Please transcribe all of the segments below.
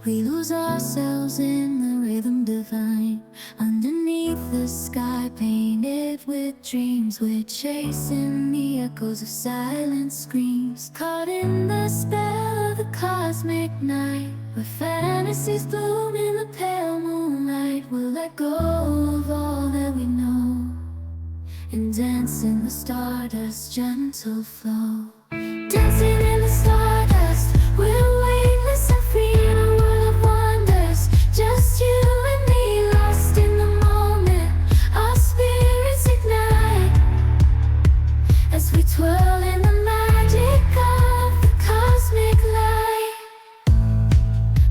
We lose ourselves in the rhythm divine. Underneath the sky painted with dreams, we're chasing the echoes of silent screams. Caught in the spell of the cosmic night, where fantasies bloom in the pale moonlight. We'll let go of all that we know and dance in the stardust's gentle flow. Dancing in the stardust, we're weightless and free in a world of wonders. Just you and me, lost in the moment. Our spirits ignite as we twirl in the magic of the cosmic light.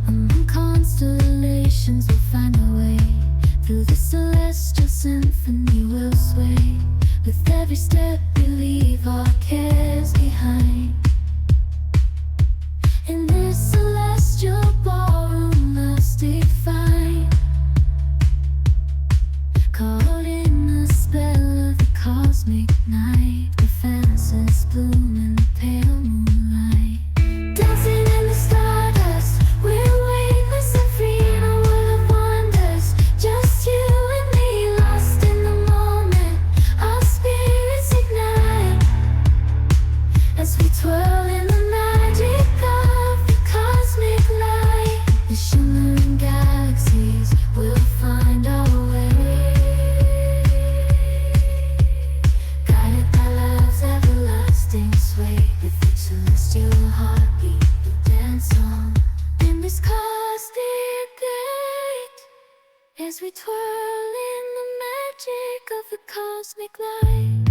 Among constellations, we'll find our way. Through the celestial symphony, we'll sway. With every step, we leave our cares behind. In this celestial ballroom, love's defined. Caught in the spell of the cosmic night, where fantasies bloom in the pale moonlight. Dancing in the stardust, we're weightless and free in a world of wonders. Just you and me, lost in the moment. Our spirits ignite as we twirl in the magic of the cosmic light. The shimmering galaxies will find our way, guided by love's everlasting sway. With each celestial heartbeat, we dance on in this cosmic gate, as we twirl in the magic of the cosmic light.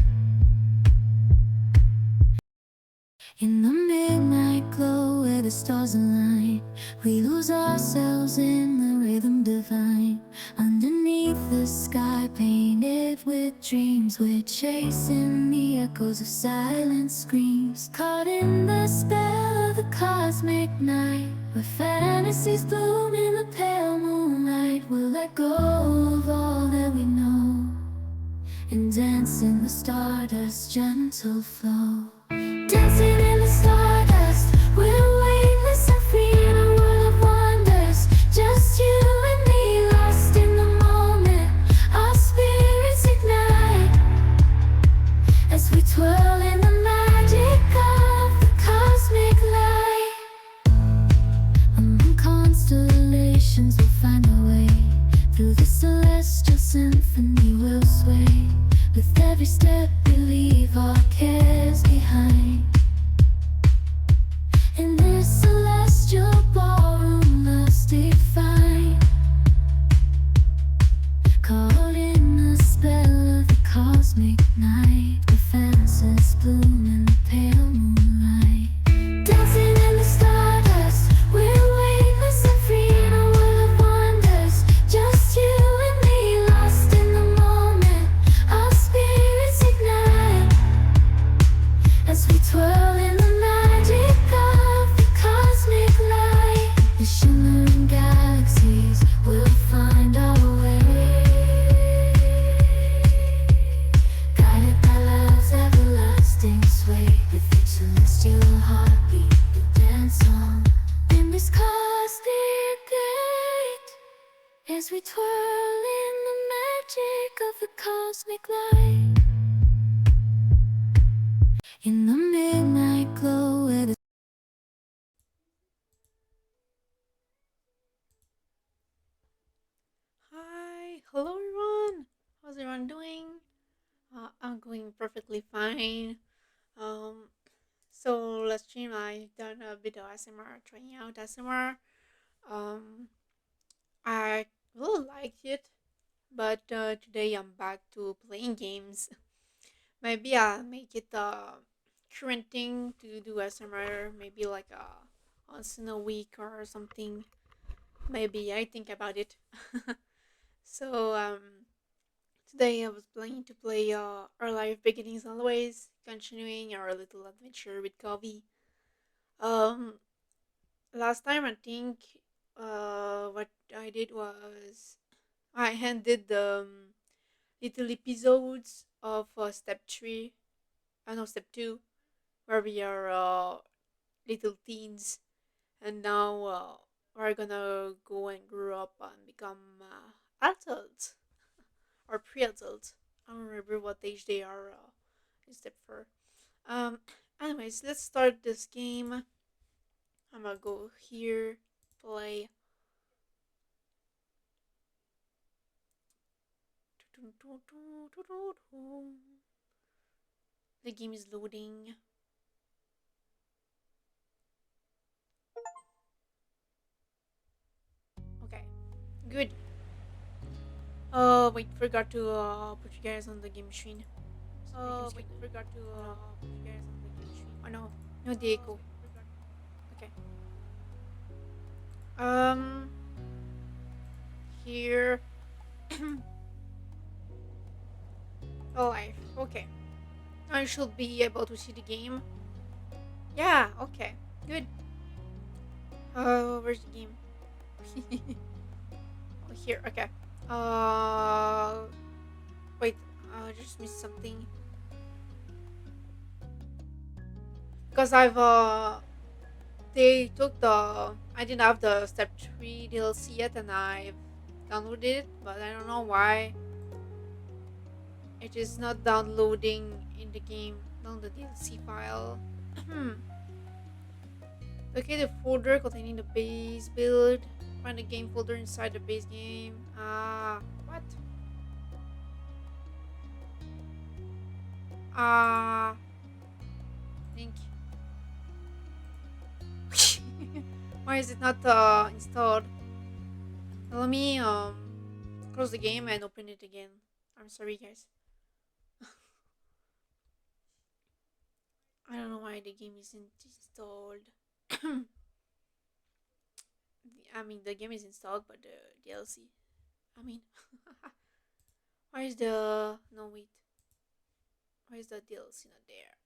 In the midnight glow where the stars align, we lose ourselves in the rhythm divine. Underneath the sky painted with dreams, we're chasing the echoes of silent screams. Caught in the spell of the cosmic night, where fantasies bloom in the pale moonlight. We'll let go of all that we know and dance in the stardust's gentle flow. Dancing in the stardust, we're weightless and free in a world of wonders. Just you and me, lost in the moment. Our spirits ignite as we twirl in the magic of the cosmic light. Among constellations, we'll find our way. Through the celestial symphony, we'll sway. With every step, we leave our cares behind. In this celestial ballroom, love's defined. Caught in the spell of the cosmic night, where fantasies bloom in the pale moonlight. Dancing in the stardust, we're weightless and free in a world of wonders. Just you and me, lost in the moment. Our spirits ignite as we twirl in the magic of the cosmic light. The shimmering galaxies will find our way, guided by love's everlasting sway. With each celestial heartbeat, we dance on in this cosmic gate, as we twirl in the magic of the cosmic light. In the midnight glow where the Hi, hello everyone. How's everyone doing? I'm going perfectly fine. Um, so last stream I've done a bit of ASMR, trying out ASMR. Um, I really liked it, but today I'm back to playing games. Maybe I'll make it a current thing to do ASMR. Maybe like once in a week or something. Maybe I think about it. So today I was planning to play Our Life Beginnings Always, continuing our little adventure with Covey. Um, Last time I think what I did was I handed the little episodes of step 3, I know step 2, where we are little teens, and now we're gonna go and grow up and become adults or pre-adults. I don't remember what age they are step for. Um. Anyways, let's start this game. I'm gonna go here, play. The game is loading. Okay, good. Oh wait, forgot to put you guys on the game machine. Oh wait, forgot to put you guys on the game machine. Oh no, no the echo. Okay. Um, here. Oh, life. Okay. I should be able to see the game. Yeah. Okay. Good. Oh, where's the game? Oh, here. Okay. Uh, wait. I just missed something. Because they took the. I didn't have the Step 3 DLC yet, and I've downloaded it, but I don't know why it is not downloading in the game. Down the DLC file. Locate the folder containing the base build. Find the game folder inside the base game. What? Link. Why is it not installed? Let me close the game and open it again. I'm sorry, guys. I don't know why the game isn't installed. I mean, the game is installed, but the DLC. I mean, why is the no wait? Why is the DLC not there?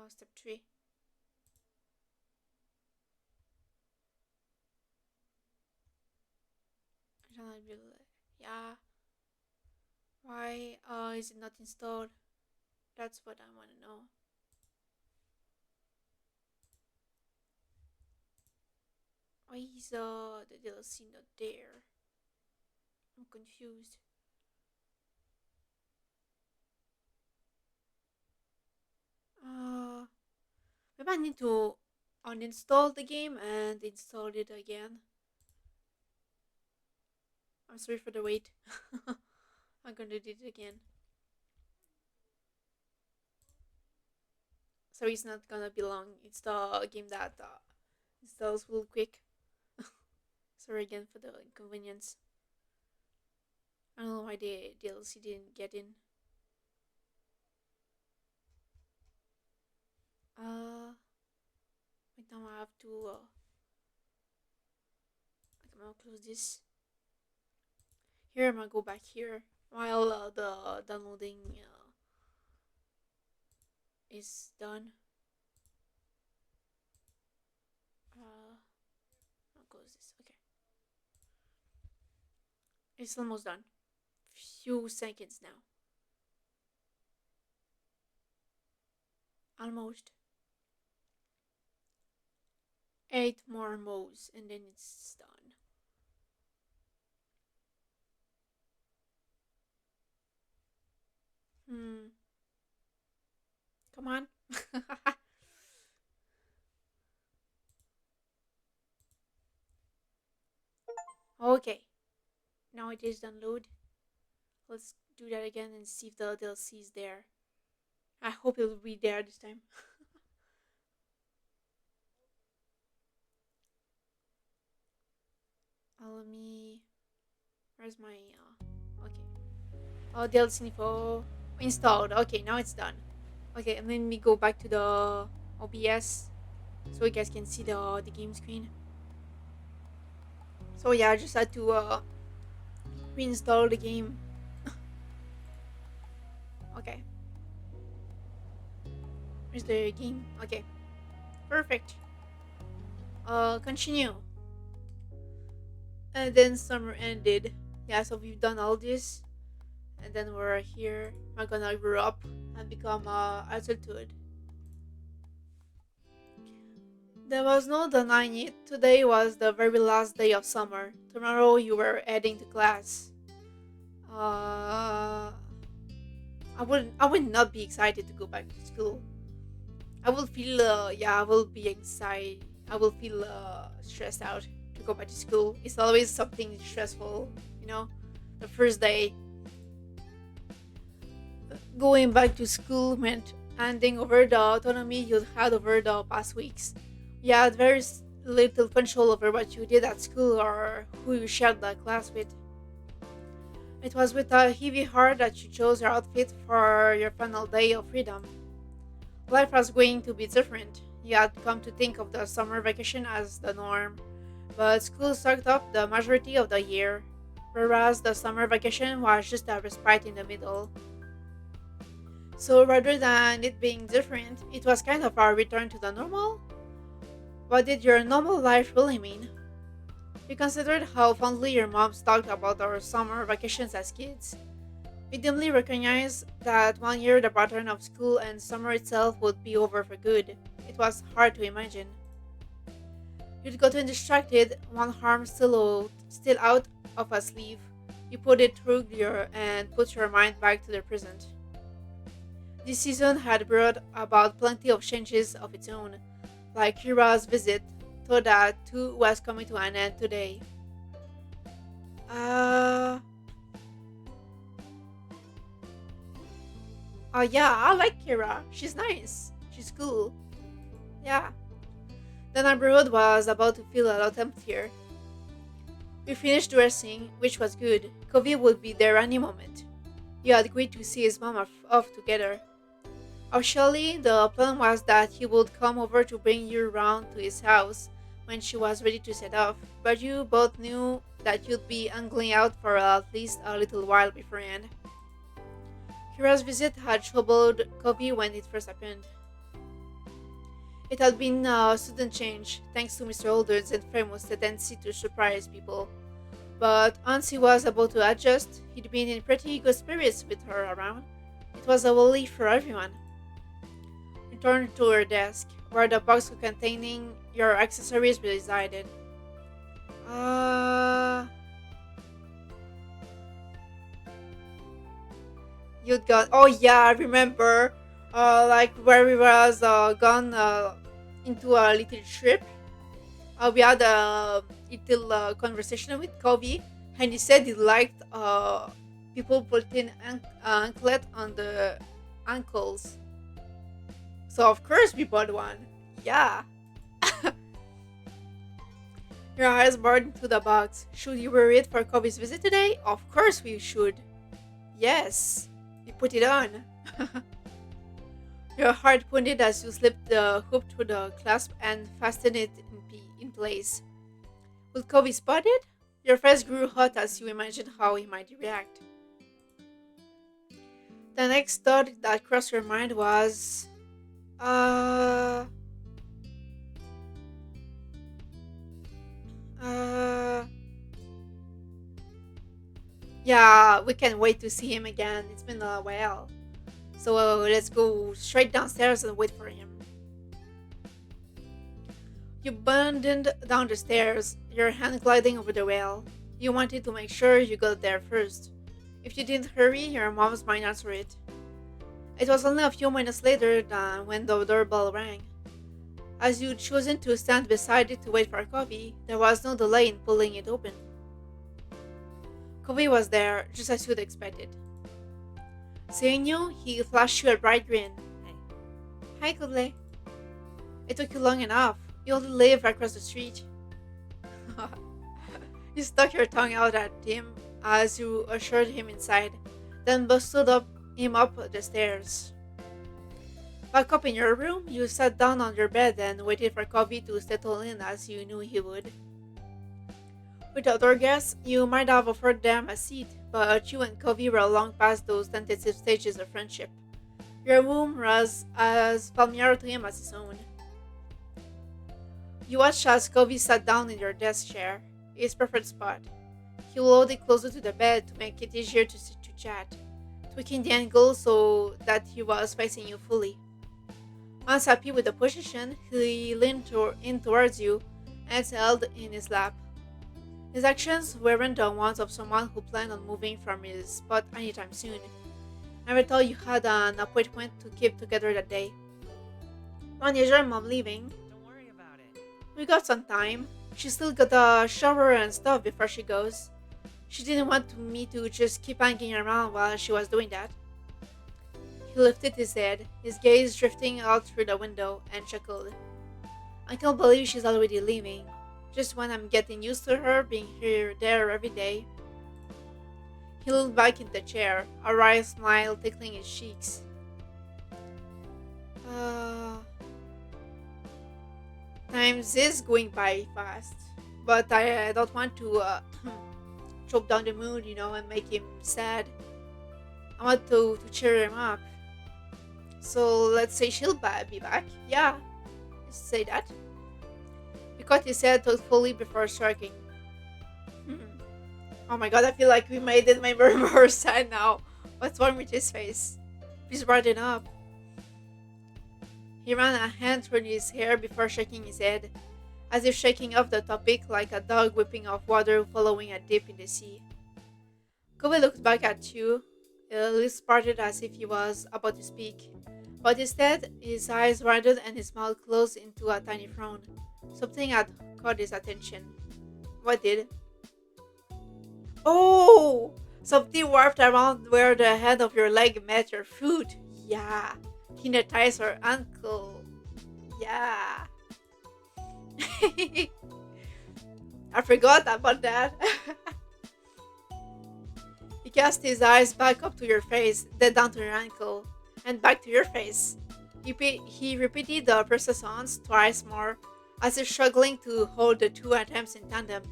Step 3. Yeah. Why is it not installed? That's what I want to know. Why is the DLC not there? I'm confused. Uh, Maybe I need to uninstall the game and install it again. I'm sorry for the wait. I'm gonna do it again. Sorry, it's not gonna be long. It's the game that installs real quick. Sorry again for the inconvenience. I don't know why the DLC didn't get in. Right now I have to. I'm gonna close this. Here I'm gonna go back here while the downloading is done. I'll close this. Okay, it's almost done. Few seconds now. Almost. 8 more moves and then it's done. Come on. Okay. Now it is download. Let's do that again and see if the DLC is there. I hope it will be there this time. Let me. Where's my. Okay. Oh, DLC info installed. Okay, now it's done. Okay, and then we go back to the OBS so you guys can see the game screen. So yeah, I just had to reinstall the game. Okay. Where's the game? Okay. Perfect. Continue. And then summer ended. Yeah, so we've done all this. And then we're here. We're gonna grow up and become adulthood. There was no denying it. Today was the very last day of summer. Tomorrow you were heading to class. Uh, I would not be excited to go back to school. I will feel, yeah, I will be anxiety. I will feel stressed out to go back to school. It's always something stressful, you know. The first day, going back to school meant handing over the autonomy you'd had over the past weeks. You had little control over what you did at school or who you shared the class with. It was with a heavy heart that you chose your outfit for your final day of freedom. Life was going to be different. You had come to think of the summer vacation as the norm, but school sucked up the majority of the year, whereas the summer vacation was just a respite in the middle. So rather than it being different, it was kind of a return to the normal. What did your normal life really mean? We considered how fondly your moms talked about our summer vacations as kids. We dimly recognized that one year the pattern of school and summer itself would be over for good. It was hard to imagine. You'd gotten distracted, one arm still out of a sleeve. You put it through your and put your mind back to the present. This season had brought about plenty of changes of its own, like Kira's visit, though that too was coming to an end today. Uh, oh yeah, I like Kira. She's nice. She's cool. Yeah. The neighborhood was about to feel a lot emptier. We finished dressing, which was good. Covey would be there any moment. You had agreed to see his mom off together. Officially, the plan was that he would come over to bring you round to his house when she was ready to set off, but you both knew that you'd be angling out for at least a little while beforehand. Kira's visit had troubled Covey when it first happened. It had been a sudden change, thanks to Mr. Holden's infamous tendency to surprise people. But once he was about to adjust, he'd been in pretty good spirits with her around. It was a relief for everyone. Returned to her desk, where the box containing your accessories resided. Uh, you'd got. Oh yeah, I remember. Like where we was gone into a little trip. We had a little conversation with Kobe, and he said he liked people putting anklet on the ankles. So of course we bought one. Yeah. Your eyes burned into the box. Should you wear it for Kobe's visit today? Of course we should. Yes. We put it on. Your heart pounded as you slipped the hoop through the clasp and fastened it in place. Will Kobe spot it? Your face grew hot as you imagined how he might react. The next thought that crossed your mind was, uh, uh, yeah, we can't wait to see him again. It's been a while. So let's go straight downstairs and wait for him. You bounded down the stairs, your hand gliding over the rail. You wanted to make sure you got there first. If you didn't hurry, your mom's might answer it. It was only a few minutes later than when the doorbell rang. As you'd chosen to stand beside it to wait for Kobe, there was no delay in pulling it open. Kobe was there, just as you'd expected. Seeing you, he flashed you a bright grin. Hi, Kobe. It took you long enough. You only live across the street. You stuck your tongue out at him as you ushered him inside, then bustled him up the stairs. Back up in your room, you sat down on your bed and waited for Kobe to settle in as you knew he would. With other guests, you might have offered them a seat, but you and Kobe were long past those tentative stages of friendship. Your room was as familiar to him as his own. You watched as Kobe sat down in your desk chair, his preferred spot. He lowered it closer to the bed to make it easier to chat, tweaking the angle so that he was facing you fully. Once happy with the position, he leaned in towards you and held in his lap. His actions weren't the ones of someone who planned on moving from his spot anytime soon. Never thought you had an appointment to keep together that day. When is your mom leaving? Don't worry about it. We got some time. She still got a shower and stuff before she goes. She didn't want me to just keep hanging around while she was doing that. He lifted his head, his gaze drifting out through the window, and chuckled. I can't believe she's already leaving. Just when I'm getting used to her being here there every day. He leaned back in the chair, a wry smile tickling his cheeks. Uh, Times is going by fast, but I don't want to choke down the mood, and make him sad. I want to cheer him up. So let's say she'll be back. Yeah, let's say that. He caught his head thoughtfully before shrugging. Hmm. Oh my god, I feel like we made it my more sad now. What's wrong with his face? Please brighten up. He ran a hand through his hair before shaking his head, as if shaking off the topic like a dog whipping off water following a dip in the sea. Cove looked back at you, lips parted as if he was about to speak, but instead his eyes widened and his mouth closed into a tiny frown. Something had caught his attention. What did? Oh! Something warped around where the head of your leg met your foot. Yeah. Hypnotized her ankle. Yeah. I forgot about that. He cast his eyes back up to your face, then down to your ankle, and back to your face. He repeated the process once, twice more, as if struggling to hold the two attempts in tandem.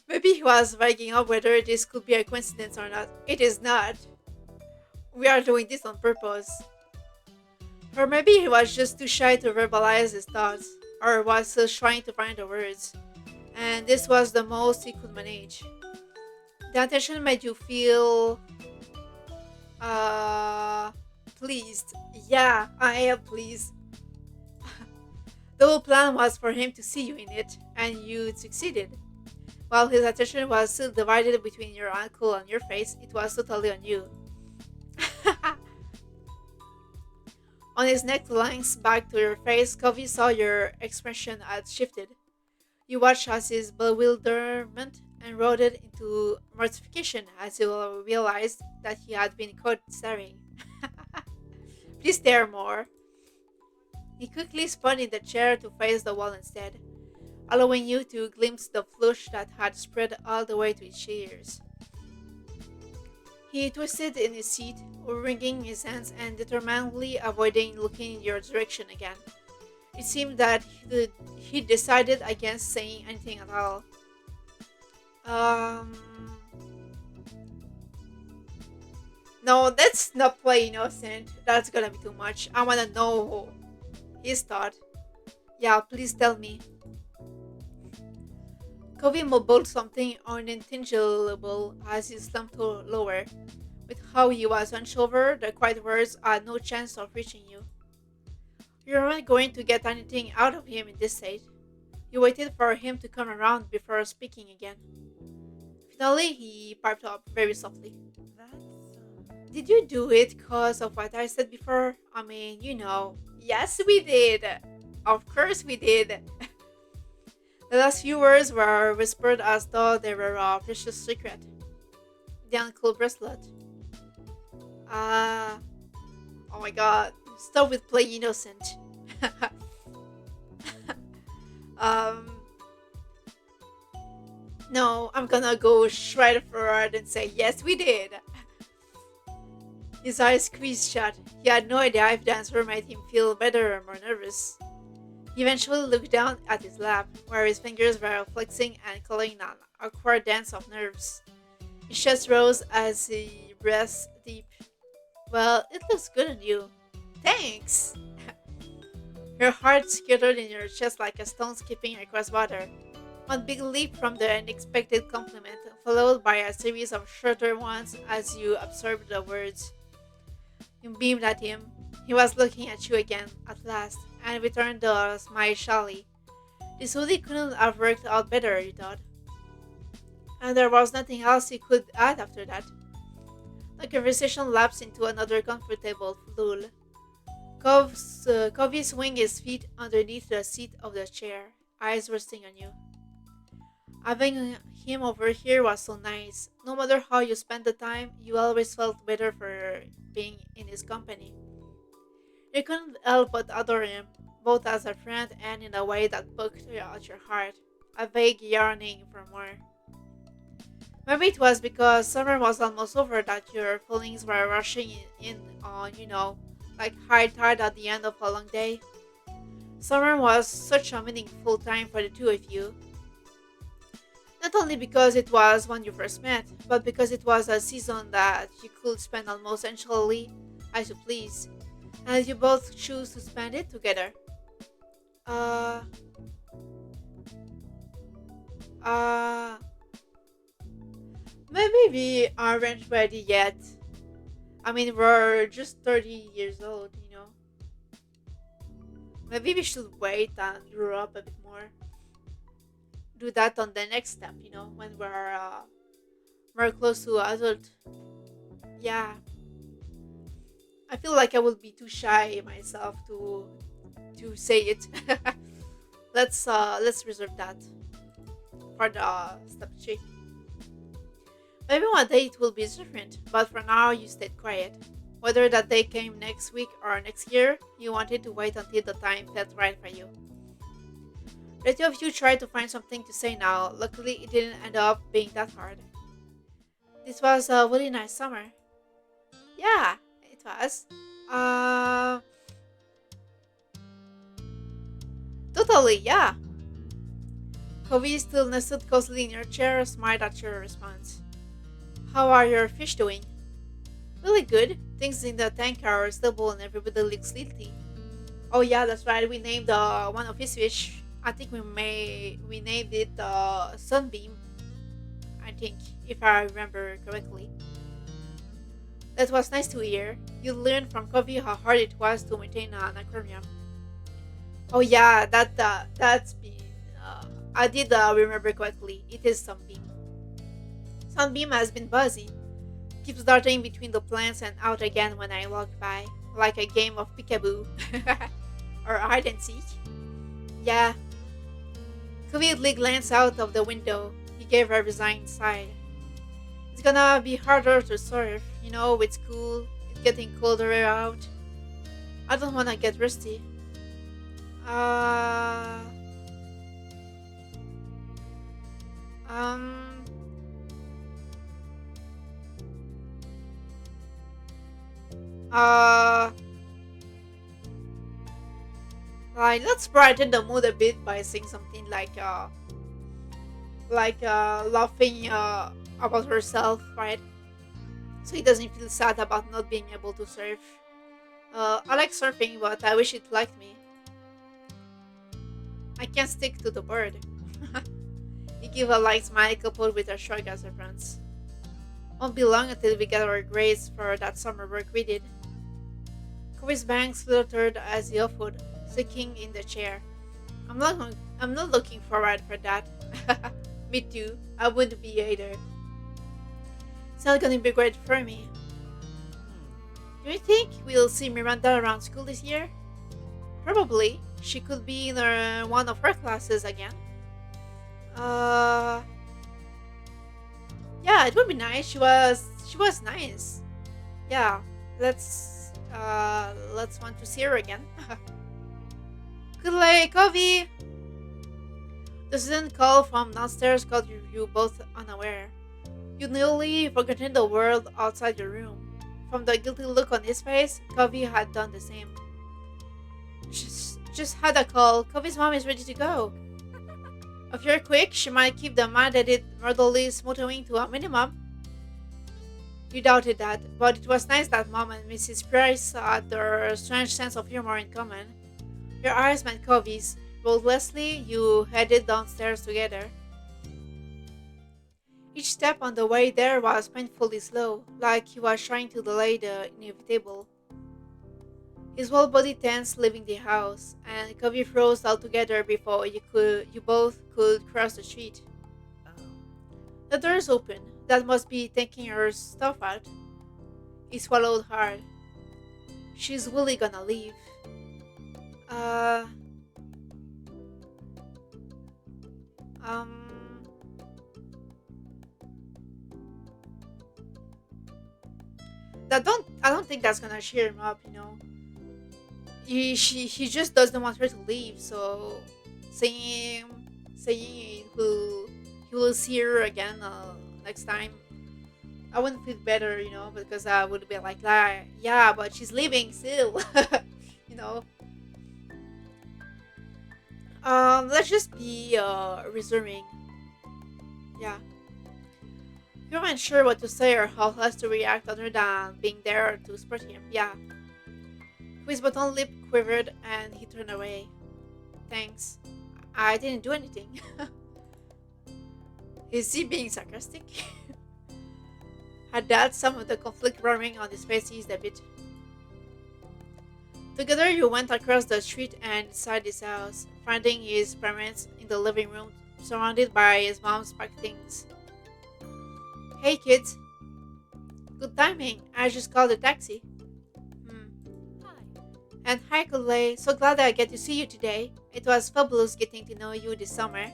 Maybe he was weighing up whether this could be a coincidence or not. It is not. We are doing this on purpose. Or maybe he was just too shy to verbalize his thoughts, or was still trying to find the words, and this was the most he could manage. The attention made you feel pleased. Yeah, I am pleased. The whole plan was for him to see you in it, and you succeeded. While his attention was still divided between your ankle and your face, it was totally on you. On his neck length back to your face, Covey saw your expression had shifted. You watched as his bewilderment eroded into mortification as he realized that he had been caught staring. Please stare more. He quickly spun in the chair to face the wall instead, allowing you to glimpse the flush that had spread all the way to his ears. He twisted in his seat, wringing his hands and determinedly avoiding looking in your direction again. It seemed that he decided against saying anything at all. Um. No, let's not play innocent. That's gonna be too much. I wanna know his thought. Yeah, please tell me. Covey mumbled something unintelligible as he slumped lower. With how he was unsure, the quiet words had no chance of reaching you. You weren't going to get anything out of him in this state. You waited for him to come around before speaking again. Finally, he piped up very softly. Did you do it because of what I said before? I mean, Yes, we did. Of course we did. The last few words were whispered as though they were a precious secret. The ankle bracelet. Oh my god. Stop with playing innocent. um, no, I'm gonna go straight forward and say, yes, we did. His eyes squeezed shut. He had no idea if the answer made him feel better or more nervous. He eventually looked down at his lap, where his fingers were flexing and calling an awkward dance of nerves. His chest rose as he breathed deep. Well, it looks good on you. Thanks! Your heart skittered in your chest like a stone skipping across water. One big leap from the unexpected compliment, followed by a series of shorter ones as you absorbed the words. You beamed at him. He was looking at you again, at last, and returned the smile shyly. This hoodie couldn't have worked out better, you thought. And there was nothing else he could add after that. The conversation lapsed into another comfortable lull. Covey swung his feet underneath the seat of the chair, eyes resting on you. Having him over here was so nice. No matter how you spent the time, you always felt better for being in his company. You couldn't help but adore him, both as a friend and in a way that poked at your heart, a vague yearning for more. Maybe it was because summer was almost over that your feelings were rushing in on, like high tide at the end of a long day. Summer was such a meaningful time for the two of you, not only because it was when you first met, but because it was a season that you could spend almost entirely as you please, and you both choose to spend it together. Uh, uh, Maybe we aren't ready yet. I mean, we're just 30 years old, you know. Maybe we should wait and grow up a bit more. Do that on the next step, when we're more close to adult. Yeah, I feel like I would be too shy myself to say it. Let's reserve that for the step three. Maybe one day it will be different, but for now you stayed quiet. Whether that day came next week or next year, you wanted to wait until the time felt right for you. The two of you tried to find something to say now. Luckily, it didn't end up being that hard. This was a really nice summer. Yeah, it was. Uh, Totally, yeah. Kobe still nestled cozily in your chair, smiled at your response. How are your fish doing? Really good. Things in the tank are stable and everybody looks healthy. Oh yeah, that's right. We named one of his fish. I think we named it Sunbeam. I think, if I remember correctly. That was nice to hear. You learned from Kobe how hard it was to maintain an aquarium. Oh yeah, that's been. I did remember correctly. It is Sunbeam. Sunbeam has been busy. Keeps darting between the plants and out again when I walk by, like a game of peekaboo or hide and seek. Yeah, Covidly glanced out of the window. He gave a resigned sigh. It's gonna be harder to surf, with school. It's getting colder out. I don't wanna get rusty. Uh, um, uh, let's brighten the mood a bit by saying something laughing about herself, right? So he doesn't feel sad about not being able to surf. I like surfing, but I wish it liked me. I can't stick to the bird. He gave a light smile coupled with a shrug as a runs. Won't be long until we get our grades for that summer work we did. Corey's bangs fluttered as he offered, sinking in the chair. I'm not looking forward for that. Me too. I wouldn't be either. It's not gonna be great for me. Do you think we'll see Miranda around school this year? Probably. She could be in one of her classes again. Uh, yeah, it would be nice. She was nice. Yeah, let's want to see her again. Good luck, Covey. The sudden call from downstairs caught you both unaware. You'd nearly forgotten the world outside your room. From the guilty look on his face, Covey had done the same. Just had a call. Covey's mom is ready to go. If you're quick, she might keep the mad-headed murderly smothering to a minimum. You doubted that, but it was nice that Mom and Mrs. Price had their strange sense of humor in common. Your eyes met Covey's. Boldlessly, you headed downstairs together. Each step on the way there was painfully slow, like he was trying to delay the inevitable. His whole body tensed leaving the house, and Covey froze altogether before you both could cross the street. Oh. The door's open. That must be taking her stuff out. He swallowed hard. She's really gonna leave. Uh, um, I don't think that's gonna cheer him up, you know. He just doesn't want her to leave, so saying saying he will see her again next time. I wouldn't feel better, you know, because I would be like, yeah, but she's leaving still, you know. Let's just be resuming. Yeah, you weren't sure what to say or how else to react other than being there to support him. Yeah, his button lip quivered and he turned away. Thanks. I didn't do anything. Is he being sarcastic? Had that some of the conflict roaring on his face eased a bit. Together you went across the street and inside his house, finding his parents in the living room, surrounded by his mom's packed things. Hey kids, good timing. I just called a taxi. Hmm. Hi. And hi Kulei, so glad I get to see you today. It was fabulous getting to know you this summer.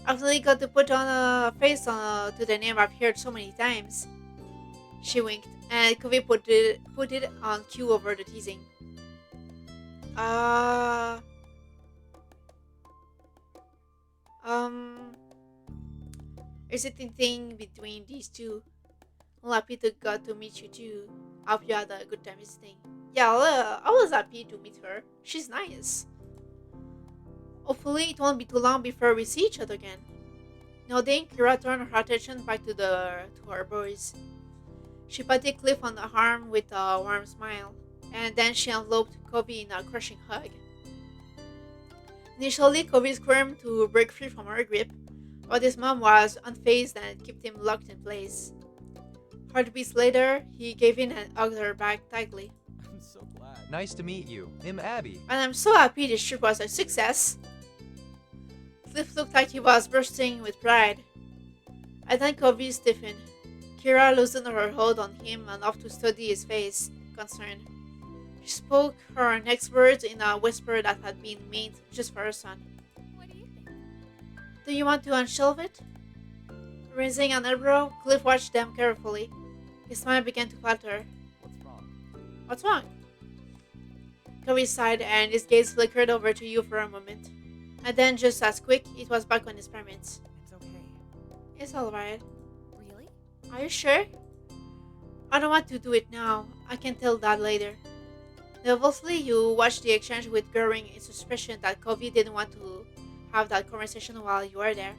I finally got to put on a face to the name I've heard so many times. She winked, and Covey put it on cue over the teasing. Uh, um, is it anything between these two? Well, happy to got to meet you too. Hope you had a good time visiting. Yeah, I was happy to meet her. She's nice. Hopefully, it won't be too long before we see each other again. Nodding, Kira turned her attention back to her boys. She patted Cliff on the arm with a warm smile, and then she enveloped Covey in a crushing hug. Initially, Covey squirmed to break free from her grip, but his mom was unfazed and kept him locked in place. Heartbeats later, he gave in and hugged her back tightly. I'm so glad. Nice to meet you. I'm Abby. And I'm so happy this trip was a success. Cliff looked like he was bursting with pride. I think Covey stiffened. Kira loosened her hold on him enough to study his face, concerned. She spoke her next words in a whisper that had been meant just for her son. What do you think? Do you want to unshelve it? Raising an eyebrow, Cliff watched them carefully. His smile began to falter. What's wrong? What's wrong? Covey sighed and his gaze flickered over to you for a moment. And then, just as quick, it was back on his parents. It's okay. It's alright. Really? Are you sure? I don't want to do it now. I can tell Dad later. Nervously, you watched the exchange with growing suspicion that Covey didn't want to have that conversation while you were there.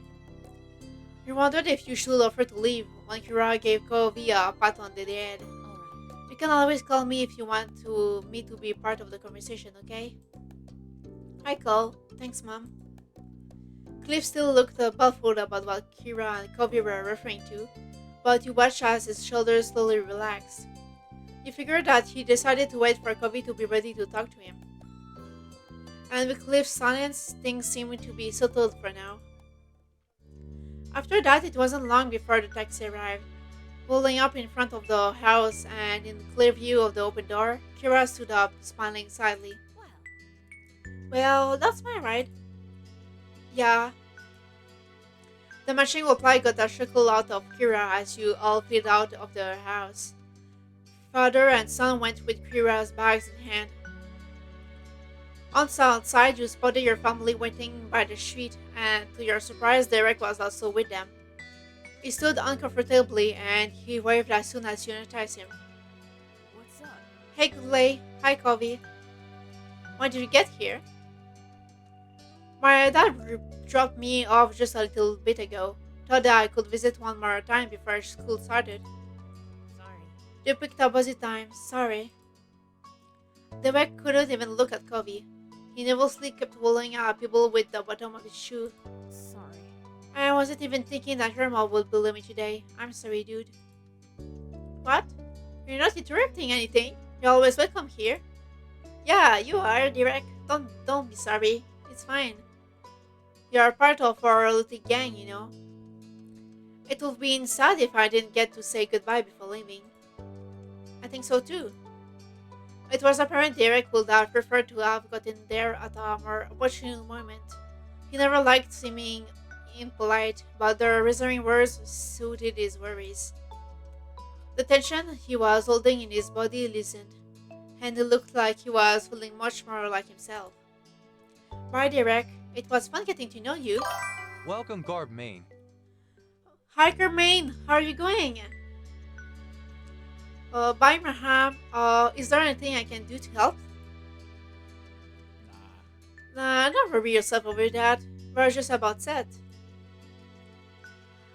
You wondered if you should offer to leave when Kira gave Covey a pat on the head. Alright. You can always call me if you want me to be part of the conversation, okay? Hi, Cole. Thanks, Mom. Cliff still looked baffled about what Kira and Covey were referring to, but you watched as his shoulders slowly relaxed. You figured that he decided to wait for Covey to be ready to talk to him. And with Cliff's silence, things seemed to be settled for now. After that, it wasn't long before the taxi arrived. Pulling up in front of the house and in clear view of the open door, Kira stood up, smiling sadly. Well, Well, that's my ride. Yeah. The matching reply got a chuckle out of Kira as you all fled out of the house. Father and son went with Kira's bags in hand. Once outside, you spotted your family waiting by the street, and to your surprise, Derek was also with them. He stood uncomfortably, and he waved as soon as you noticed him. what's up? Hey, Goulet. Hi, Covey. When did you get here? My dad dropped me off just a little bit ago. Thought that I could visit one more time before school started. Sorry. They picked up busy time. Sorry. Derek couldn't even look at Covey. He nervously kept rolling at people with the bottom of his shoe. Sorry. I wasn't even thinking that your mom would bully me today. I'm sorry, dude. What? You're not interrupting anything. You're always welcome here. Yeah, you are, Direct. Don't be sorry. It's fine. You're part of our little gang, you know. It would be sad if I didn't get to say goodbye before leaving. I think so too. It was apparent Derek would have preferred to have gotten there at a more opportune moment. He never liked seeming impolite, but the reassuring words suited his worries. The tension he was holding in his body listened, and it looked like he was feeling much more like himself. Bye, Derek. It was fun getting to know you. Welcome, Garb Main. Hi, Carmaine. How are you going? Bye, Maham. Is there anything I can do to help? Nah, don't worry yourself over that. We're just about set.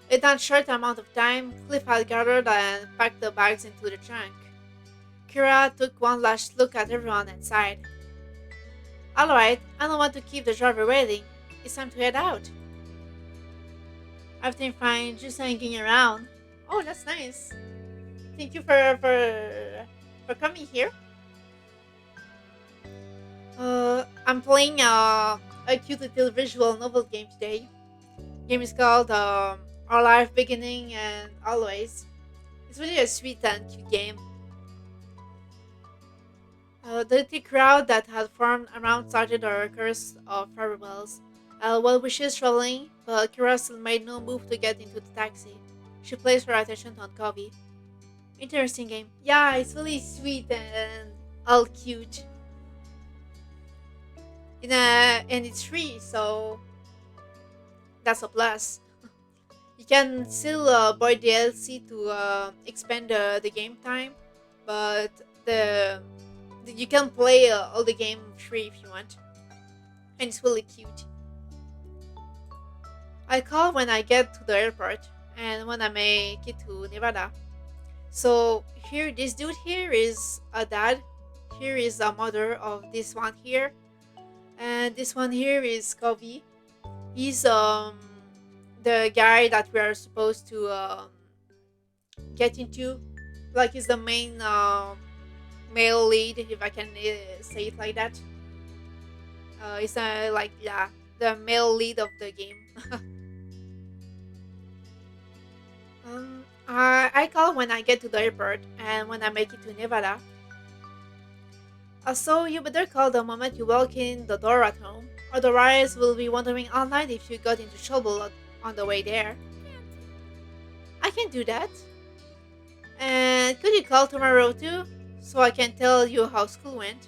In that short amount of time, Cliff had gathered and packed the bags into the trunk. Kira took one last look at everyone and sighed. Alright, I don't want to keep the driver waiting. It's time to head out. Everything fine, just hanging around. Oh, that's nice. Thank you for coming here. I'm playing a cute little visual novel game today. Game is called Our Life Beginning and Always. It's really a sweet and cute game. The little crowd that had formed around started a chorus of farewells. While wishes traveling, but Kira still made no move to get into the taxi. She placed her attention on Covey. Interesting game. Yeah, it's really sweet and all cute. And it's free, so that's a plus. You can still buy DLC to expand the game time, but you can play all the game free if you want, and it's really cute. I call when I get to the airport and when I make it to Nevada. So here, this dude here is a dad. Here is a mother of this one here, and this one here is Covey. He's the guy that we are supposed to get into. Like he's the main male lead, if I can say it like that. He's like yeah, the male lead of the game. I call when I get to the airport and when I make it to Nevada. So you better call the moment you walk in the door at home. Otherwise, we'll be wondering all night if you got into trouble on the way there. I can do that. And could you call tomorrow too? So I can tell you how school went.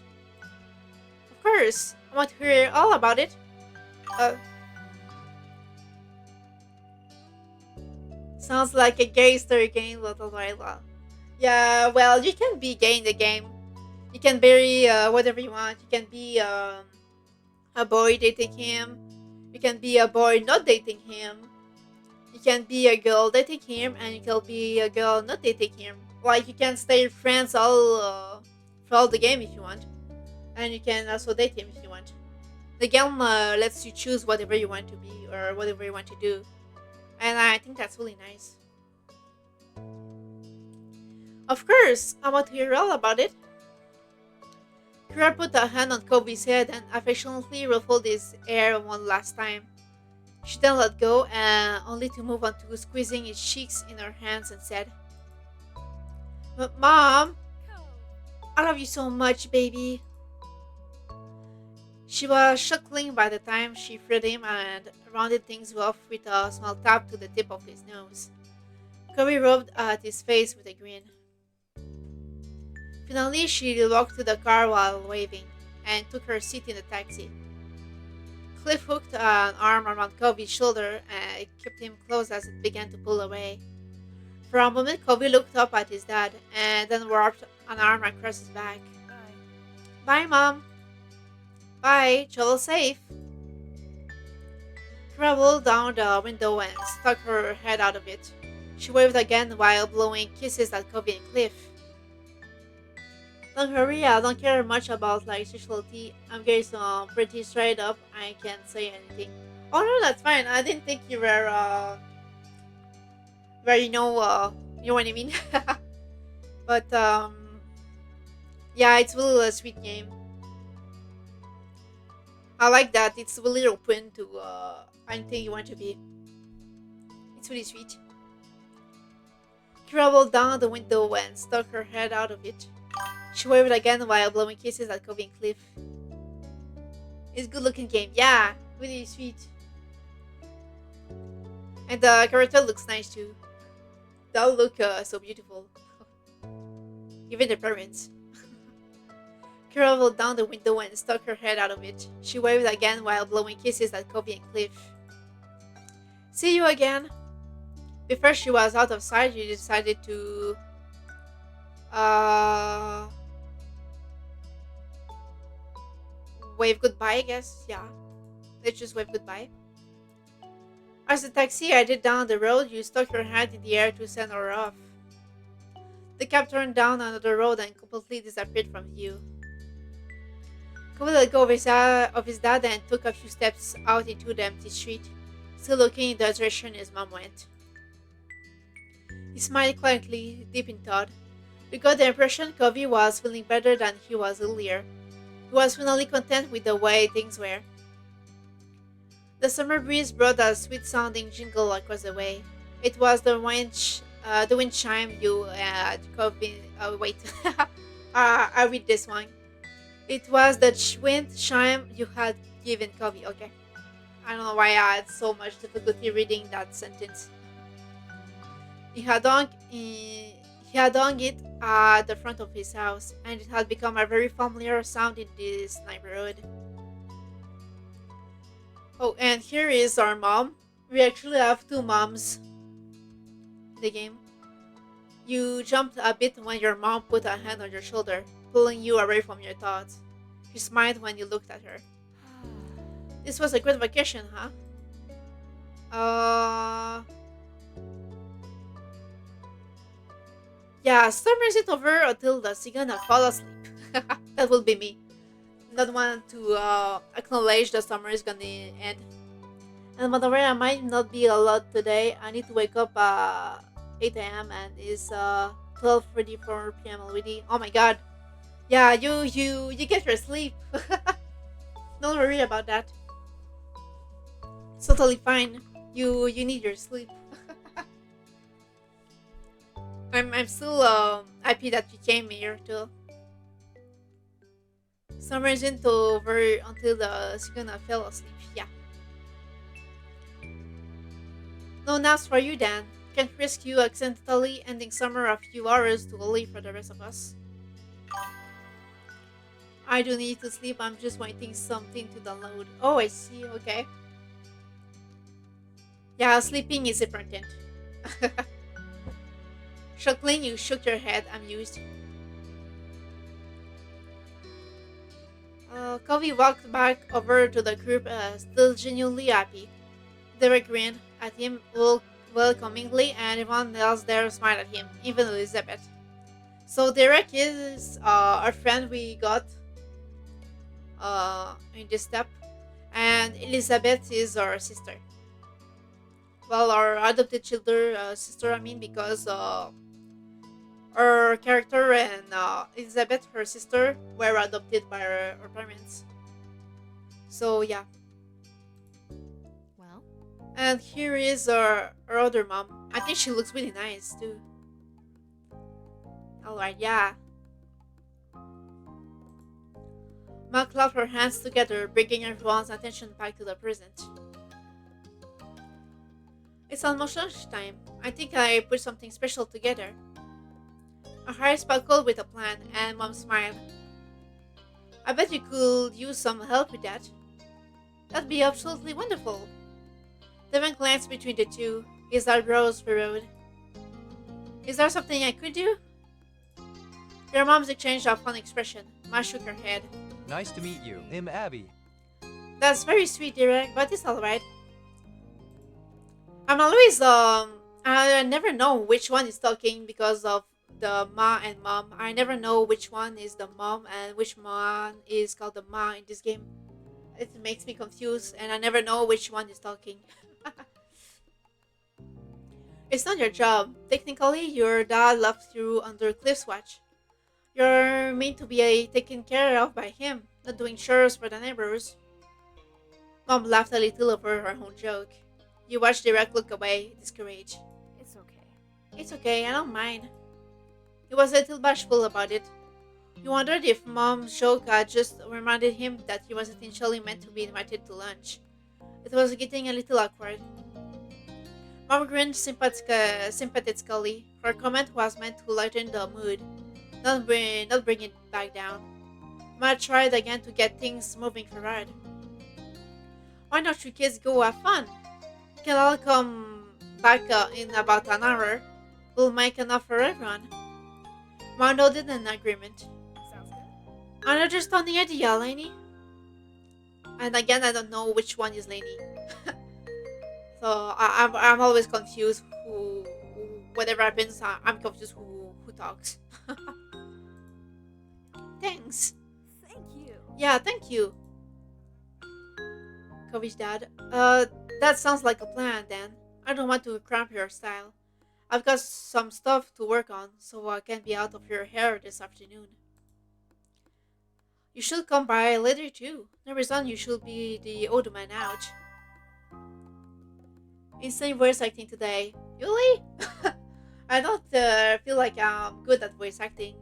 Of course, I want to hear all about it. Uh, Sounds like a gay story game, little Lila. Yeah, well, you can be gay in the game. You can be whatever you want. You can be a boy dating him. You can be a boy not dating him. You can be a girl dating him, and you can be a girl not dating him. Like you can stay friends all for all the game if you want, and you can also date him if you want. The game lets you choose whatever you want to be or whatever you want to do, and I think that's really nice. Of course, I want to hear all about it. Kira put a hand on Kobe's head and affectionately ruffled his hair one last time. She then let go, only to move on to squeezing his cheeks in her hands and said, Mom, I love you so much, baby. She was chuckling by the time she freed him and rounded things off with a small tap to the tip of his nose. Kobe rubbed at his face with a grin. Finally, she walked to the car while waving, and took her seat in the taxi. Cliff hooked an arm around Kobe's shoulder and kept him close as it began to pull away. For a moment, Kobe looked up at his dad, and then wrapped an arm across his back. Bye, Mom. Bye, travel safe. Kira rolled down the window and stuck her head out of it. She waved again while blowing kisses at Kobe and Cliff. Don't worry, I don't care much about like sexuality. I'm getting so pretty straight up. I can't say anything. Oh no, that's fine. I didn't think you were where you know what I mean. But yeah, it's really a sweet game. I like that it's really open to anything you want to be. It's really sweet. Kira rolled down the window and stuck her head out of it. She waved again while blowing kisses at Cove and Cliff. It's a good looking game, yeah, really sweet. And the character looks nice too. They all look so beautiful. Even their parents. Kira rolled down the window and stuck her head out of it. She waved again while blowing kisses at Cove and Cliff. See you again. Before she was out of sight, she decided to uh wave goodbye, I guess. Yeah. Let's just wave goodbye. As the taxi headed down the road, you stuck your hand in the air to send her off. The cab turned down another road and completely disappeared from view. Cove let go of his dad and took a few steps out into the empty street, still looking in the direction his mom went. He smiled quietly, deep in thought. We got the impression Covey was feeling better than he was earlier. He was finally content with the way things were. The summer breeze brought a sweet-sounding jingle across the way. It was the wind chime you had Covey. Wait, I read this one. It was the wind chime you had given Covey. Okay, I don't know why I had so much difficulty reading that sentence. He had hung it at the front of his house, and it had become a very familiar sound in this neighborhood. Oh, and here is our mom. We actually have two moms in the game. You jumped a bit when your mom put a hand on your shoulder, pulling you away from your thoughts. She smiled when you looked at her. This was a great vacation, huh? Yeah, summer isn't over until the Cigana fall asleep. That will be me. Not want to acknowledge the summer is gonna end. And by the way, I might not be a lot today. I need to wake up 8 a.m. and it's 12:34 p.m. already. Oh my god. Yeah, you get your sleep. Don't worry about that. It's totally fine. You need your sleep. I'm still happy that you came here too. Summer isn't over until the Cigana fell asleep. Yeah. No naps for you, Dan. Can't risk you accidentally ending summer a few hours too early for the rest of us. I do need to sleep. I'm just waiting something to download. Oh, I see. Okay. Yeah, sleeping is important. Chuckling, you shook your head, amused. Covey walked back over to the group, still genuinely happy. Derek grinned at him welcomingly, and everyone else there smiled at him, even Elizabeth. So Derek is our friend we got in this step, and Elizabeth is our sister. Well, our adopted sister, I mean, because her character and Elizabeth, her sister, were adopted by her parents. So yeah. Well, And here is her other mom. I think she looks really nice too. Alright, yeah. Ma clapped her hands together, bringing everyone's attention back to the present. It's almost lunchtime. I think I put something special together. Her eyes sparkled with a plan, and Mom smiled. I bet you could use some help with that. That'd be absolutely wonderful. Devon glanced between the two, his eyebrows furrowed. Is there something I could do? Your mom's exchanged a fun expression. Ma shook her head. Nice to meet you. I'm Abby. That's very sweet, Derek, but it's alright. I'm always, I never know which one is talking because of the ma and mom. I never know which one is the mom and which one is called the ma in this game. It makes me confused, and I never know which one is talking. It's not your job. Technically, your dad left you under Cliff's watch. You're meant to be taken care of by him, not doing chores for the neighbors. Mom laughed a little over her own joke. You watched Derek look away, discouraged. It's okay. It's okay, I don't mind. He was a little bashful about it. He wondered if Mom's joke had just reminded him that he was essentially meant to be invited to lunch. It was getting a little awkward. Mom grinned sympathetically. Her comment was meant to lighten the mood, not bring it back down. Ma tried again to get things moving forward. Why not you kids go have fun? You can all come back in about an hour. We'll make enough for everyone. Ma nodded in agreement. Sounds good. Another stunning idea, Lainey. And again, I don't know which one is Lainey. So I'm always confused who whatever happens. I'm confused who talks. Thanks. Thank you. Yeah, thank you. Cove's dad. That sounds like a plan, Dan. I don't want to cramp your style. I've got some stuff to work on, so I can't be out of your hair this afternoon. You should come by later too. No reason you should be the old man out. Insane voice acting today. Really? I don't feel like I'm good at voice acting.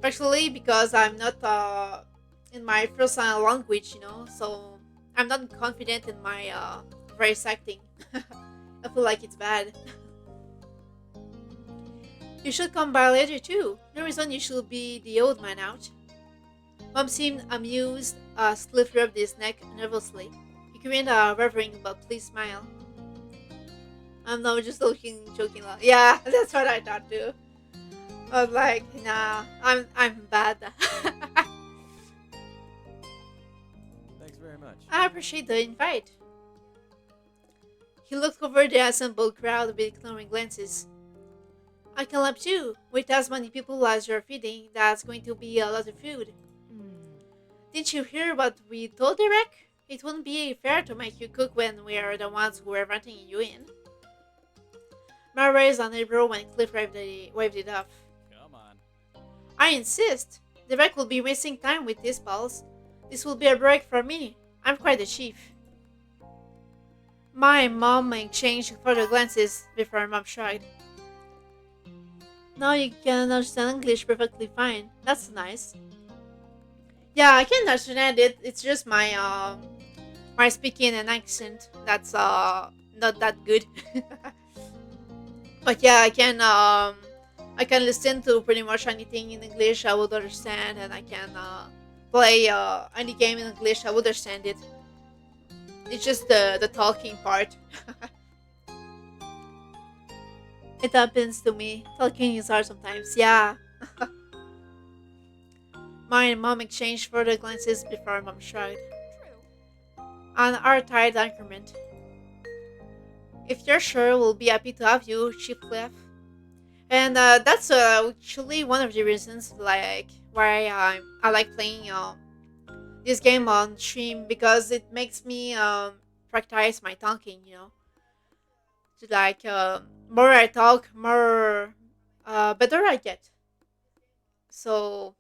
Partially because I'm not in my first language, so I'm not confident in my voice acting. I feel like it's bad. You should come by later too. No reason you should be the old man out. Mom seemed amused as Cliff rubbed his neck nervously. He grinned a revering but pleased smile. I'm not just joking. Yeah, that's what I thought too. I was like, nah, I'm bad. Thanks very much. I appreciate the invite. He looked over the assembled crowd with ignoring glances. I can help too. With as many people as you're feeding, that's going to be a lot of food. Didn't you hear what we told Derek? It wouldn't be fair to make you cook when we are the ones who are inviting you in. Mara raised an eyebrow when Cliff waved it off. Come on. I insist. Derek will be wasting time with these balls. This will be a break for me. I'm quite the chief. My mom exchanged further glances before Mom shrugged. Now you can understand English perfectly fine. That's nice. Yeah, I can understand it. It's just my speaking and accent that's not that good. But yeah, I can listen to pretty much anything in English I would understand, and I can play any game in English I would understand it. It's just the talking part. It happens to me. Talking is hard sometimes. Yeah. My and Mom exchanged further glances before Mom shrugged. True. An hour-tired increment. If you're sure, we'll be happy to have you, Chief Cliff. And that's actually one of the reasons like why I like playing this game on stream, because it makes me practice my talking. To like more I talk, more better I get. So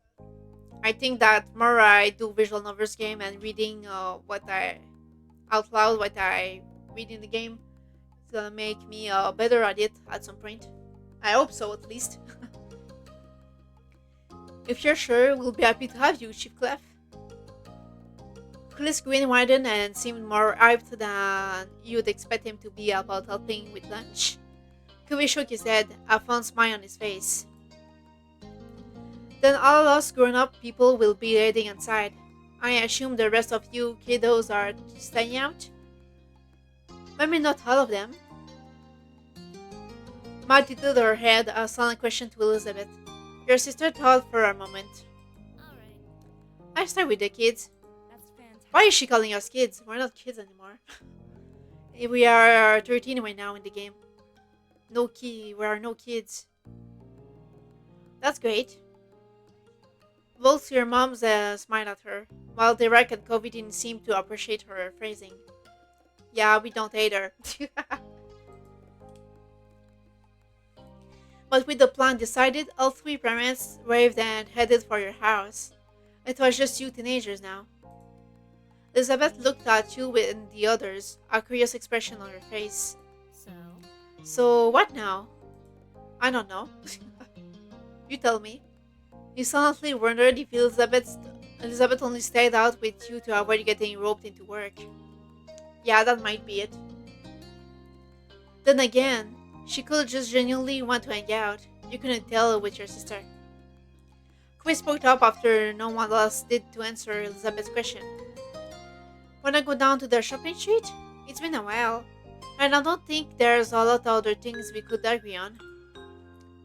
I think that more I do visual novels game and reading what I out loud, what I read in the game, it's gonna make me better at it at some point. I hope so, at least. If you're sure, we'll be happy to have you, Chief Clef. Cliff's grin widened and seemed more hyped than you'd expect him to be about helping with lunch. Covey shook his head, a fond smile on his face. Then all us grown-up people will be heading inside. I assume the rest of you kiddos are staying out? Maybe not all of them. Matt tilted her head, a silent question to Elizabeth. Your sister thought for a moment. Alright. I stay with the kids. That's fantastic. Why is she calling us kids? We're not kids anymore. We are 13 right now in the game. We are no kids. That's great. Both your moms smiled at her, while Derek and Kobe didn't seem to appreciate her phrasing. Yeah, we don't either. But with the plan decided, all three parents waved and headed for your house. It was just you teenagers now. Elizabeth looked at you and the others, a curious expression on her face. So, So, what now? I don't know. You tell me. You silently wondered if Elizabeth only stayed out with you to avoid getting roped into work. Yeah, that might be it. Then again, she could just genuinely want to hang out. You couldn't tell with your sister. Chris spoke up after no one else did to answer Elizabeth's question. Wanna go down to the shopping street? It's been a while, and I don't think there's a lot of other things we could agree on.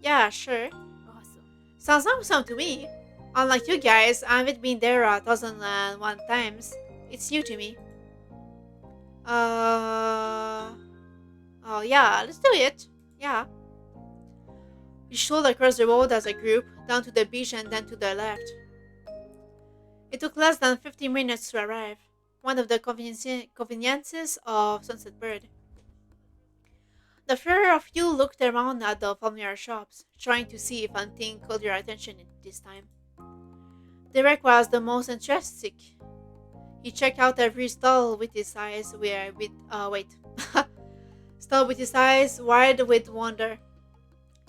Yeah, sure. awesome. Sounds awesome to me. Unlike you guys, I haven't been there 1,001 times. It's new to me. Uh. Oh, yeah, let's do it. Yeah. We strolled across the road as a group, down to the beach and then to the left. It took less than 15 minutes to arrive, one of the conveniences of Sunset Bird. The four of you looked around at the familiar shops, trying to see if anything caught your attention this time. Derek was the most enthusiastic. He checked out every stall with his eyes stall with his eyes wide with wonder.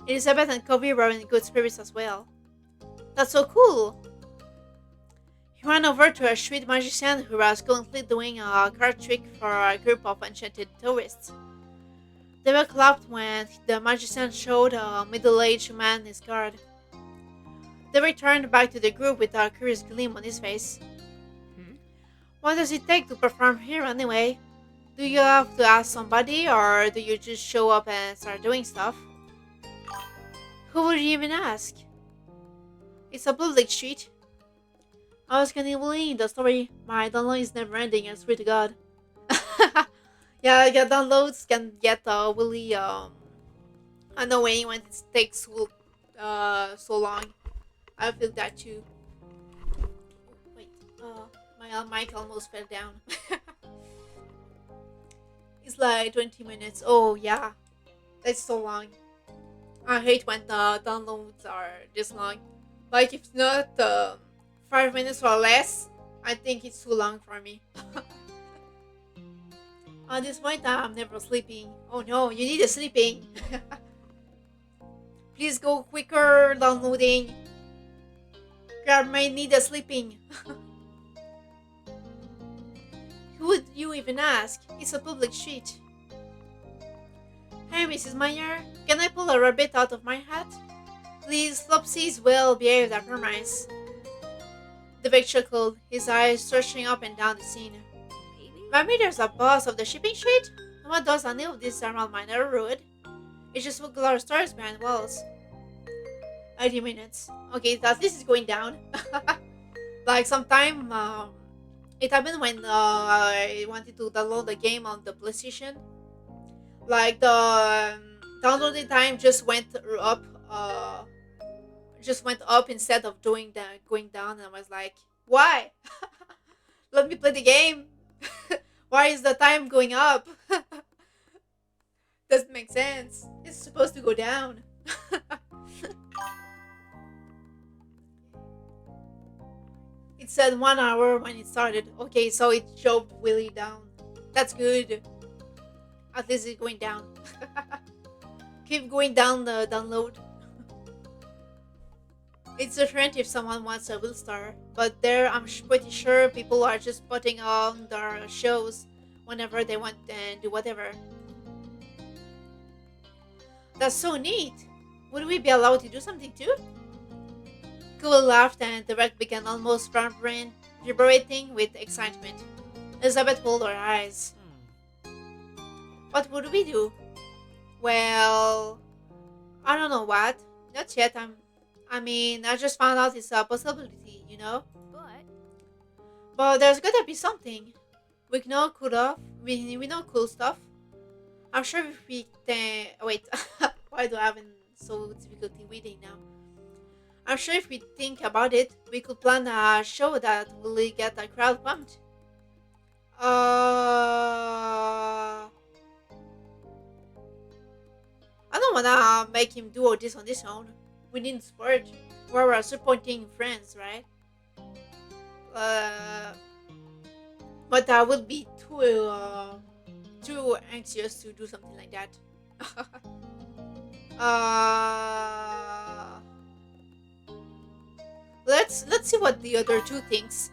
Elizabeth and Kobe were in good spirits as well. That's so cool! He ran over to a street magician who was currently doing a card trick for a group of enchanted tourists. They were clapped when the magician showed a middle-aged man his card. They returned back to the group with a curious gleam on his face. What does it take to perform here anyway? Do you have to ask somebody or do you just show up and start doing stuff? Who would you even ask? It's a public street. I was continuing the story. My download is never ending, I swear to God. Yeah, downloads can get really annoying when it takes so long. I feel that too. Wait, my mic almost fell down. It's like 20 minutes. Oh yeah, that's so long. I hate when the downloads are this long. Like if it's not 5 minutes or less, I think it's too long for me. At this point, I'm never sleeping. Oh no, you need a sleeping. Please go quicker downloading. Grab may need a sleeping. Who would you even ask? It's a public street. Hey, Mrs. Meyer, can I pull a rabbit out of my hat? Please, Flopsy's well behaved, I promise. The big chuckled, his eyes searching up and down the scene. Maybe? Maybe there's a boss of the shipping street? And what does any of this around my neighborhood? It's just regular stores behind walls. 80 minutes. Okay, at least it's going down. Like sometime, it happened when I wanted to download the game on the PlayStation. Like the downloading time just went up, instead of going down, and I was like, why? Let me play the game. Why is the time going up? Doesn't make sense. It's supposed to go down. It said 1 hour when it started. Okay, so it showed really down. That's good. At least it's going down. Keep going down the download. It's different if someone wants a will star, but there I'm pretty sure people are just putting on their shows whenever they want and do whatever. That's so neat. Would we be allowed to do something too? Cool laughed and the wreck began almost vibrating with excitement. Elizabeth rolled her eyes. What would we do? Well, I don't know what. Not yet. I just found out it's a possibility, you know? But there's gotta be something. We know we know cool stuff. I'm sure if we can... Wait, why do I have so difficulty reading now? I'm sure if we think about it, we could plan a show that will get a crowd pumped. I don't wanna make him do all this on his own. We need support. We're supporting friends, right? Uh, but I would be too anxious to do something like that. uh, let's see what the other two thinks.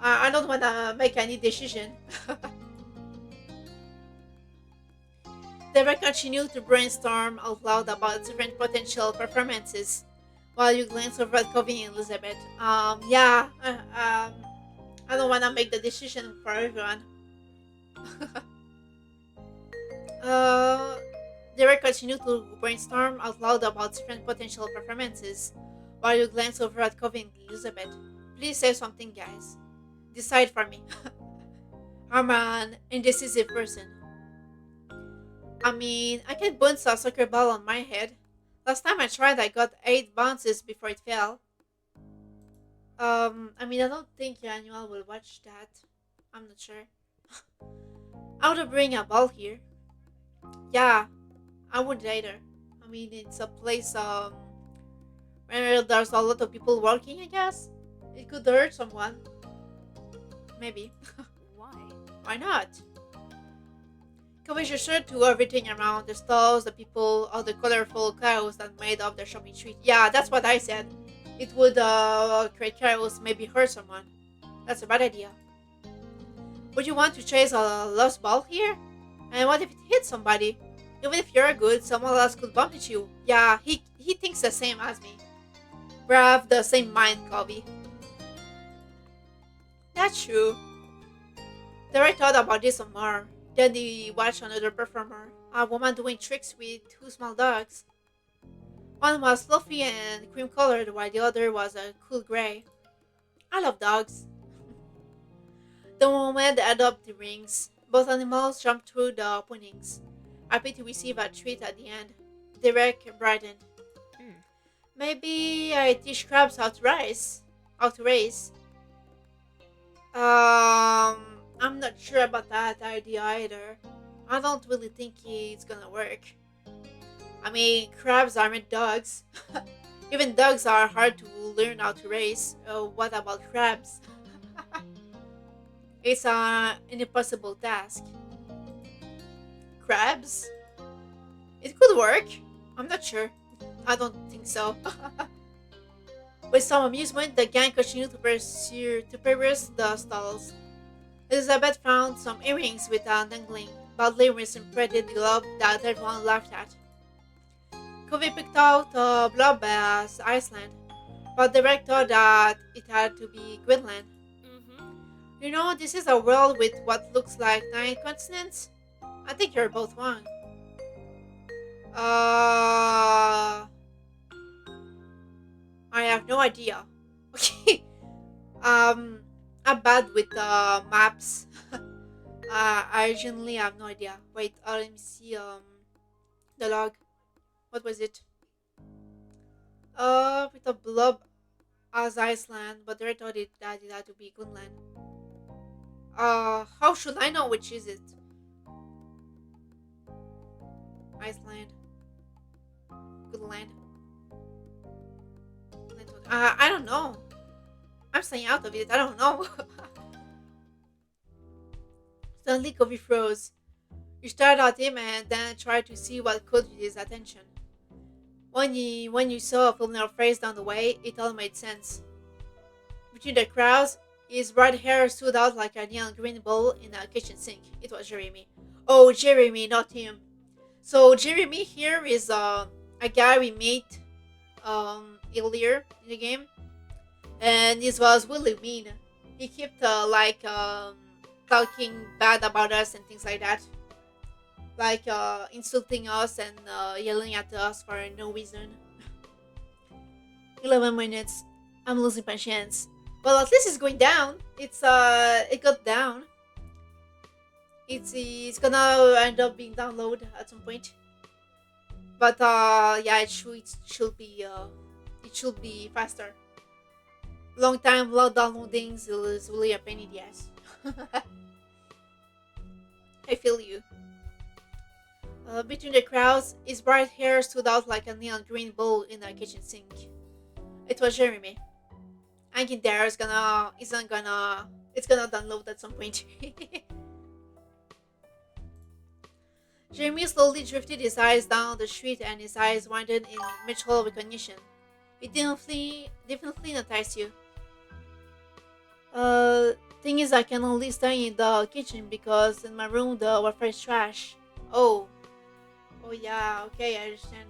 I don't wanna make any decision. They will continue to brainstorm out loud about different potential performances while you glance over at Covey and Elizabeth. Yeah, I don't want to make the decision for everyone. uh, they will continue to brainstorm out loud about different potential performances while you glance over at Covey and Elizabeth. Please say something, guys. Decide for me. I'm an indecisive person. I mean, I can bounce a soccer ball on my head. Last time I tried, I got 8 bounces before it fell. I mean, I don't think your animal will watch that. I'm not sure. I would bring a ball here. Yeah, I wouldn't either. I mean, it's a place, where there's a lot of people working, I guess. It could hurt someone. Maybe. Why? Why not? Covers your shirt to everything around the stalls, the people, all the colorful chaos that made up the shopping street. Yeah, that's what I said. It would create chaos, maybe hurt someone. That's a bad idea. Would you want to chase a lost ball here? And what if it hits somebody? Even if you're good, someone else could bump into you. Yeah, he thinks the same as me. We have the same mind, Kobe. That's true. Then I thought about this some more. Then they watched another performer, a woman doing tricks with 2 small dogs. One was fluffy and cream colored, while the other was a cool gray. I love dogs. The moment they add up the rings, both animals jumped through the openings, happy to receive a treat at the end. Derek brightened. Hmm. Maybe I teach crabs how to race. How to race. I'm not sure about that idea either. I don't really think it's gonna work. I mean, crabs aren't dogs. Even dogs are hard to learn how to race. What about crabs? It's an impossible task. Crabs? It could work. I'm not sure. I don't think so. With some amusement, the gang continued to peruse the stalls. Elizabeth found some earrings with a dangling, badly misinterpreted glove that everyone laughed at. Covey picked out a blob as Iceland, but the rec thought that it had to be Greenland. Mm-hmm. You know, this is a world with what looks like 9 continents. I think you're both wrong. Uh, I have no idea. Okay. Um, I'm bad with maps. I genuinely have no idea. Wait, let me see. The log. What was it? With a blob as Iceland, but I thought that it had to be Greenland. How should I know which is it? Iceland, Greenland. I don't know. I'm staying out of it. I don't know. Suddenly, Kobe froze. He stared at him and then tried to see what caught his attention. When you saw a familiar face down the way, it all made sense. Between the crowds, his bright hair stood out like a neon green bowl in a kitchen sink. It was Jeremy. Oh, Jeremy, not him. So Jeremy here is a guy we met earlier in the game, and this was really mean. He kept talking bad about us and things like that, like insulting us and yelling at us for no reason. 11 minutes. I'm losing patience. Well, at least it's going down. It got down. It's gonna end up being downloaded at some point. But yeah, it should be it should be faster. Long time, long downloadings is really a pain in the ass. I feel you. Between the crowds, his bright hair stood out like a neon green bowl in a kitchen sink. It was Jeremy. Hanging there it's gonna download at some point. Jeremy slowly drifted his eyes down the street and his eyes widened in mutual recognition. It definitely noticed you. Thing is I can only stay in the kitchen because in my room the Wi-Fi is trash. Oh. Oh yeah, okay, I understand.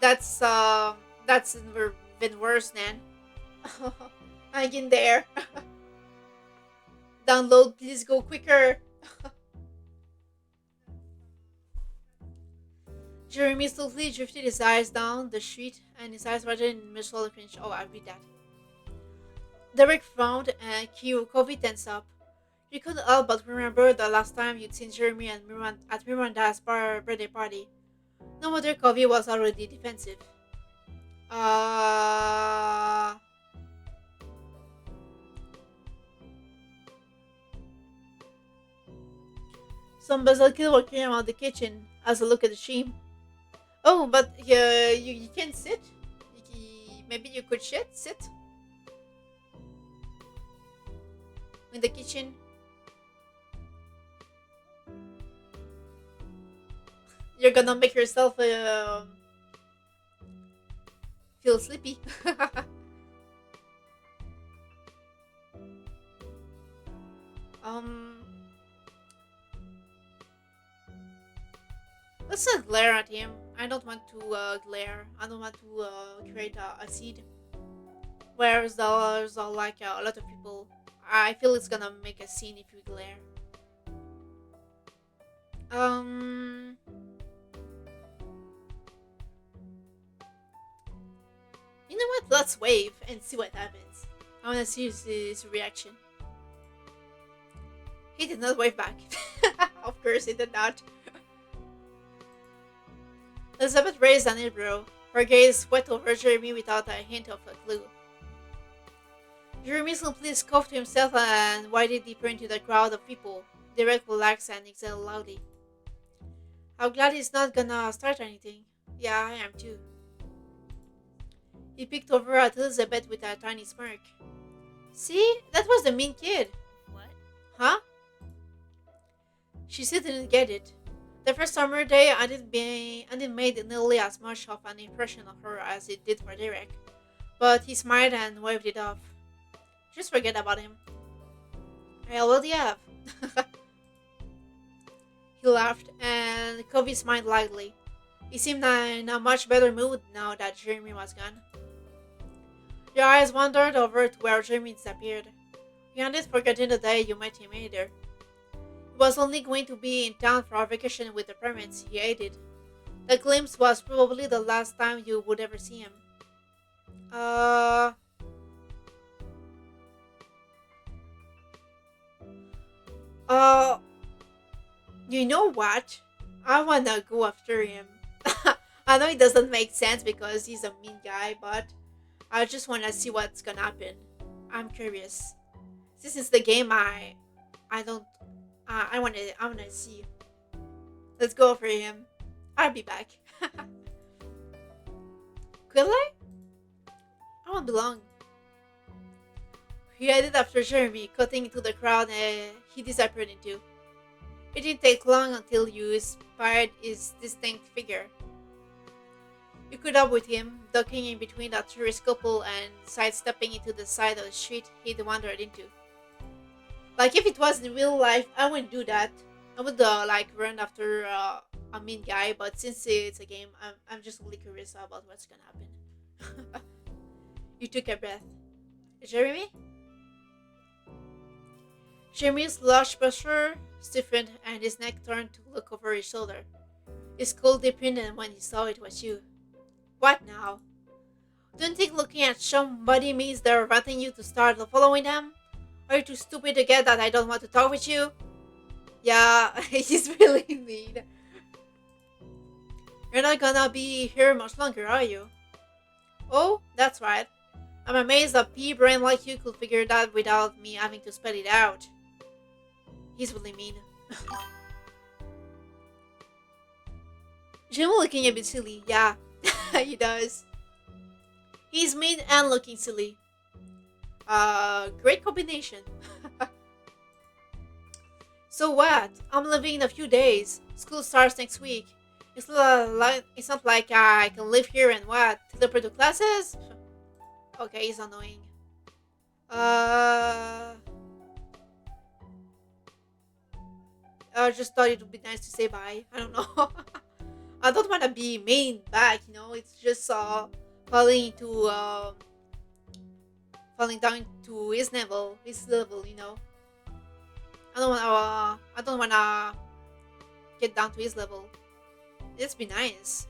That's even worse, man. Hang in there. Download, please go quicker. Jeremy slowly drifted his eyes down the street and his eyes widened in mutual recognition. Oh, I read that. Derek frowned and Cove tensed up. You couldn't help but remember the last time you'd seen Jeremy and at Miranda's birthday party. No wonder Covey was already defensive. Some buzzkill walking around the kitchen as I look at the stream. Oh, but you can't sit? Maybe you could sit? In the kitchen? You're gonna make yourself feel sleepy. Let's not glare at him. I don't want to glare. I don't want to create a seed. Whereas there's like a lot of people. I feel it's gonna make a scene if we glare. You know what? Let's wave and see what happens. I wanna see his reaction. He did not wave back. Of course he did not. Elizabeth raised an eyebrow. Her gaze swept over Jeremy without a hint of a clue. Jeremy simply scoffed to himself and waded deeper into the crowd of people. Derek relaxed and exhaled loudly. I'm glad he's not gonna start anything. Yeah, I am too. He peeked over at Elizabeth with a tiny smirk. See? That was the mean kid. What? Huh? She still didn't get it. The first summer day, I didn't make nearly as much of an impression on her as it did for Derek. But he smiled and waved it off. Just forget about him. I already have. He laughed, and Covey smiled lightly. He seemed in a much better mood now that Jeremy was gone. Your eyes wandered over to where Jeremy disappeared. You hadn't forgotten the day you met him either. He was only going to be in town for a vacation with the parents he hated. The glimpse was probably the last time you would ever see him. You know what? I wanna go after him. I know it doesn't make sense because he's a mean guy, but I just wanna see what's gonna happen. I'm curious. This is the game I wanna see. Let's go for him. I'll be back. Could I? I won't be long. He headed after Jeremy, cutting into the crowd he disappeared into. It didn't take long until you spied his distinct figure. You caught up with him, ducking in between that tourist couple and sidestepping into the side of the street he'd wandered into. Like, if it was in real life, I wouldn't do that. I would run after a mean guy, but since it's a game, I'm just really curious about what's gonna happen. You took a breath. Jeremy? Jeremy's lush posture stiffened and his neck turned to look over his shoulder. His skull deepened when he saw it was you. What now? Don't you think looking at somebody means they're wanting you to start following them? Are you too stupid to get that I don't want to talk with you? Yeah, he's really mean. You're not gonna be here much longer, are you? Oh, that's right. I'm amazed a pea brain like you could figure it out without me having to spell it out. He's really mean. Jim looking a bit silly, yeah. He does. He's mean and looking silly. Great combination. So what? I'm leaving in a few days. School starts next week. It's not like I can live here and what? Deliver to classes? Okay, he's annoying. Uh, I just thought it would be nice to say bye. I don't know. I don't want to be mean back, you know. It's just falling into falling down to his level, you know. I don't wanna get down to his level. Let's be nice.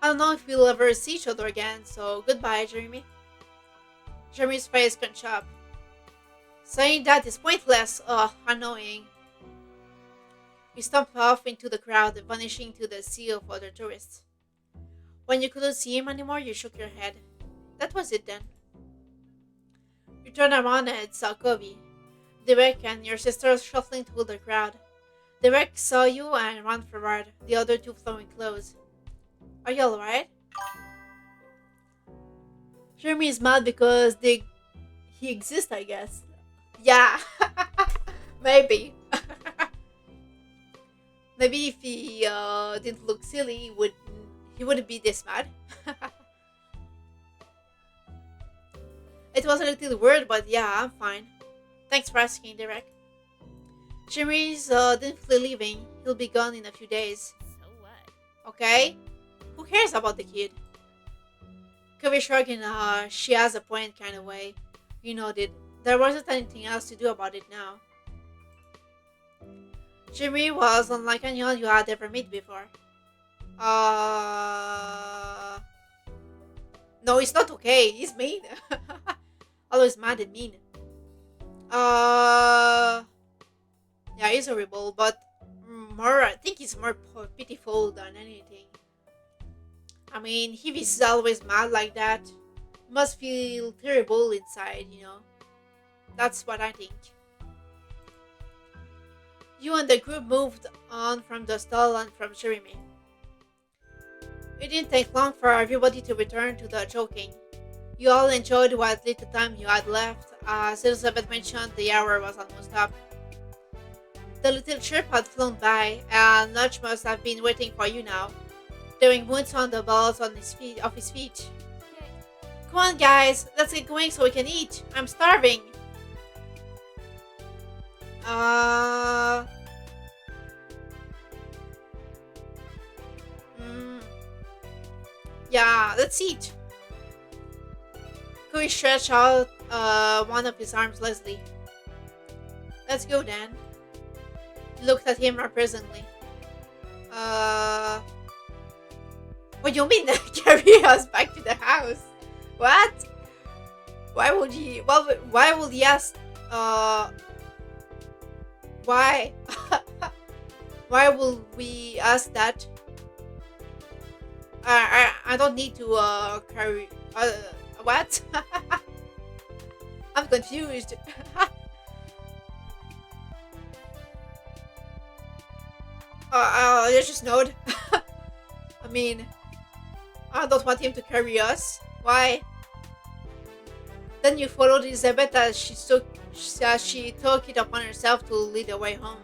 I don't know if we'll ever see each other again, so goodbye, Jeremy. Jeremy's face crunched up. Saying that is pointless. Ugh, annoying. He stomped off into the crowd, vanishing to the sea of other tourists. When you couldn't see him anymore, you shook your head. That was it then. You turned around and saw Cove, Derek, and your sister shuffling through the crowd. Derek saw you and ran forward, the other two flowing close. Are you alright? Jeremy is mad because he exists, I guess. Yeah, maybe. Maybe if he didn't look silly, he wouldn't be this mad. It was a little weird, but yeah, I'm fine. Thanks for asking, Derek. Jeremy's definitely leaving. He'll be gone in a few days. So what? Okay? Who cares about the kid? Covey shrugged in a she has a point kind of way. You nodded. There wasn't anything else to do about it now. Jeremy was unlike anyone you had ever met before. No, it's not okay. He's mean. Always mad and mean. Yeah, he's horrible, but I think he's more pitiful than anything. I mean, if he's always mad like that, he must feel terrible inside, you know. That's what I think. You and the group moved on from the stall and from Jeremy. It didn't take long for everybody to return to the joking. You all enjoyed what little time you had left. As Elizabeth mentioned, the hour was almost up. The little ship had flown by, and Nudge must have been waiting for you now, doing moons on the balls on his feet. Yay. Come on, guys, let's get going so we can eat. I'm starving. Yeah, let's eat. Cody stretched out one of his arms lazily. Let's go, Dan. He looked at him reprisingly. What do you mean carry us back to the house? What? Why would he? Well, why would he ask? Why? Why will we ask that? I don't need to carry. What? I'm confused. Let's just nod. I mean, I don't want him to carry us. Why? Then you followed Elizabeth as she took it upon herself to lead the way home.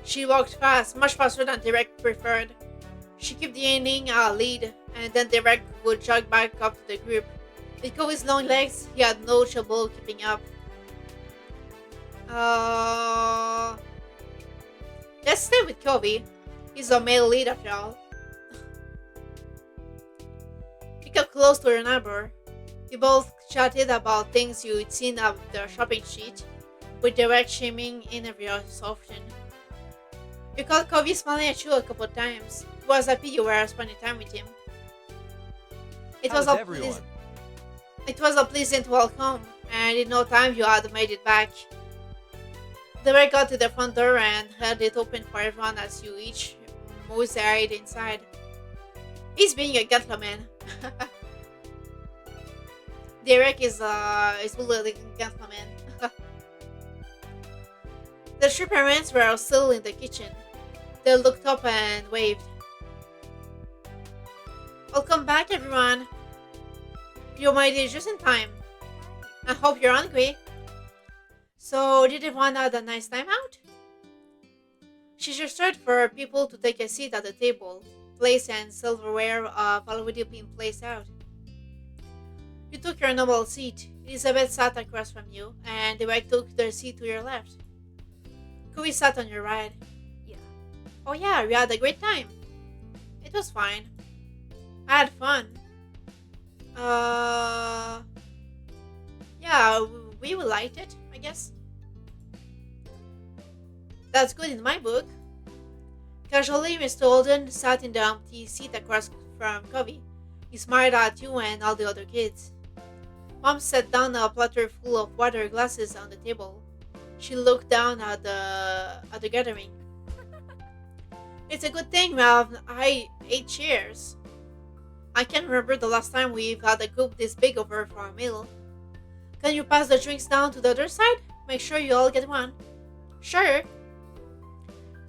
She walked fast, much faster than Derek preferred. She kept gaining a lead, and then Derek would jog back up to the group. With Covy's long legs, he had no trouble keeping up. Let's stay with Covey. He's a male lead after all. You got close to your neighbor. You both chatted about things you'd seen up the shopping street, with Derek chiming in every so often. You caught Covey smiling at you a couple of times. He was happy you were spending time with him. It was a pleasant welcome, and in no time you had made it back. Derek got to the front door and held it open for everyone as you each moseyed inside. He's being a gentleman. Derek is really a gentleman. The three parents were still in the kitchen. They looked up and waved. Welcome back, everyone. You made it just in time. I hope you're hungry. So, did everyone have a nice time out? She gestured for people to take a seat at the table. Plates and silverware have already been placed out. You took your normal seat. Elizabeth sat across from you, and Derek took their seat to your left. Cove sat on your right. Yeah. Oh yeah, we had a great time. It was fine. I had fun. Yeah, we liked it, I guess. That's good in my book. Casually, Mr. Holden sat in the empty seat across from Covey. He smiled at you and all the other kids. Mom set down a platter full of water glasses on the table. She looked down at the gathering. It's a good thing we have 8 chairs. I can't remember the last time we've had a group this big over for a meal. Can you pass the drinks down to the other side? Make sure you all get one. Sure.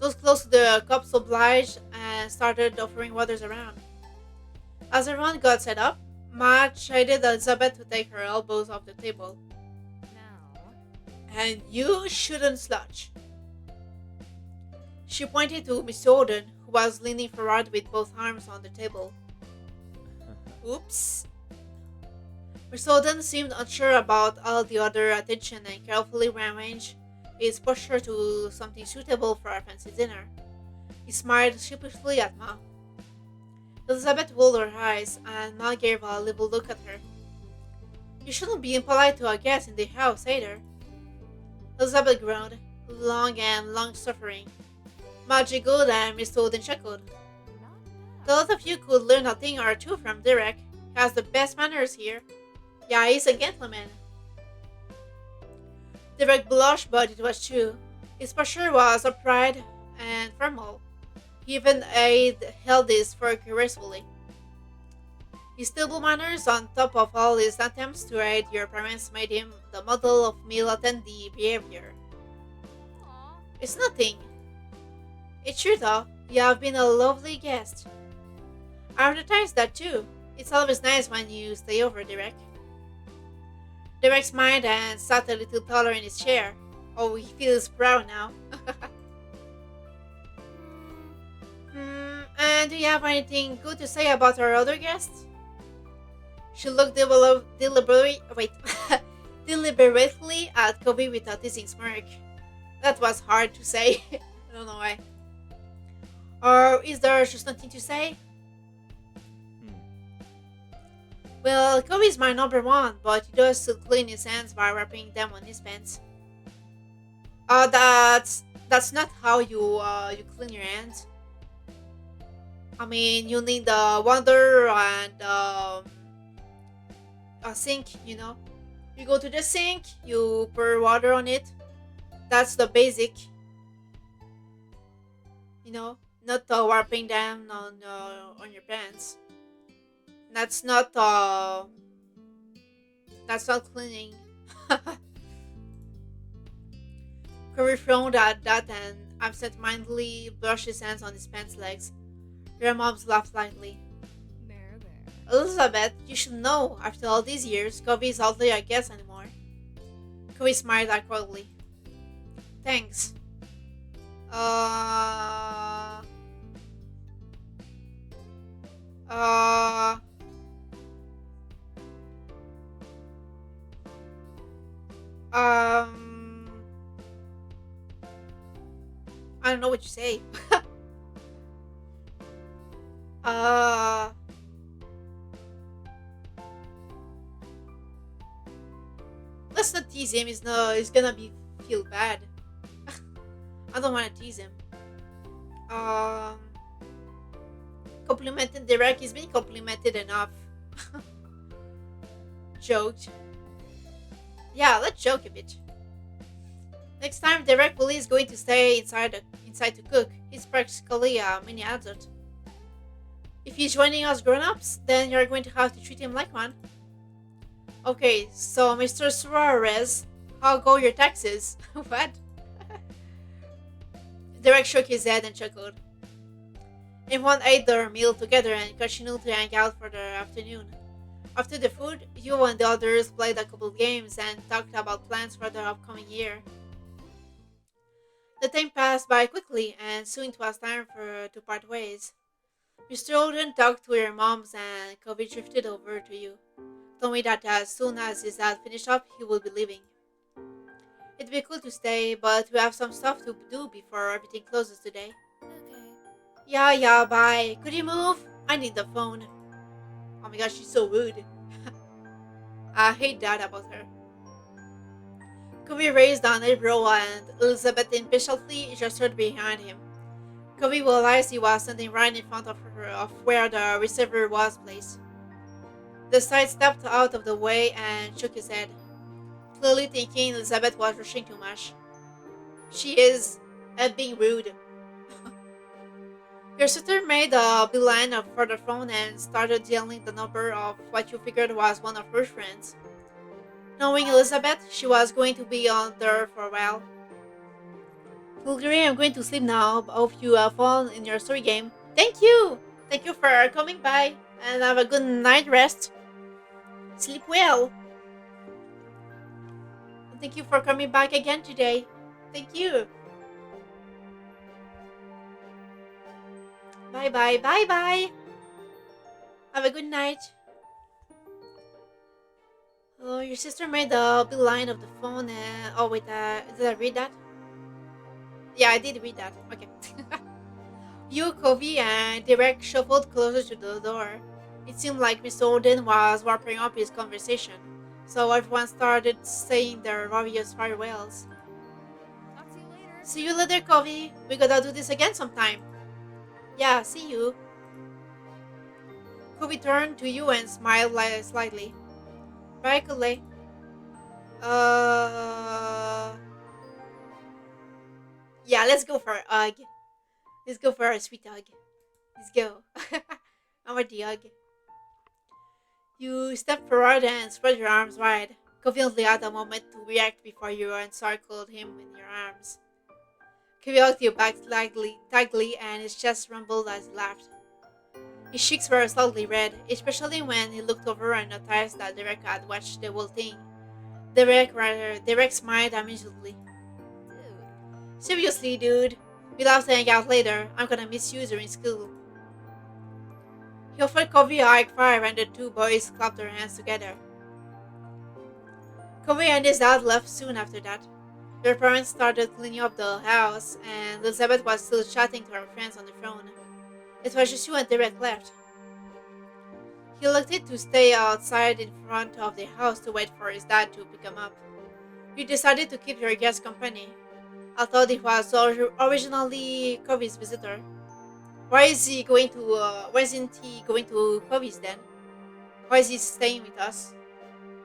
Those close to the cups obliged and started offering waters around. As everyone got set up, Ma chided Elizabeth to take her elbows off the table. No. And you shouldn't slouch. She pointed to Mr. Oden, who was leaning forward with both arms on the table. Oops. Mr. Oden seemed unsure about all the other attention and carefully rearranged his posture to something suitable for a fancy dinner. He smiled sheepishly at Ma. Elizabeth rolled her eyes, and Ma gave a little look at her. You shouldn't be impolite to a guest in the house, either. Elizabeth groaned, long and long-suffering. Ma giggled and Mr. Oden chuckled. Not The lot of you could learn a thing or two from Derek. He has the best manners here. Yeah, he's a gentleman. Derek blushed, but it was true. His posture was upright and formal. He even held his fork gracefully. His table manners, on top of all his attempts to aid your parents, made him the model of meal attendee behavior. Aw. It's nothing. It's true though. You have been a lovely guest. I advertised that too. It's always nice when you stay over, Derek. Derek smiled and sat a little taller in his chair. Oh, he feels proud now. And do you have anything good to say about our other guests? She looked deliberately at Kobe with a teasing smirk. That was hard to say. I don't know why. Or is there just nothing to say? Well, Kobe's my number one, but he does still clean his hands by wrapping them on his pants. That's not how you clean your hands. I mean, you need water and a sink, you know. You go to the sink, you pour water on it. That's the basic. You know, not wrapping them on your pants. That's not cleaning. Curry frowned at that and absent-mindedly brushed his hands on his pants legs. Your mom's laughed lightly. Bear. Elizabeth, you should know, after all these years, Kobe is hardly a guest anymore. Kobe smiled awkwardly. Thanks. I don't know what you say. Let's not tease him. He's gonna feel bad. I don't want to tease him. Complimenting Derek. He's been complimented enough. Joked. Yeah, let's joke a bit. Next time, Derek Bully is going to stay inside to cook. He's practically a mini adult. If he's joining us grown-ups, then you're going to have to treat him like one. Okay, so Mr. Suarez, how go your taxes? What? Derek shook his head and chuckled. Everyone ate their meal together and continued to hang out for the afternoon. After the food, you and the others played a couple games and talked about plans for the upcoming year. The time passed by quickly, and soon it was time to part ways. Mr. Olden talked to your moms, and Kobe drifted over to you. Told me that as soon as his dad finished up, he would be leaving. It'd be cool to stay, but we have some stuff to do before everything closes today. Okay. Yeah, bye. Could you move? I need the phone. Oh my gosh, she's so rude. I hate that about her. Kobe raised an eyebrow and Elizabeth impatiently gestured behind him. Kobe realized he was standing right in front of her, of where the receiver was placed. The side stepped out of the way and shook his head, clearly thinking Elizabeth was rushing too much. She is, and being rude. Your sister made a beeline for the phone and started yelling the number of what you figured was one of her friends. Knowing Elizabeth, she was going to be on there for a while. Hilary, I'm going to sleep now. Hope you have fun in your story game. Thank you! Thank you for coming by and have a good night rest. Sleep well. And thank you for coming back again today. Thank you. Bye bye. Bye bye. Have a good night. Oh, your sister made a beeline of the phone and... Oh, wait, did I read that? Yeah, I did read that. Okay. You, Covey, and Derek shuffled closer to the door. It seemed like Mr. Odin was wrapping up his conversation, so everyone started saying their various farewells. Talk to you later. See you later, Covey. We gotta do this again sometime. Yeah, see you. Covey turned to you and smiled slightly. Bye, Kule. Yeah, let's go for a hug. Let's go for a sweet hug. Let's go. I'm a hug. You stepped forward and spread your arms wide, confidently had a moment to react before you encircled him in your arms. Kobe hugged you back tightly and his chest rumbled as he laughed. His cheeks were slightly red, especially when he looked over and noticed that Derek had watched the whole thing. Derek smiled amusedly. Dude. Seriously, dude. We'll have to hang out later. I'm gonna miss you during school. He offered Kobe a high five and the two boys clapped their hands together. Kobe and his dad left soon after that. Their parents started cleaning up the house and Elizabeth was still chatting to her friends on the phone. It was just you and Derek left. He elected to stay outside in front of the house to wait for his dad to pick him up. You decided to keep your guest company. I thought it was originally Kobe's visitor. Why isn't he going to Kobe's then? Why is he staying with us?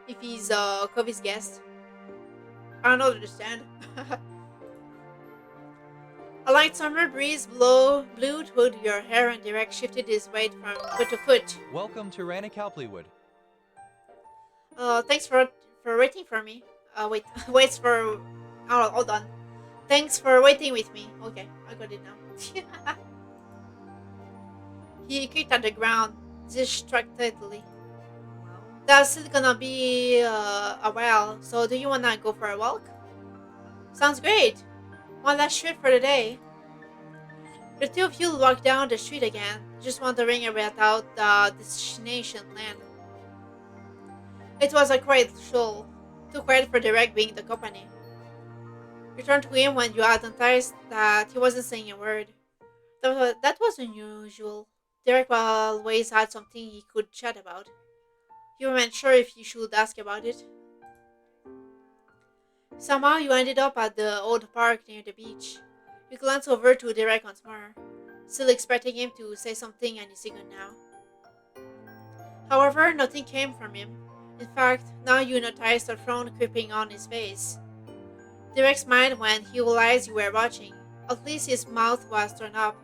If he's Kobe's guest? I don't understand. A light summer breeze blew through your hair and Derek shifted his weight from foot to foot. Welcome to Rannick Cowpleywood. Thanks for waiting for me. Waits for... Oh, hold on. Thanks for waiting with me. Okay, I got it now. He kicked at the ground, distractedly. Well, That's still gonna be a while, so do you wanna go for a walk? Sounds great. One last trip for the day. The two of you walked down the street again, just wondering about the destination plan. It was a quiet stroll, too quiet for Derek being the company. You turned to him when you had noticed that he wasn't saying a word. That was unusual. Derek always had something he could chat about. You weren't sure if you should ask about it. Somehow you ended up at the old park near the beach. You glanced over to Derek once more, still expecting him to say something and he's gone now. However, nothing came from him. In fact, now you noticed a frown creeping on his face. Derek smiled when he realized you were watching. At least his mouth was turned up.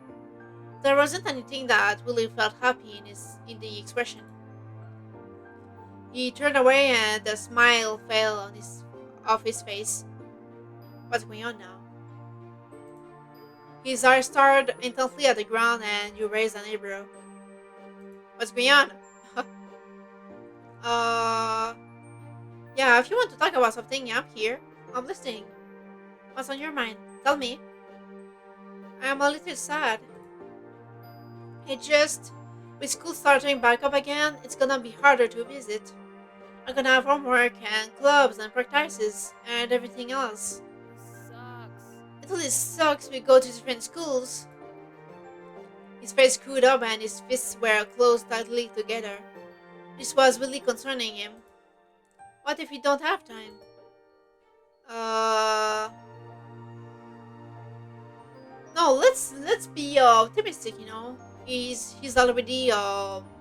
There wasn't anything that really felt happy in the expression. He turned away and the smile fell off his face. What's going on now? His eyes stared intently at the ground and you raised an eyebrow. What's going on? uh yeah, if you want to talk about something, I'm here. I'm listening. What's on your mind? Tell me. I am a little sad. It just with school starting back up again, it's gonna be harder to visit. I'm gonna have homework and clubs and practices and everything else. This sucks. It really sucks we go to different schools. His face screwed up and his fists were closed tightly together. This was really concerning him. What if we don't have time? No, let's be optimistic, you know. He's already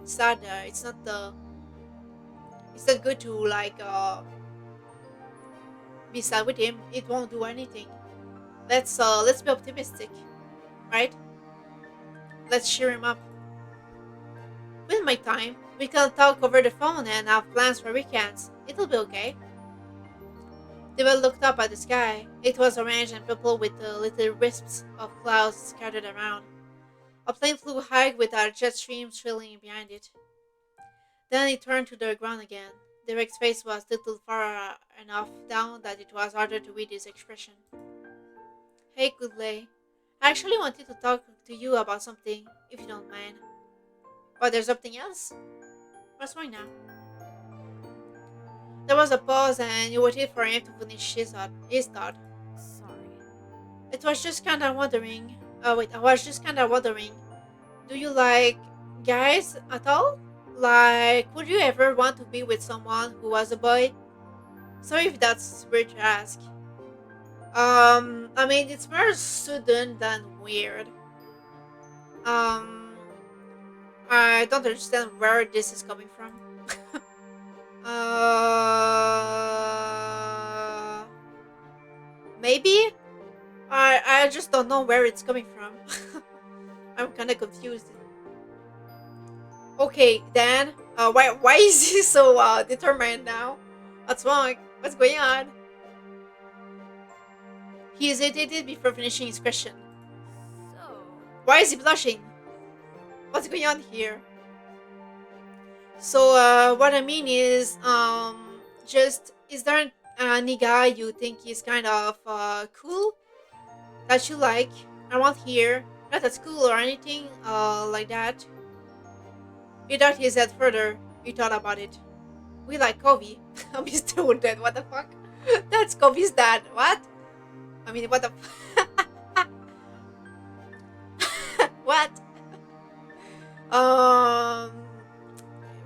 sad. It's not good to like be sad with him. It won't do anything. Let's be optimistic, right? Let's cheer him up. With my time, we can talk over the phone and have plans for weekends. It'll be okay. They both looked up at the sky. It was orange and purple with little wisps of clouds scattered around. A plane flew high with a jet stream trailing behind it. Then it turned to the ground again. Derek's face was tilted far enough down that it was harder to read his expression. Hey, Goodley. I actually wanted to talk to you about something, if you don't mind. But there's something else? What's wrong now? There was a pause and you waited for him to finish his thought. Sorry. It was just kinda wondering. I was just kinda wondering. Do you like guys at all? Like, would you ever want to be with someone who was a boy? Sorry if that's weird to ask. I mean, it's more sudden than weird. I don't understand where this is coming from. Maybe? I just don't know where it's coming from. I'm kinda confused. Okay, Dan. Why is he so determined now? What's wrong? What's going on? He hesitated before finishing his question. So, Why is he blushing? What's going on here? So, what I mean is, just, is there any guy you think is kind of cool that you like around here? Not at school or anything like that. He ducked his head further. He thought about it. We like Covey. Mr. Woodhead, what the fuck? That's Covey's dad. What? I mean, what the what?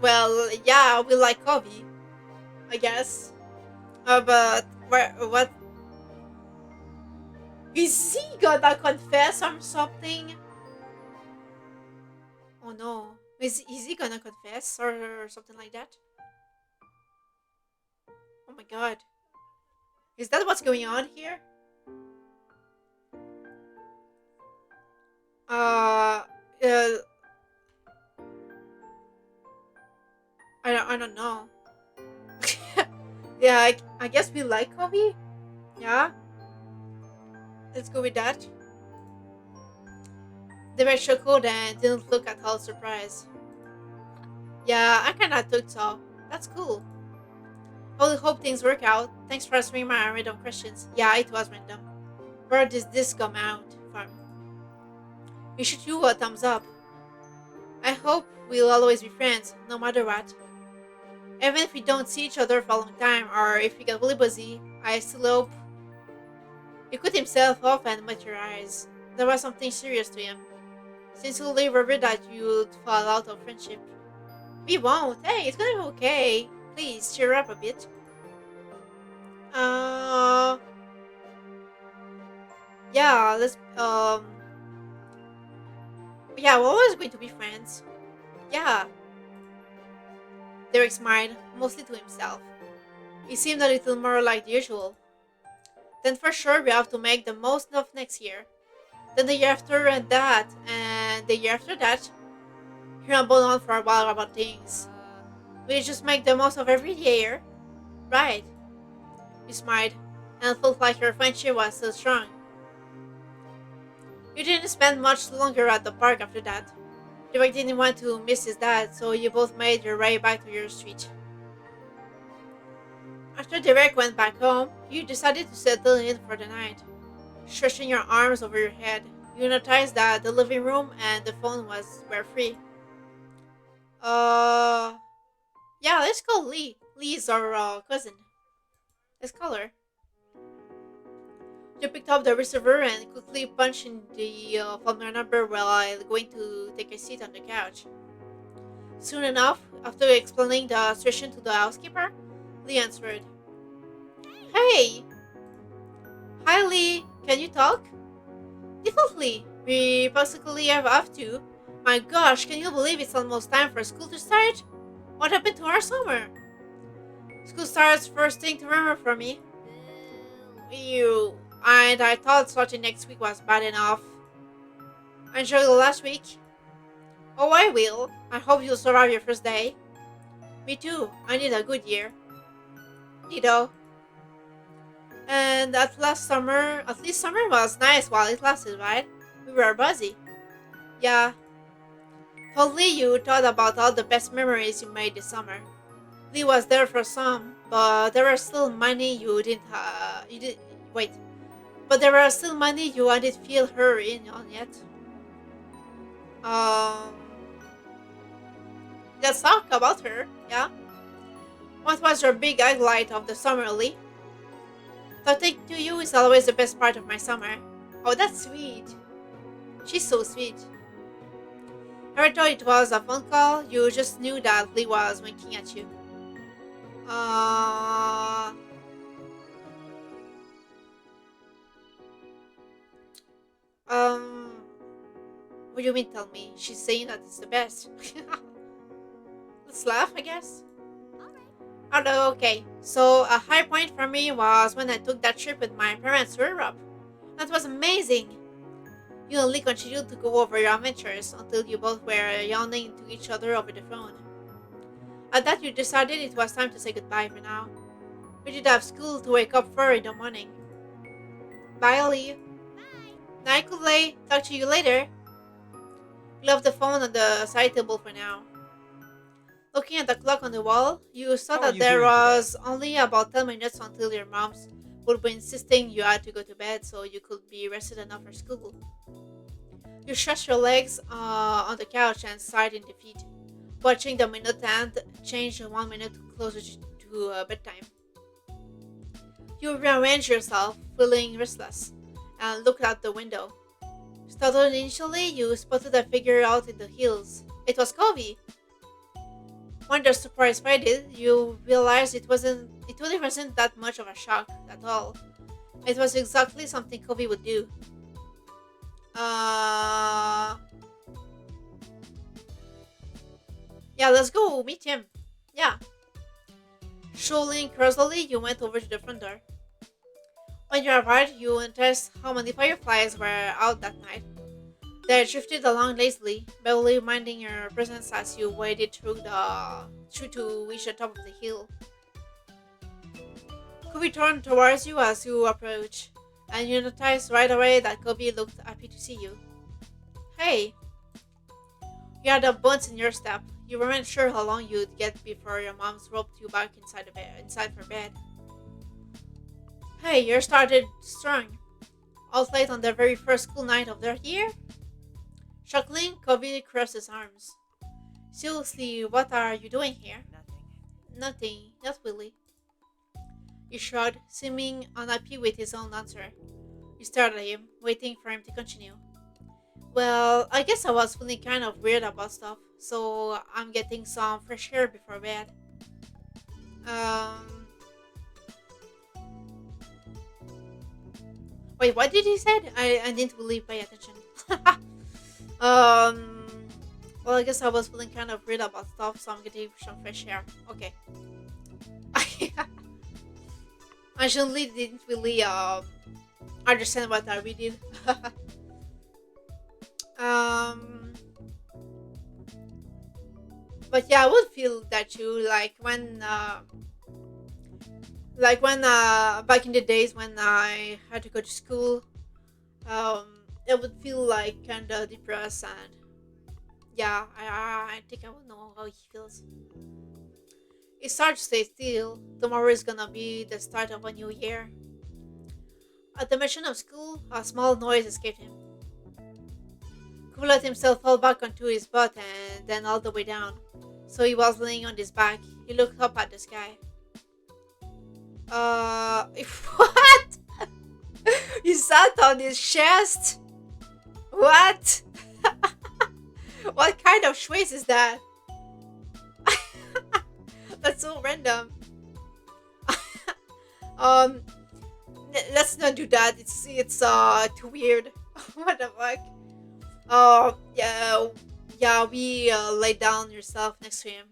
Well, yeah, we like Covey, I guess. But what? Is he gonna confess or something? Oh no. Is he gonna confess or something like that? Oh my god. Is that what's going on here? I don't know. Yeah, I guess we like Kobe. Yeah. Let's go with that. The red chuckled and didn't look at all surprised. Yeah, I kinda thought so. That's cool. Only hope things work out. Thanks for answering my random questions. Yeah, it was random. Where does this come out from? We should do a thumbs up. I hope we'll always be friends, no matter what. Even if we don't see each other for a long time, or if we get really busy, I still hope. He cut himself off and met your eyes. There was something serious to him. Sincerely worried that you'd fall out of friendship. We won't. Hey, it's gonna be okay. Please cheer up a bit. Yeah, yeah, we're always going to be friends. Yeah. Derek smiled, mostly to himself. He seemed a little more like the usual. Then for sure we have to make the most of next year. Then the year after and that, and and the year after that, he rambled on for a while about things. We just make the most of every year, right? You smiled, and it felt like your friendship was so strong. You didn't spend much longer at the park after that. Derek didn't want to miss his dad, so you both made your way back to your street. After Derek went back home, you decided to settle in for the night. Stretching your arms over your head, you noticed that the living room and the phone were free. Uh, yeah, let's call Lee. Lee's our cousin. Let's call her. You picked up the receiver and quickly punched in the phone number while going to take a seat on the couch. Soon enough, after explaining the situation to the housekeeper, Lee answered. Hey! Hi Lee, can you talk? Definitely. We basically have to. My gosh, can you believe it's almost time for school to start? What happened to our summer? School starts first thing tomorrow for me. And I thought starting next week was bad enough. I enjoyed the last week. Oh, I will. I hope you'll survive your first day. Me too. I need a good year. Ditto. And at least summer was nice while it lasted, right? We were busy. Yeah. Hopefully you thought about all the best memories you made this summer. Lee was there for some, but there were still many you didn't. Wait. But there were still many you hadn't feel her in on yet. Um. Let's talk about her. Yeah. What was your big highlight of the summer, Lee? Talking to you is always the best part of my summer. Oh, that's sweet. She's so sweet. Never thought it was a phone call. You just knew that Lee was winking at you. Uh. Um. What do you mean? Tell me. She's saying that it's the best. Let's laugh, I guess. Although, okay. So a high point for me was when I took that trip with my parents to Europe. That was amazing. You only continued to go over your adventures until you both were yawning to each other over the phone. At that, you decided it was time to say goodbye for now. We did have school to wake up for in the morning. Bye, Lee. Night, Kool-Aid. Talk to you later. You left the phone on the side table for now. Looking at the clock on the wall, you saw How are that you there doing today? was only about 10 minutes until your moms would be insisting you had to go to bed so you could be rested enough for school. You stretched your legs on the couch and sighed in defeat, watching the minute hand change 1 minute closer to bedtime. You rearranged yourself, feeling restless, and looked out the window. Startled initially, you spotted a figure out in the hills. It was Covey. When the surprise faded, you realized it really wasn't that much of a shock at all. It was exactly something Covey would do. Yeah, let's go meet him. Yeah. Strolling crossly, you went over to the front door. When you arrived, you noticed how many fireflies were out that night. They drifted along lazily, barely minding your presence as you waded through to reach the top of the hill. Kobe turned towards you as you approached, and you noticed right away that Kobe looked happy to see you. Hey! You had a bounce in your step. You weren't sure how long you'd get before your mom's roped you back inside her bed. Hey, you started strong. Out late on the very first school night of their year? Chuckling, Kobe crossed his arms. Seriously, what are you doing here? Nothing, not really. He shrugged, seeming unhappy with his own answer. You stared at him, waiting for him to continue. Well, I guess I was feeling kind of weird about stuff, so I'm getting some fresh air before bed. Um. Wait, what did he say? I didn't really pay attention. Well, I guess I was feeling kind of weird about stuff, so I'm getting some fresh air. Okay. I generally didn't really understand what I read did. But yeah, I would feel that too. Like when back in the days when I had to go to school, it would feel like kind of depressed, and yeah, I think I would know how he feels. It's hard to stay still. Tomorrow is gonna be the start of a new year. At the mention of school, a small noise escaped him. Cove let himself fall back onto his butt and then all the way down. So he was laying on his back. He looked up at the sky. What? He sat on his chest? What? What kind of choice is that? That's so random. um, let's not do that. It's too weird. What the fuck? Yeah. We lay down yourself next to him.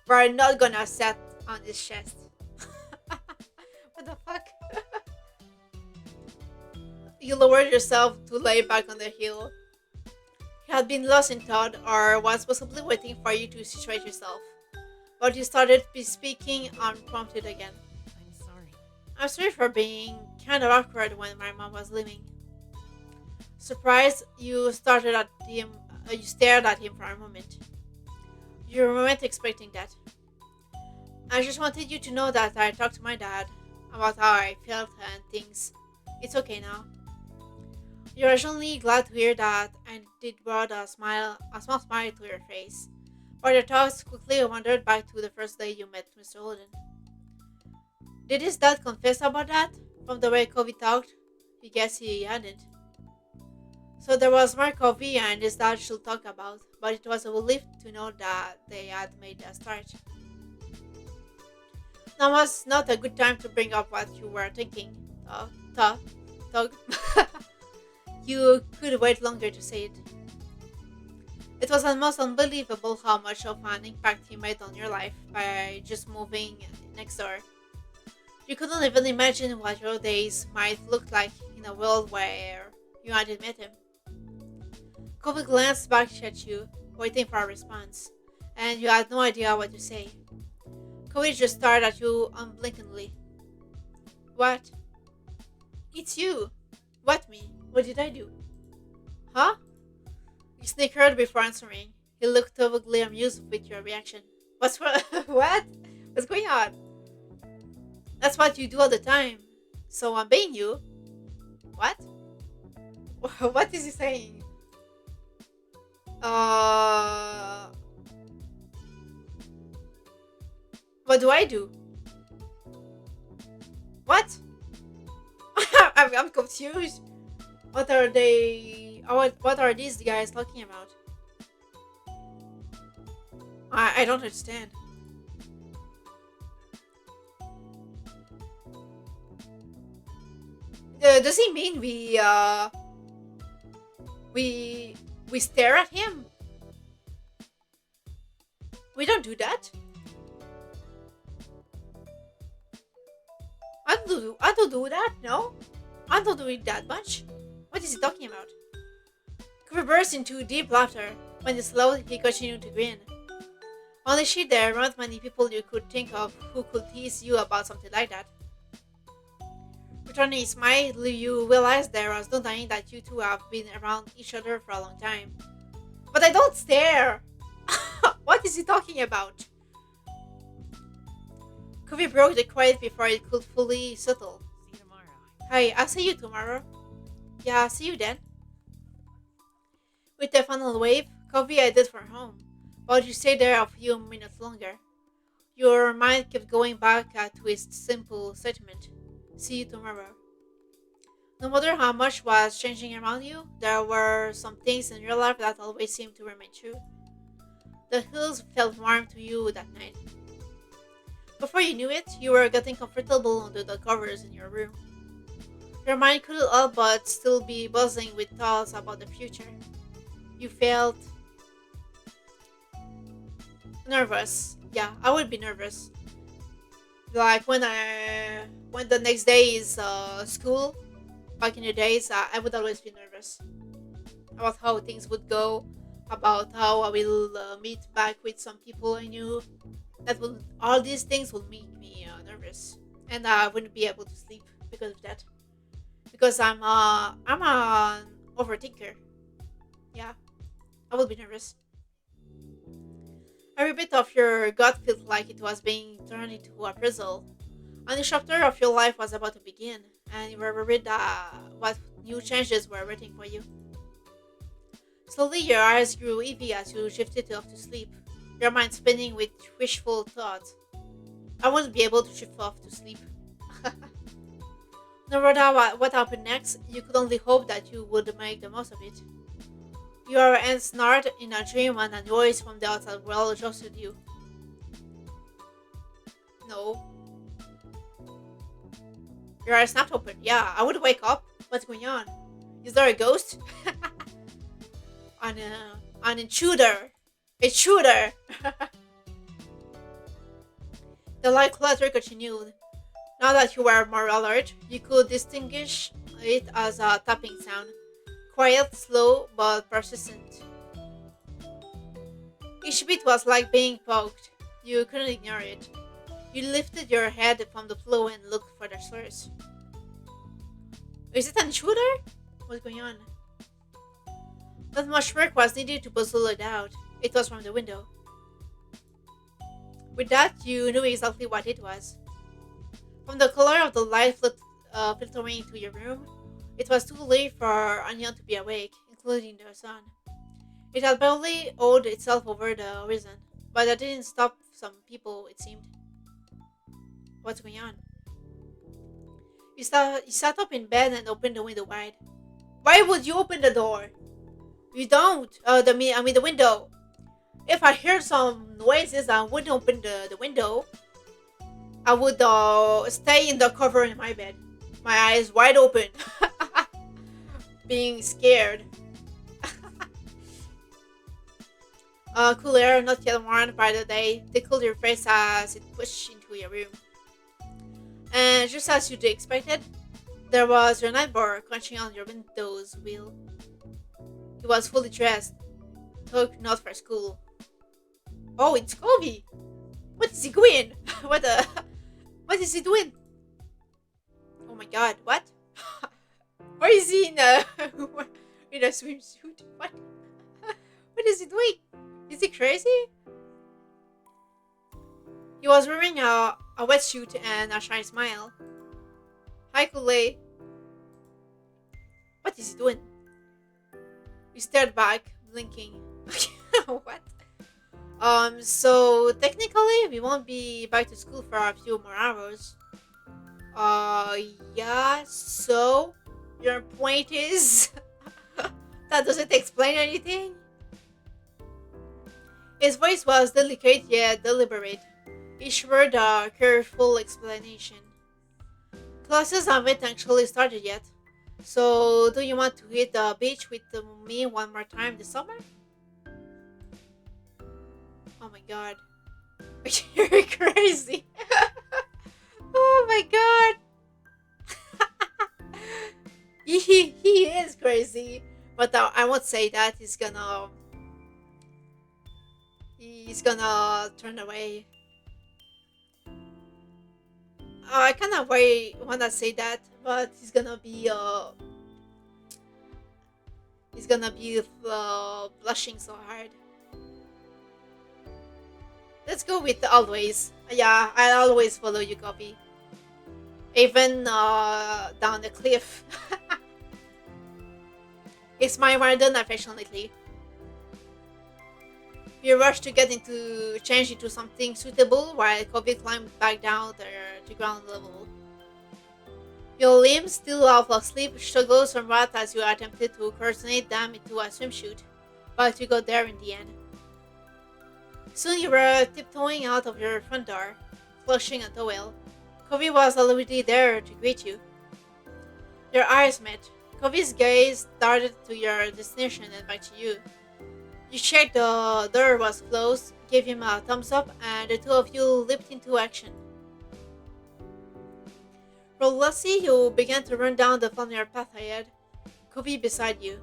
We're not gonna sit on his chest. What the fuck? You lowered yourself to lay back on the hill. He had been lost in thought or was possibly waiting for you to situate yourself. But you started speaking unprompted again. I'm sorry. I'm sorry for being kind of awkward when my mom was leaving. Surprised, you started at him. You stared at him for a moment. You weren't expecting that. I just wanted you to know that I talked to my dad about how I felt and things. It's okay now. You're originally glad to hear that, and it brought a small smile to your face. But your thoughts quickly wandered back to the first day you met Mr. Holden. Did his dad confess about that? From the way Covey talked, you guess he hadn't. So there was more Covey and his dad should talk about, but it was a relief to know that they had made a start. Now was not a good time to bring up what you were thinking. Tug. You could wait longer to say it. It was almost unbelievable how much of an impact he made on your life by just moving next door. You couldn't even imagine what your days might look like in a world where you hadn't met him. Kobe glanced back at you, waiting for a response, and you had no idea what to say. Kobe just stared at you unblinkingly. What? It's you. What me? What did I do? Huh? You snickered before answering. He looked vaguely amused with your reaction. What's what? What? What's going on? That's what you do all the time. So I'm being you. What? What is he saying? What do I do? What? I'm confused. What are they? What are these guys talking about? I don't understand. Does he mean we stare at him? We don't do that. I don't do that. No, I don't do it that much. What is he talking about? Cooper burst into deep laughter. When he slowed, he continued to grin. Only shit, there aren't many people you could think of who could tease you about something like that. Returning his smile, you realize there was no denying that you two have been around each other for a long time. But I don't stare! What is he talking about? Covey broke the quiet before it could fully settle. See you tomorrow. Hi, I'll see you tomorrow. Yeah, see you then. With a final wave, Covey headed for home, but you stayed there a few minutes longer. Your mind kept going back to its simple statement. See you tomorrow. No matter how much was changing around you, there were some things in your life that always seemed to remain true. The hills felt warm to you that night. Before you knew it, you were getting comfortable under the covers in your room. Your mind couldn't help but still be buzzing with thoughts about the future. You felt nervous. Yeah, I would be nervous. Like when the next day is school. Back in the days, I would always be nervous about how things would go, about how I will meet back with some people I knew. That will all these things will make me nervous, and I wouldn't be able to sleep because of that. Because I'm an overthinker. Yeah, I will be nervous. Every bit of your gut felt like it was being turned into a puzzle. A new chapter of your life was about to begin, and you were worried what new changes were waiting for you. Slowly, your eyes grew heavy as you shifted off to sleep, your mind spinning with wishful thoughts. I wouldn't be able to shift off to sleep. No matter what happened next, you could only hope that you would make the most of it. You are ensnared in a dream when a noise from the outside world jostled you. No. Your eyes snapped open. Yeah, I would wake up. What's going on? Is there a ghost? An intruder. Intruder! The light clutter continued. Now that you were more alert, you could distinguish it as a tapping sound. Quiet, slow, but persistent. Each beat was like being poked. You couldn't ignore it. You lifted your head from the floor and looked for the source. Is it an intruder? What's going on? Not much work was needed to puzzle it out. It was from the window. With that, you knew exactly what it was. From the color of the light filtering into your room, it was too late for anyone to be awake, including the sun. It had barely oiled itself over the horizon, but that didn't stop some people, it seemed. What's going on? You sat up in bed and opened the window wide. Why would you open the door? You don't. The window. If I heard some noises, I wouldn't open the window. I would stay in the cover in my bed, my eyes wide open, being scared. Cool air, not yet warmed by the day, tickled your face as it pushed into your room. And just as you'd expected, there was your neighbor crunching on your window's wheel. He was fully dressed, took not for school. Oh, it's Cove! What is he doing? What is he doing? Oh my god, what? Why is he in a in a swimsuit? What? What is he doing? Is he crazy? He was wearing a wetsuit and a shy smile. Hi, Kool-Aid. What is he doing? We stared back, blinking. What? So technically we won't be back to school for a few more hours. Yeah, so your point is that doesn't explain anything? His voice was delicate yet deliberate. Each word a careful explanation. Classes haven't actually started yet. So, do you want to hit the beach with me one more time this summer? Oh my god. You're crazy. Oh my god. He is crazy. But I won't say that. He's gonna turn away. I kind of wanna say that, but he's gonna be blushing so hard. Let's go with always. Yeah, I'll always follow you, Copy. Even down the cliff. It's my warden affectionately. You rushed to change into something suitable while Kobe climbed back down to ground level. Your limbs, still half asleep, struggled somewhat as you attempted to coordinate them into a swimsuit, but you got there in the end. Soon you were tiptoeing out of your front door, clutching a towel. Kobe was already there to greet you. Your eyes met. Kobe's gaze darted to your destination and back to you. You checked the door was closed, gave him a thumbs up, and the two of you leaped into action. Relentlessly, you began to run down the familiar path ahead, Kobe beside you.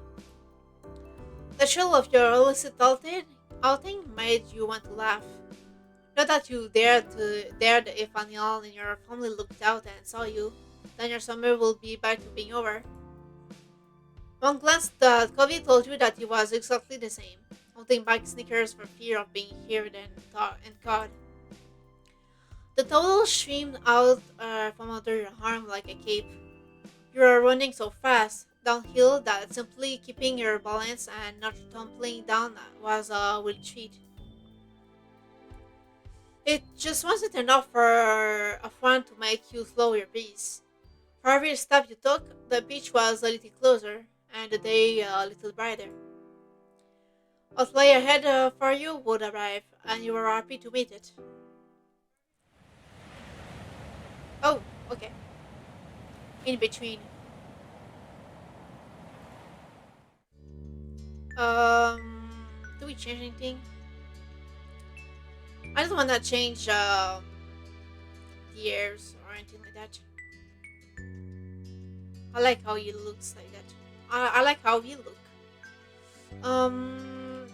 The thrill of your illicit outing made you want to laugh. Not that you dared if anyone in your family looked out and saw you, then your summer will be back to being over. One glance at Covey told you that he was exactly the same, holding back sneakers for fear of being heard and caught. The towel streamed out from under your arm like a cape. You were running so fast downhill that simply keeping your balance and not tumbling down was a real treat. It just wasn't enough for a fun to make you slow your pace. For every step you took, the beach was a little closer and the day a little brighter. What lay ahead for you would arrive, and you were happy to meet it. Oh, okay. In between. Do we change anything? I don't wanna change the ears or anything like that. I like how he looks like that. I like how he look.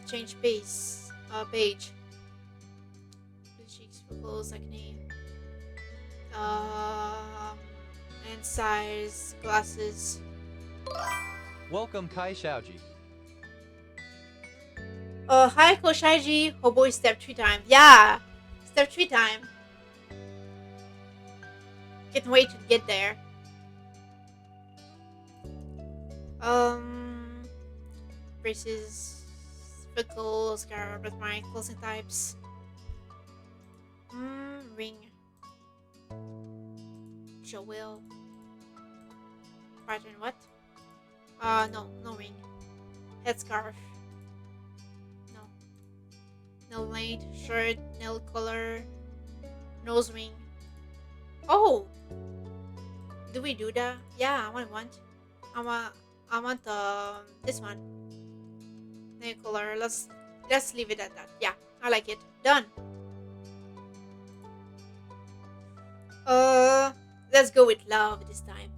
Change base. Page. Blue cheeks, clothes, acne. Um, and size, glasses. Welcome Kai Shaoji. Hi, Koshaiji. Oh boy, step 3 time. Yeah, step 3 time. Can't wait to get there. Um, braces, fickle, scarab with my closing types. Ring. Joel. Pattern what? No ring. Headscarf. No. Nail length, shirt, nail color, nose ring. Oh! Do we do that? Yeah, I want. I want this one. Nail color. Let's leave it at that. Yeah, I like it. Done. Let's go with love this time.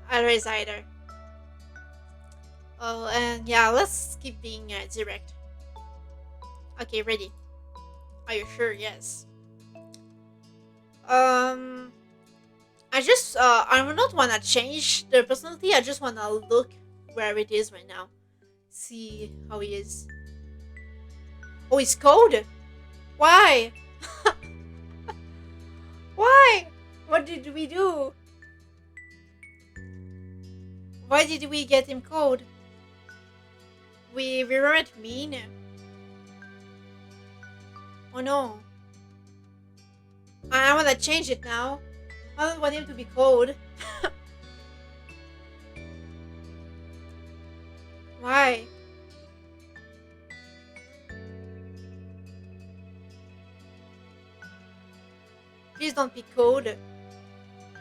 I'll raise either. Oh, and yeah, let's keep being direct. Okay, ready. Are you sure? Yes. I do not wanna change the personality. I just wanna look where it is right now. See how he is. Oh, he's cold. Why? Why? What did we do? Why did we get him cold? We weren't mean. Oh no. I wanna change it now. I don't want him to be cold. Why? Please don't be cold.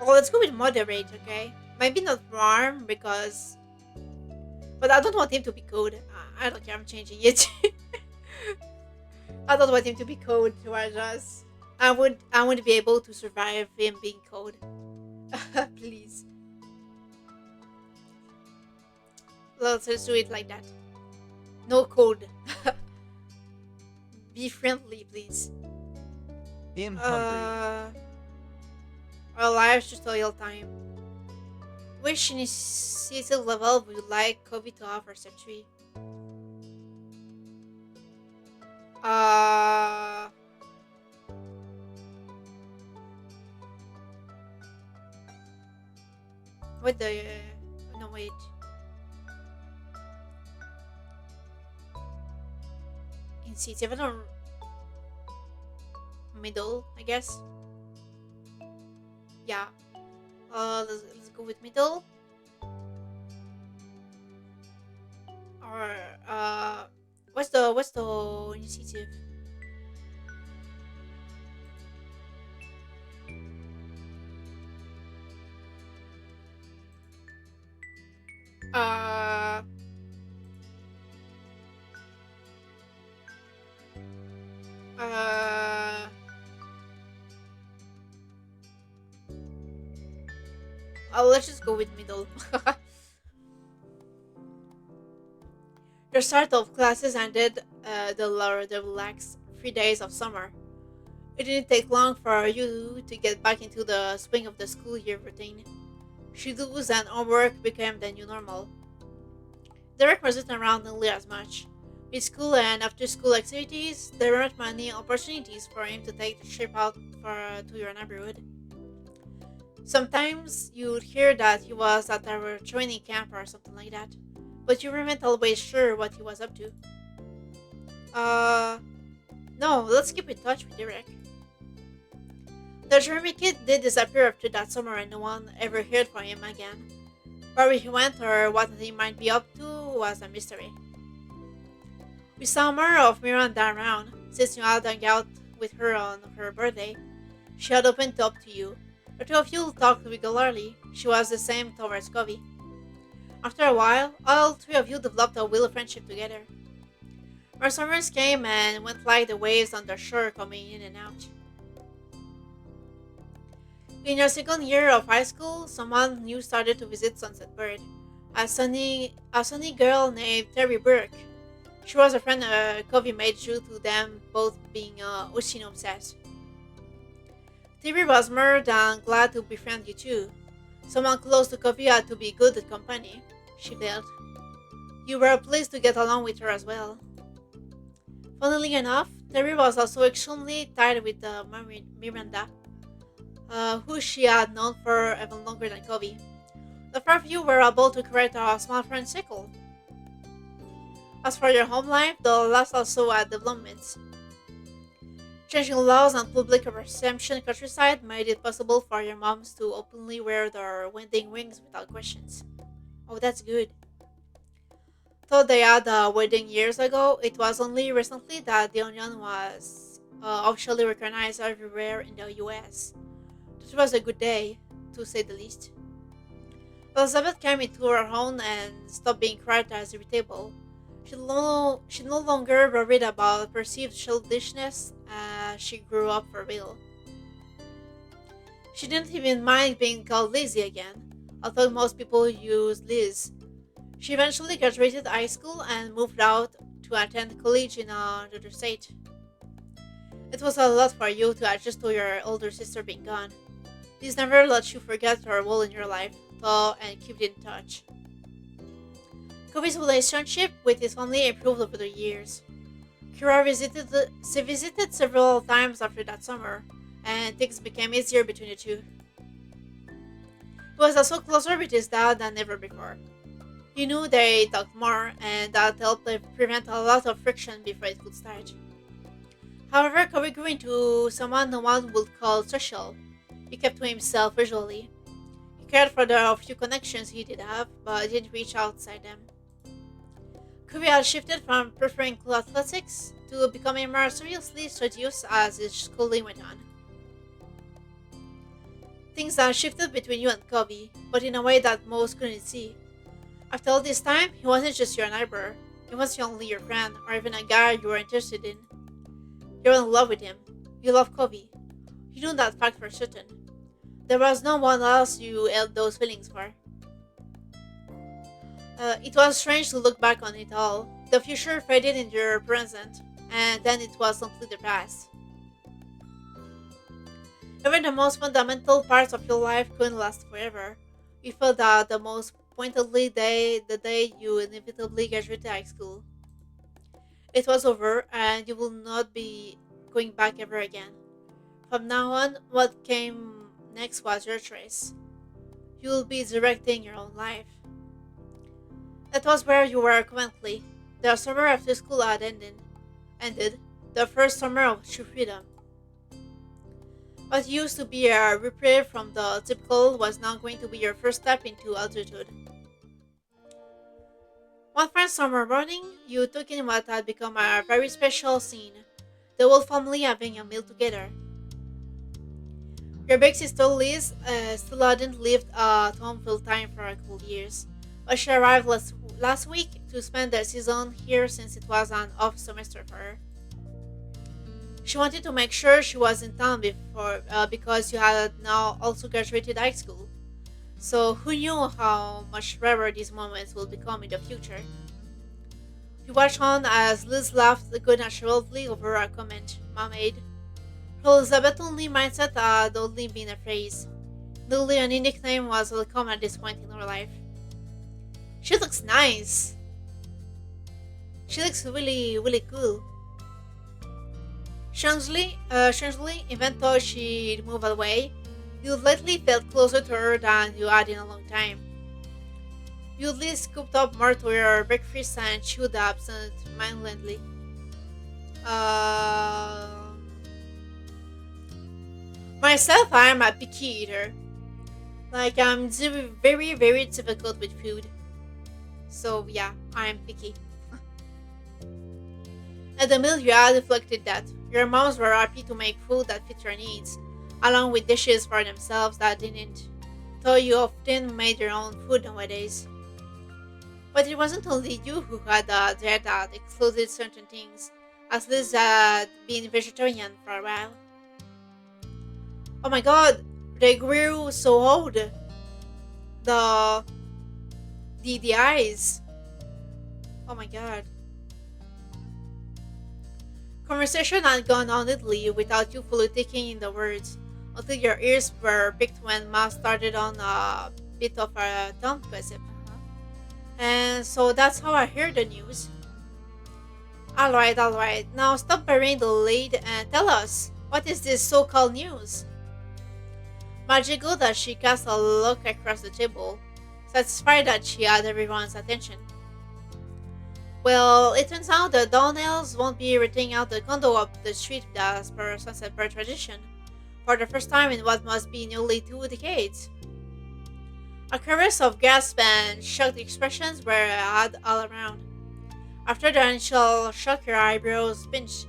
Oh, let's go with moderate, okay? Maybe not warm because... But I don't want him to be cold. I don't care, I'm changing it. I don't want him to be cold towards us. I would be able to survive him being cold. Please. Let's just do it like that. No cold. Be friendly, please. I'm hungry. Our lives tutorial time. Which initiative level would you like Kobe to offer step 3? What the... no, wait. Initiative, I don't... Middle, I guess. Yeah. Let's go with middle. Or what's the initiative? Uh uh let's just go with middle. The start of classes ended the relaxed 3 days of summer. It didn't take long for you to get back into the swing of the school year routine. Schedules and homework became the new normal. Derek wasn't around nearly as much. With school and after school activities, there weren't many opportunities for him to take the trip out to your neighborhood. Sometimes you'd hear that he was at our training camp or something like that, but you weren't always sure what he was up to. Uh, no, let's keep in touch with Derek. The Jeremy kid did disappear after that summer and no one ever heard from him again. Where he went or what he might be up to was a mystery. We saw more of Miranda around, since you had hung out with her on her birthday. She had opened up to you. The two of you talked regularly. She was the same towards Covey. After a while, all three of you developed a real friendship together. Our summers came and went like the waves on the shore coming in and out. In your second year of high school, someone new started to visit Sunset Bird. A sunny girl named Terry Burke. She was a friend Covey made due to them both being ocean obsessed. Terry was more than glad to befriend you too. Someone close to Covey had to be good at company, she felt. You were pleased to get along with her as well. Funnily enough, Terry was also extremely tired with Miranda, who she had known for even longer than Covey. The four of you were able to create a small friend circle. As for your home life, the last also had developments. Changing laws and public perception countryside made it possible for your moms to openly wear their wedding rings without questions. Oh, that's good. Though they had a wedding years ago, it was only recently that the onion was officially recognized everywhere in the US. It was a good day, to say the least. Elizabeth came into her own and stopped being quite as irritable. She no longer worried about perceived childishness as she grew up for real. She didn't even mind being called Lizzie again, although most people use Liz. She eventually graduated high school and moved out to attend college in another state. It was a lot for you to adjust to your older sister being gone. This never lets you forget her role in your life, though, and keep in touch. Kobe's relationship with his family improved over the years. Kira visited several times after that summer, and things became easier between the two. He was also closer with his dad than ever before. He knew they talked more, and that helped prevent a lot of friction before it could start. However, Kobe grew into someone no one would call social. He kept to himself usually. He cared for the few connections he did have, but didn't reach outside them. Kobe had shifted from preferring cool athletics to becoming more seriously studious as his schooling went on. Things had shifted between you and Kobe, but in a way that most couldn't see. After all this time, he wasn't just your neighbor. He wasn't only your friend, or even a guy you were interested in. You were in love with him. You loved Kobe. You knew that fact for certain. There was no one else you held those feelings for. It was strange to look back on it all. The future faded into your present, and then it was simply the past. Even the most fundamental parts of your life couldn't last forever. You felt that the most pointedly the day you inevitably graduated high school. It was over, and you will not be going back ever again. From now on, what came next was your choice. You will be directing your own life. That was where you were currently. The summer after school had ended, the first summer of true freedom. What used to be a reprieve from the typical was now going to be your first step into adulthood. One fine summer morning, you took in what had become a very special scene, the whole family having a meal together. Your big sister Liz still hadn't lived at home full time for a couple years, but she arrived last week to spend the season here since it was an off semester for her. She wanted to make sure she was in town because you had now also graduated high school. So who knew how much rarer these moments will become in the future? You watch on as Liz laughed good naturally over a comment Mom made. Her Elizabeth only mindset had only been a phrase. Lily, a nickname, was welcome at this point in her life. She looks nice. She looks really, really cool. Strangely, even though she'd move away, you lately felt closer to her than you had in a long time. You at least scooped up more to your breakfast and chewed absent mindlessly. Um, Myself, I'm a picky eater. Like, very, very difficult with food. So, yeah, I'm picky. At the meal, you had reflected that. Your moms were happy to make food that fit your needs, along with dishes for themselves that didn't. Though you often made your own food nowadays. But it wasn't only you who had a diet that excluded certain things, as Liz had been vegetarian for a while. Oh my god, they grew so old. The the eyes. Oh my god. Conversation had gone on idly without you fully taking in the words, until your ears were picked when Ma started on a bit of a town gossip. Uh-huh. And so that's how I heard the news. Alright. Now stop burying the lead and tell us, what is this so-called news? Magical that she cast a look across the table, satisfied that she had everyone's attention. Well, it turns out the Donnells won't be renting out the condo up the street as per Sunset Bird tradition, for the first time in what must be nearly 2 decades. A chorus of gasps and shocked expressions were had all around. After the initial shock, her eyebrows pinched.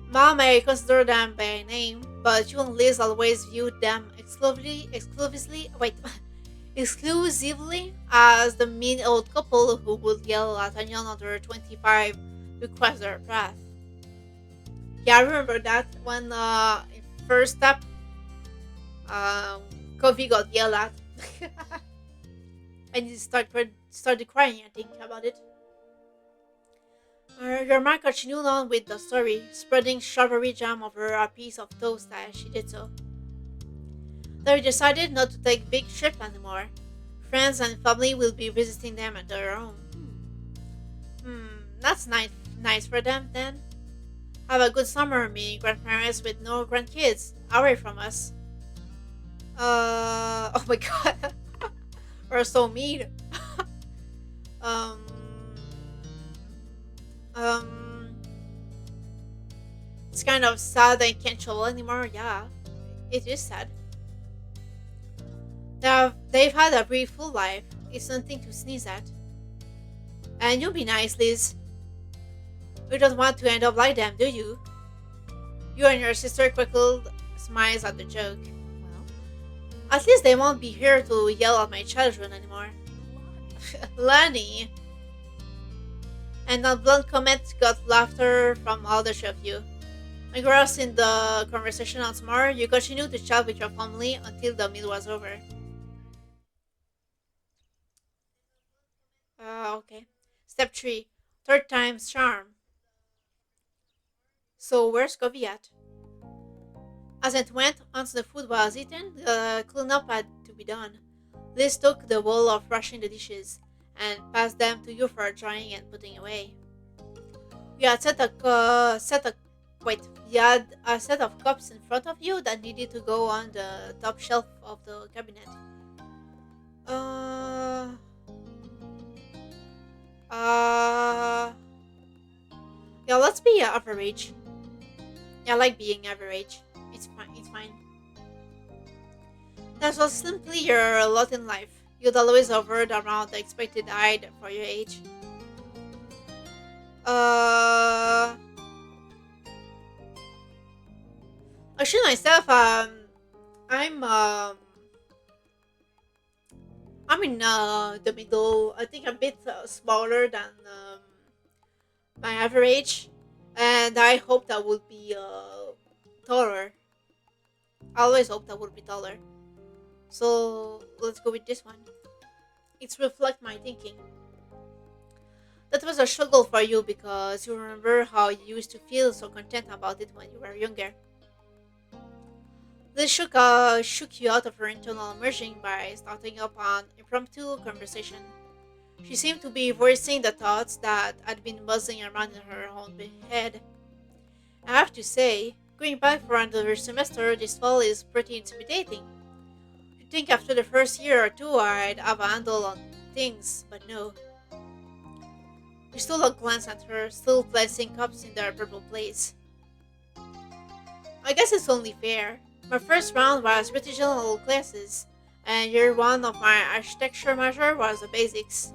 Ma may consider them by name, but you and Liz always viewed them exclusively as the mean old couple who would yell at a young under 25 request their path. Yeah, I remember that when in first step, um, Covey got yelled at, and he started crying. I think about it. Your man continued on with the story, spreading strawberry jam over a piece of toast as she did so. They decided not to take big trip anymore. Friends and family will be visiting them at their own. That's nice for them then. Have a good summer, me grandparents with no grandkids, away from us. Oh my god, we're so mean. um, um, it's kind of sad I can't travel anymore. Yeah, it is sad. They've had a pretty full life. It's nothing to sneeze at. And you'll be nice, Liz. You don't want to end up like them, do you? You and your sister quickled smiles at the joke. Well, At least they won't be here to yell at my children anymore. Lanny! And that blunt comment got laughter from all the three of you. Engrossed in the conversation once more, you continued to chat with your family until the meal was over. Okay. Step 3. Third time's charm. So where's Covey at? As it went, once the food was eaten, the cleanup had to be done. Liz took the bowl of washing the dishes and passed them to you for drying and putting away. You had you had a set of cups in front of you that needed to go on the top shelf of the cabinet. Uh, uh, yeah, let's be average. Yeah, I like being average. It's fine. It's fine. That was simply your lot in life. You'd always hovered around the expected height for your age. Uh, Actually, myself, I'm I'm in the middle. I think a bit smaller than my average, and I hope that would be taller. I always hope that would be taller. So let's go with this one. It's reflect my thinking. That was a struggle for you because you remember how you used to feel so content about it when you were younger. This shook you out of her internal immersion by starting up an impromptu conversation. She seemed to be voicing the thoughts that had been buzzing around in her own head. I have to say, going back for another semester this fall is pretty intimidating. You'd think after the first year or two I'd have a handle on things, but no. You stole a glance at her, still placing cups in their purple place. I guess it's only fair. My first round was regional classes, and year one of my architecture major was the basics.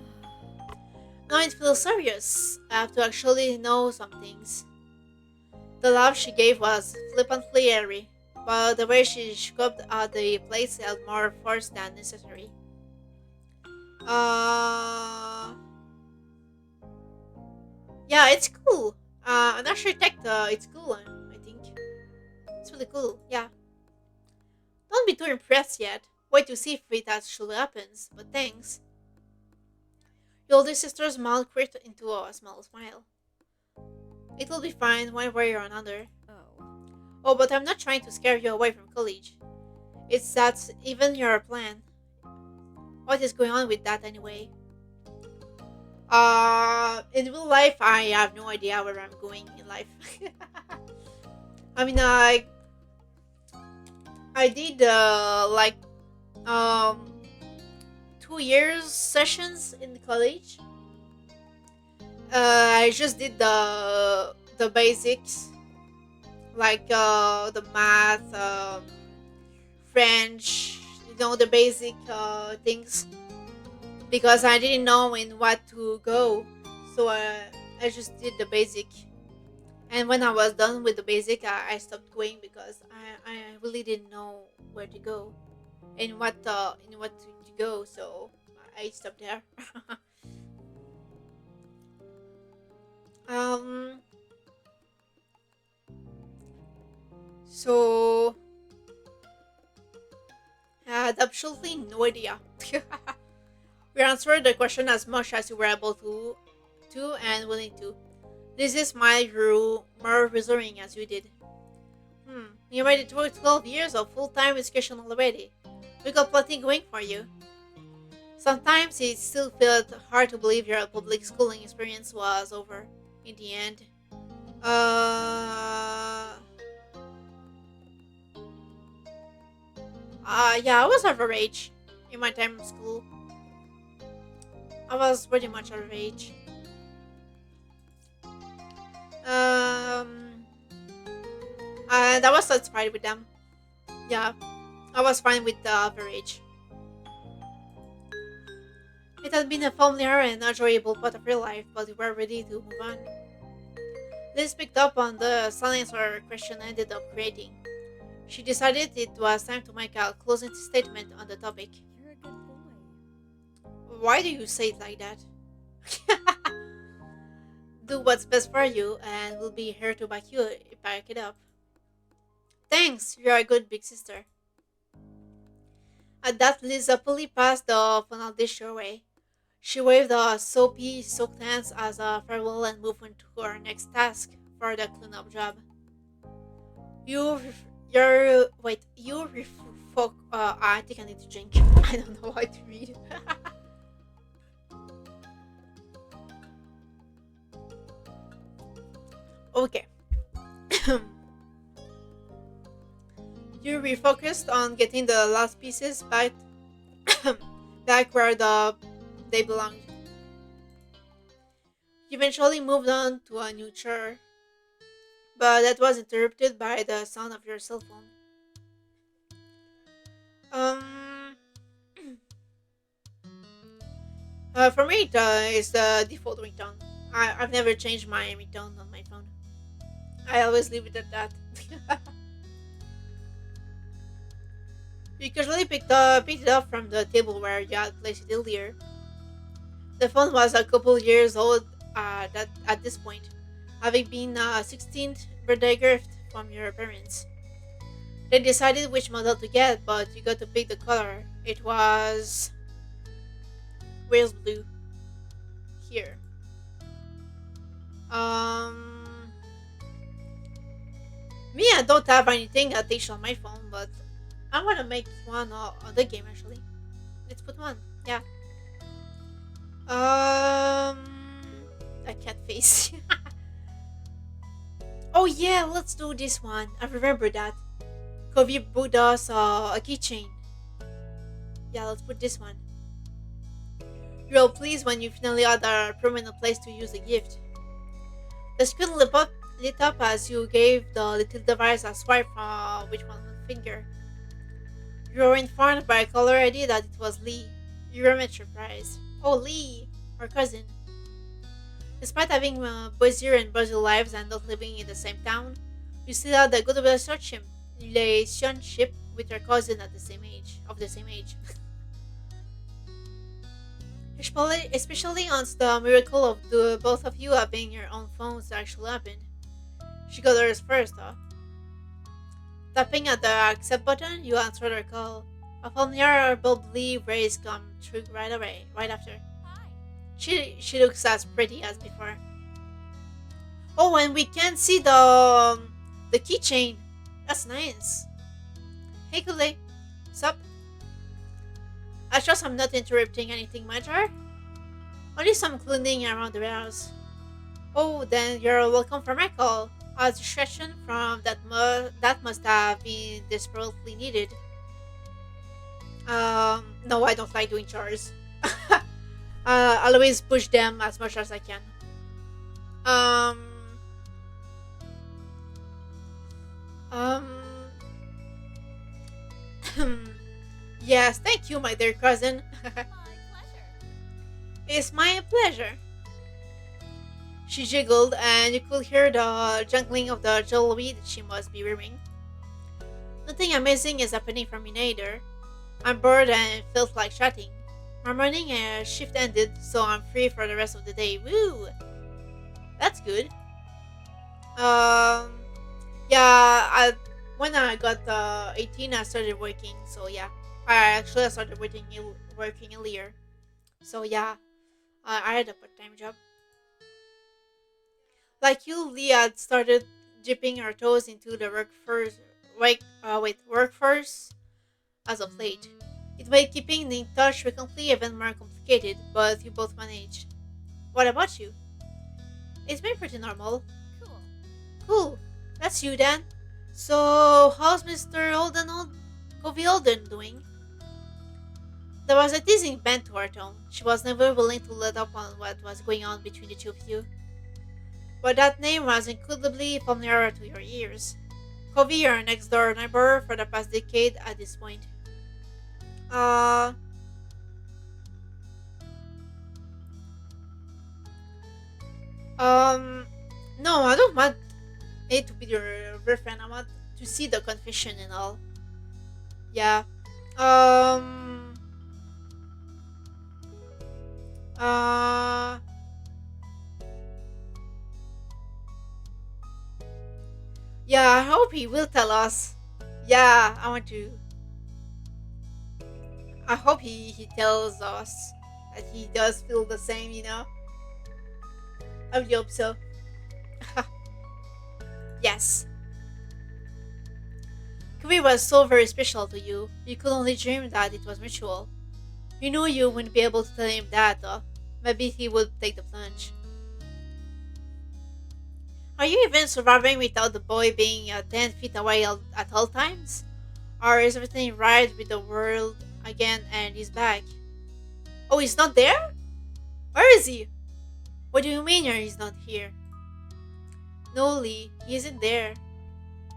Now it feels serious. I have to actually know some things. The laugh she gave was flippantly airy, but the way she scooped out the place held more force than necessary. Uh, yeah, it's cool. An architect, it's cool. I think it's really cool. Yeah, don't be too impressed yet. Wait to see if it actually happens. But thanks. Your older sister's mouth cracked into a small smile. It will be fine one way or another. Oh. Oh, but I'm not trying to scare you away from college. It's that even your plan. What is going on with that anyway? In real life, I have no idea where I'm going in life. I mean, I did um 2 years sessions in college. I just did the basics like the math, French, the basic things because I didn't know in what to go, so I just did the basic. And when I was done with the basic, I stopped going because I really didn't know where to go and what to go. So I stopped there. um. So I had absolutely no idea. We answered the question as much as we were able to and willing to. This is my rule, more reserving as you did. You made it through 12 years of full-time education already. We got plenty going for you. Sometimes it still felt hard to believe your public schooling experience was over in the end. Uh, yeah, I was average in my time in school. I was pretty much average. Um, and I was satisfied with them. Yeah, I was fine with the average. It had been a familiar and enjoyable part of her life, but we were ready to move on. Liz picked up on the silence her question ended up creating. She decided it was time to make a closing statement on the topic. You're a good boy. Why do you say it like that? Do what's best for you, and we'll be here to back it up. Thanks, you're a good big sister. At that, Liz happily passed the final dish your way. She waved a soapy, soaked hands as a farewell and moved on to her next task for the cleanup job. I think I need to drink. I don't know how to read. Okay. You refocused on getting the last pieces back where they belonged. You eventually moved on to a new chore, but that was interrupted by the sound of your cell phone. Um, for me, it's the default ringtone. I've never changed my ringtone on my phone. I always leave it at that. You casually picked it up from the table where you had placed it earlier. The phone was a couple years old that at this point, having been a 16th birthday gift from your parents. They decided which model to get, but you got to pick the color. It was where's blue? Here. Um, Me, I don't have anything attached on my phone, but I want to make one on the game actually. Let's put one. Yeah. A cat face. Oh yeah, let's do this one. I remember that. Cove put us a keychain. Yeah, let's put this one. You're all pleased when you finally had a permanent place to use the gift. The screen lit up as you gave the little device a swipe with one finger. You were informed by a caller ID that it was Lee. You were much surprised. Oh, Lee, our cousin. Despite having busier and busy lives and not living in the same town, you still had a good relationship with your cousin at the same age. Of the same age. Especially once the miracle of the both of you having your own phones actually happened. She got hers first, though. Tapping at the accept button, you answered her call. A familiar bubbly rays come through right away, right after. She looks as pretty as before. Oh, and we can see the keychain. That's nice. Hey, Kule. Sup? I trust I'm not interrupting anything major. Only some cleaning around the house. Oh, then you're welcome for my call. A distraction from that must have been desperately needed. No, I don't like doing chores. I'll always push them as much as I can. Um, um, yes, thank you, my dear cousin. It's my pleasure. She jiggled, and you could hear the jangling of the jewelry that she must be wearing. Nothing amazing is happening for me neither. I'm bored and felt like chatting. My morning shift ended, so I'm free for the rest of the day. Woo! That's good. When I got 18, I started working. So yeah, I started working earlier. So yeah, I had a part-time job. Like you, Leah had started dipping her toes into the workforce as of late. It made keeping in touch frequently even more complicated, but you both managed. What about you? It's been pretty normal. Cool. That's you then. So, how's Mr. Covey Holden doing? There was a teasing bent to her tone. She was never willing to let up on what was going on between the two of you. But that name was incredibly familiar to your ears. Covey, your next door neighbor for the past decade at this point. Uh, no, I don't want it to be your girlfriend. I want to see the confession and all. Yeah. Um, uh, yeah, I hope he will tell us. Yeah, I want to. I hope he tells us that he does feel the same. I really hope so. Yes. Kobe was so very special to you. You could only dream that it was mutual. You knew you wouldn't be able to tell him that, though. Maybe he would take the plunge. Are you even surviving without the boy being 10 feet away at all times? Or is everything right with the world again and he's back? Oh, he's not there? Where is he? What do you mean he's not here? No, Lee, he isn't there.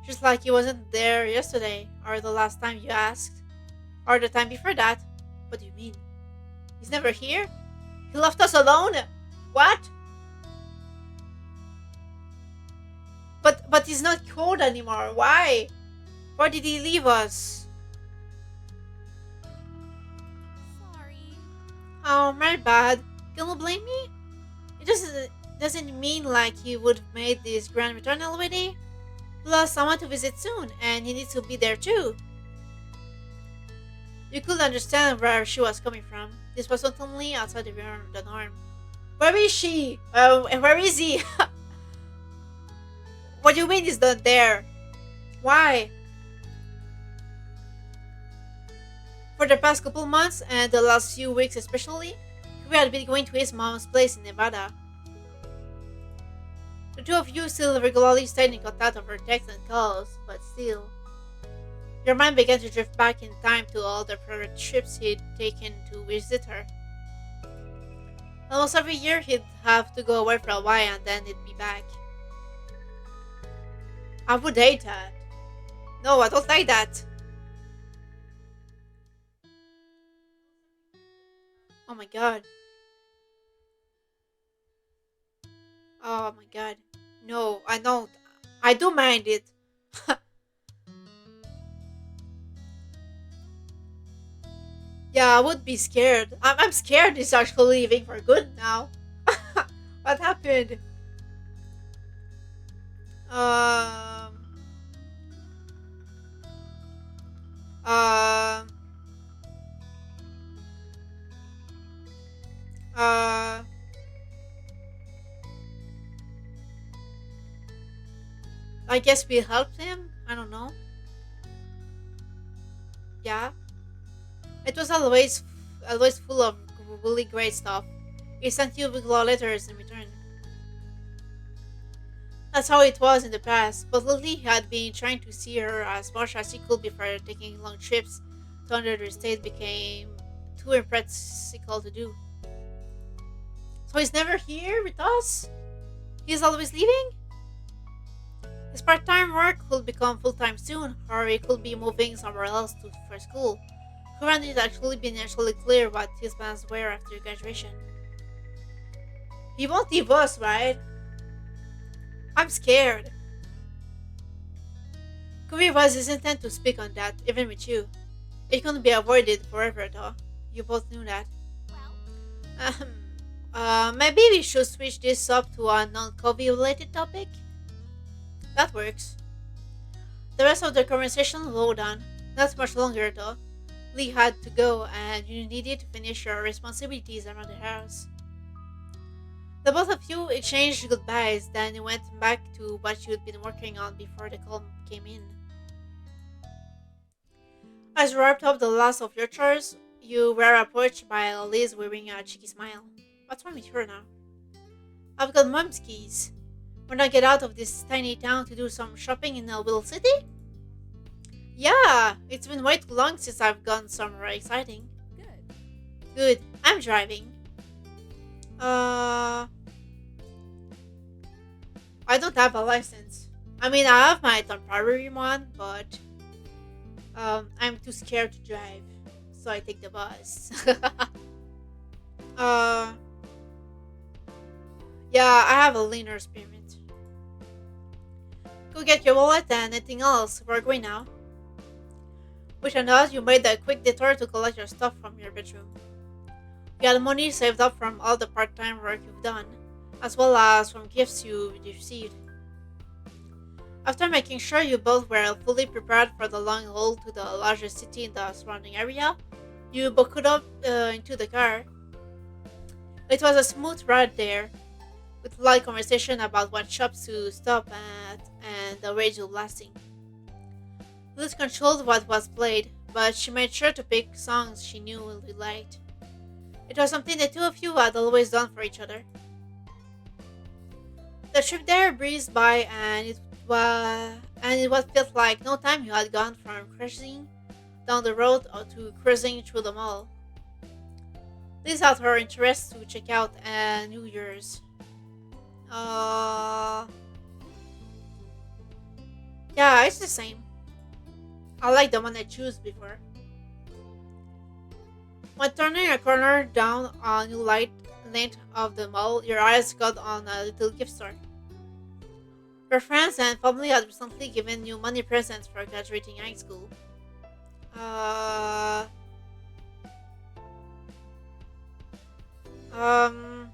Just like he wasn't there yesterday, or the last time you asked, or the time before that. What do you mean? He's never here? He left us alone? What? But he's not cold anymore. Why? Why did he leave us? Sorry. Oh, my bad. Can you blame me? It doesn't mean like he would have made this grand return already. Plus, I want to visit soon, and he needs to be there too. You could understand where she was coming from. This was totally outside the norm. Where is she? Where is he? What do you mean it's not there? Why? For the past couple months and the last few weeks especially, we had been going to his mom's place in Nevada. The two of you still regularly stayed in contact over text and calls, but still. Your mind began to drift back in time to all the prior trips he'd taken to visit her. Almost every year he'd have to go away for a while and then he'd be back. I would hate that. No, I don't like that. Oh my god. Oh my god. No, I don't. I do mind it. Yeah, I would be scared. I'm scared he's actually leaving for good now. What happened? Um. Um. Uh. I guess we helped him. I don't know. Yeah. It was always full of really great stuff. He sent you big love letters in return. That's how it was in the past, but lately he had been trying to see her as much as he could before taking long trips to another state became too impractical to do. So he's never here with us? He's always leaving? His part-time work could become full-time soon, or he could be moving somewhere else for school. Current had actually been initially clear what his plans were after graduation. He won't leave us, right? I'm scared. Kobe was hesitant to speak on that, even with you. It couldn't be avoided forever, though. You both knew that. Well, Maybe we should switch this up to a non-Kobe related topic? That works. The rest of the conversation flowed on. Not much longer, though. Lee had to go, and you needed to finish your responsibilities around the house. The both of you exchanged goodbyes, then you went back to what you'd been working on before the call came in. As you wrapped up the last of your chores, you were approached by Liz wearing a cheeky smile. What's wrong with her now? I've got mom's keys. Wanna get out of this tiny town to do some shopping in a little city? Yeah, it's been way too long since I've gone somewhere exciting. good. Good, I'm driving. I don't have a license. I mean, I have my temporary one, but I'm too scared to drive, so I take the bus. uh, yeah, I have a learner's permit. Go get your wallet and anything else. We're going now. With a nod, you made a quick detour to collect your stuff from your bedroom. You had money saved up from all the part-time work you've done, as well as from gifts you received. After making sure you both were fully prepared for the long haul to the largest city in the surrounding area, you buckled up into the car. It was a smooth ride there, with light conversation about what shops to stop at and the radio blasting. Liz controlled what was played, but she made sure to pick songs she knew you liked. It was something the two of you had always done for each other. The trip there breezed by, and it was felt like no time you had gone from cruising down the road or to cruising through the mall. Liz had her interest to check out and New Year's. Yeah, it's the same. I like the one I chose before. When turning a corner down a new light length of the mall, your eyes got on a little gift store. Your friends and family had recently given you money presents for graduating high school. Uh, um,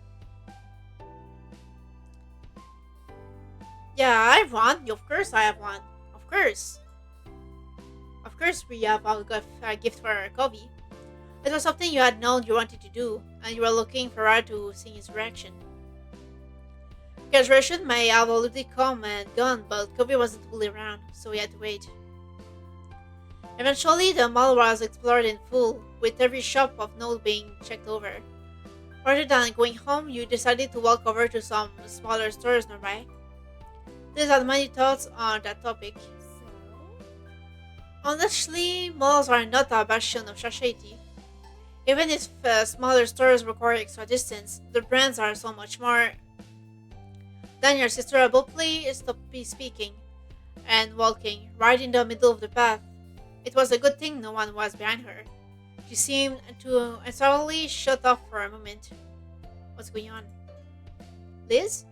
yeah, I have one. Of course, I have one. Of course. Of course, we have a gift for Cove. It was something you had known you wanted to do, and you were looking forward to seeing his reaction. Graduation may have already come and gone, but Cove wasn't fully around, so we had to wait. Eventually, the mall was explored in full, with every shop of note being checked over. Rather than going home, you decided to walk over to some smaller stores nearby. Liz had many thoughts on that topic. Honestly, malls are not a bastion of society. Even if smaller stores require extra distance, the brands are so much more. Then your sister abruptly stopped speaking and walking right in the middle of the path. It was a good thing no one was behind her. She seemed to entirely shut off for a moment. What's going on? Liz?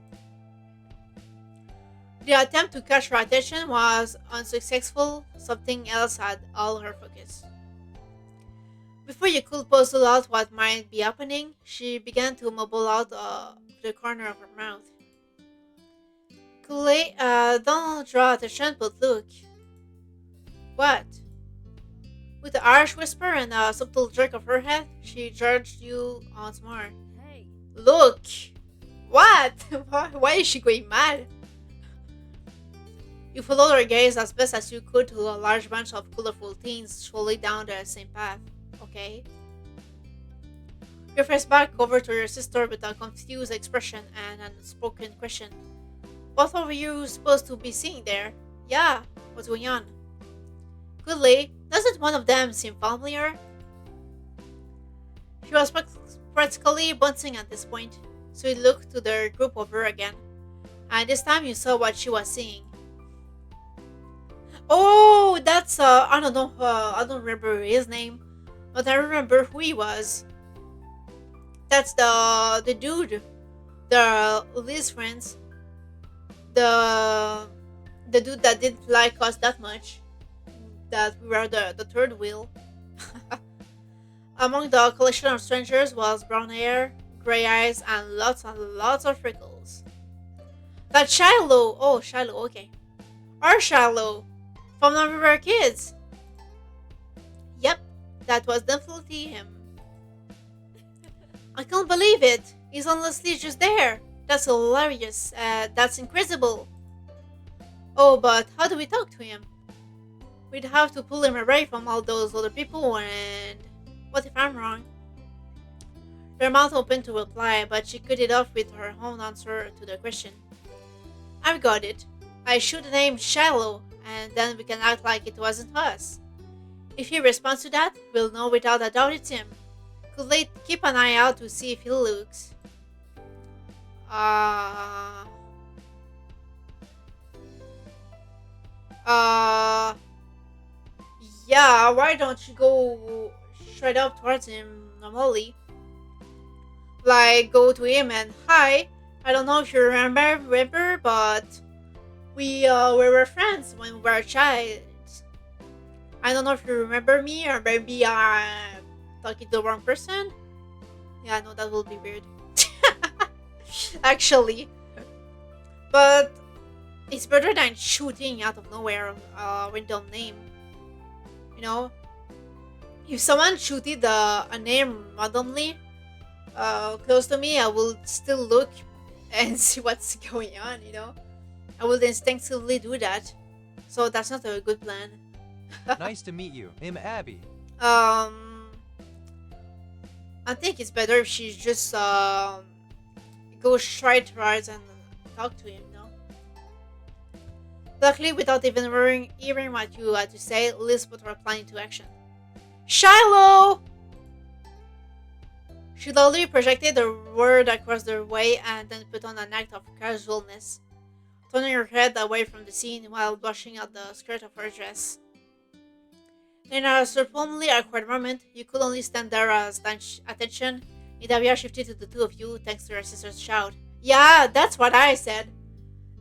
The attempt to catch her attention was unsuccessful. Something else had all her focus. Before you could puzzle out what might be happening, she began to mumble out the corner of her mouth. Kool-Aid, don't draw attention, but look. What? With a harsh whisper and a subtle jerk of her head, she charged you once more. Hey. Look! What? Why is she going mad? You followed her gaze as best as you could to a large bunch of colorful teens strolling down the same path. Okay. You faced back over to your sister with a confused expression and an unspoken question. What were you supposed to be seeing there? Yeah, what's going on? Goodly, doesn't one of them seem familiar? She was practically bouncing at this point, so you looked to the group over again, and this time you saw what she was seeing. Oh, that's I don't know, I don't remember his name, but I remember who he was. That's the dude, the Liz friends, the dude that didn't like us that much, that we were the third wheel. Among the collection of strangers was brown hair, gray eyes, and lots of freckles. That Shiloh, oh Shiloh, okay, our Shiloh, from when we were kids. Yep, that was definitely him. I can't believe it. He's honestly just there. That's hilarious. That's incredible. Oh, but how do we talk to him? We'd have to pull him away from all those other people, and what if I'm wrong? Her mouth opened to reply, but she cut it off with her own answer to the question. I've got it. I should name Shiloh, and then we can act like it wasn't us. If he responds to that, we'll know without a doubt it's him. Could they keep an eye out to see if he looks? Uh, yeah, why don't you go straight up towards him normally? Like, go to him and, hi, I don't know if you remember, but we were friends when we were a child. I don't know if you remember me, or maybe I'm talking to the wrong person. Yeah, no, that will be weird. Actually. But it's better than shooting out of nowhere a random name. You know? If someone shooted a name randomly close to me, I will still look and see what's going on, you know? I will instinctively do that. So that's not a good plan. Nice to meet you. I'm Abby. I think it's better if she just goes straight towards and talk to him, no? Luckily, without even hearing what you had to say, Liz put her plan into action. Shiloh! She loudly projected the word across the way and then put on an act of casualness, turning her head away from the scene while brushing out the skirt of her dress. In a supremely awkward moment, you could only stand there as attention in the area shifted to the two of you thanks to your sister's shout. Yeah, that's what I said.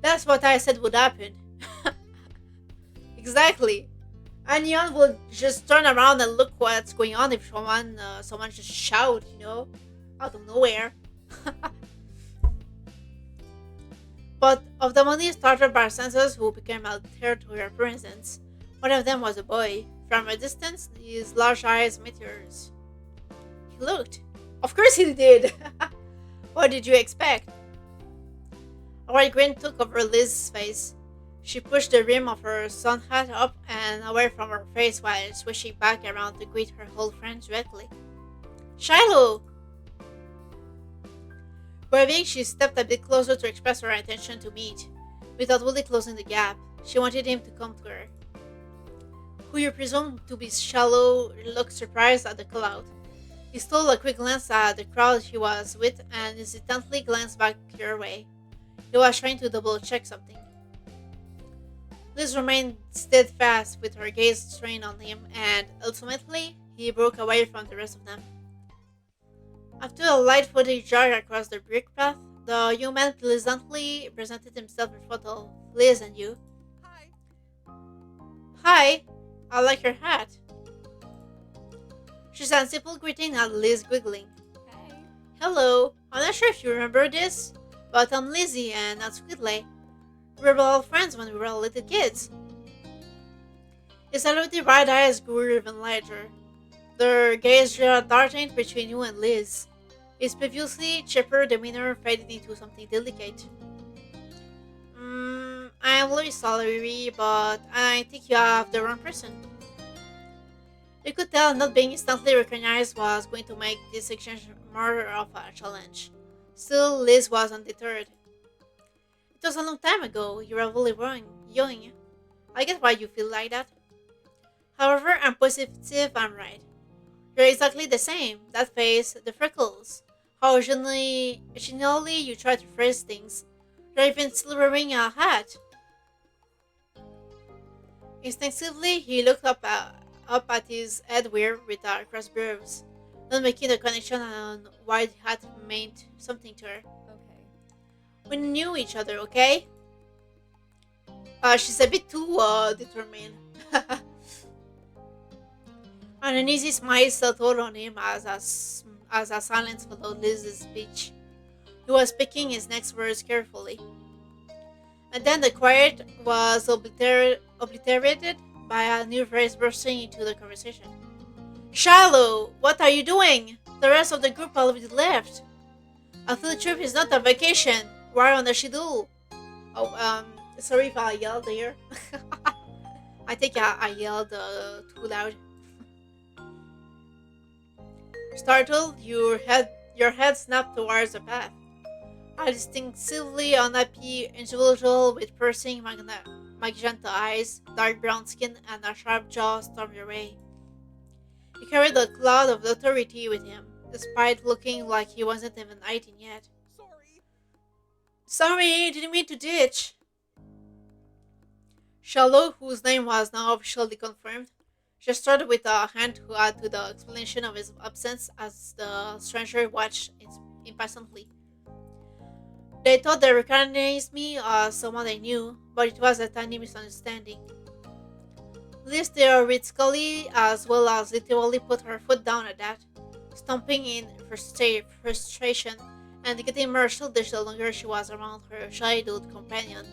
That's what I said would happen. Exactly. Anyone would just turn around and look what's going on if someone just shout, you know, out of nowhere. But of the many startled senses who became altered to her presence, one of them was a boy. From a distance, his large eyes met yours. He looked. Of course he did! What did you expect? A wide grin took over Liz's face. She pushed the rim of her sun hat up and away from her face while swishing back around to greet her old friend directly. Shiloh! Waving, she stepped a bit closer to express her intention to meet. Without fully closing the gap, she wanted him to come to her. Who you presume to be Shiloh looked surprised at the call-out. He stole a quick glance at the crowd he was with and hesitantly glanced back your way. He was trying to double-check something. Liz remained steadfast with her gaze trained on him, and ultimately, he broke away from the rest of them. After a light-footed jog across the brick path, the young man pleasantly presented himself in front of Liz and you. Hi. Hi, I like your hat. She sent simple greeting at Liz giggling. Hey. Hello, I'm not sure if you remember this, but I'm Lizzie and not Squidley. We were all friends when we were little kids. His saluted right eyes grew even larger. Their gaze darted between you and Liz. His previously chipper demeanor faded into something delicate. I'm really sorry, but I think you have the wrong person. You could tell not being instantly recognized was going to make this exchange more of a challenge. Still, Liz was undeterred. It was a long time ago. You were really young. I get why you feel like that. However, I'm positive I'm right. You're exactly the same. That face, the freckles. How genially you try to phrase things. You're even still wearing a hat. Instinctively, he looked up at his headwear with crossed brows, not making the connection on why the hat meant something to her. Okay. We knew each other, okay? She's a bit too determined. An uneasy smile settled on him as a silence followed Liz's speech. He was picking his next words carefully. And then the quiet was obliterated by a new voice bursting into the conversation. Shiloh, what are you doing? The rest of the group already left. A field trip is not a vacation. We're on a schedule. Oh, sorry if I yelled there. I think I yelled too loud. Startled, your head snapped towards the path. A distinctively unhappy individual with piercing magenta eyes, dark brown skin, and a sharp jaw stormed your way. He carried a cloud of authority with him, despite looking like he wasn't even 18 yet. Sorry, didn't mean to ditch. Shiloh, whose name was now officially confirmed, gestured with a hand to add to the explanation of his absence as the stranger watched impatiently. They thought they recognized me as someone they knew, but it was a tiny misunderstanding. Liz theoretically as well as literally put her foot down at that, stomping in frustration and getting more childish the longer she was around her childhood companion.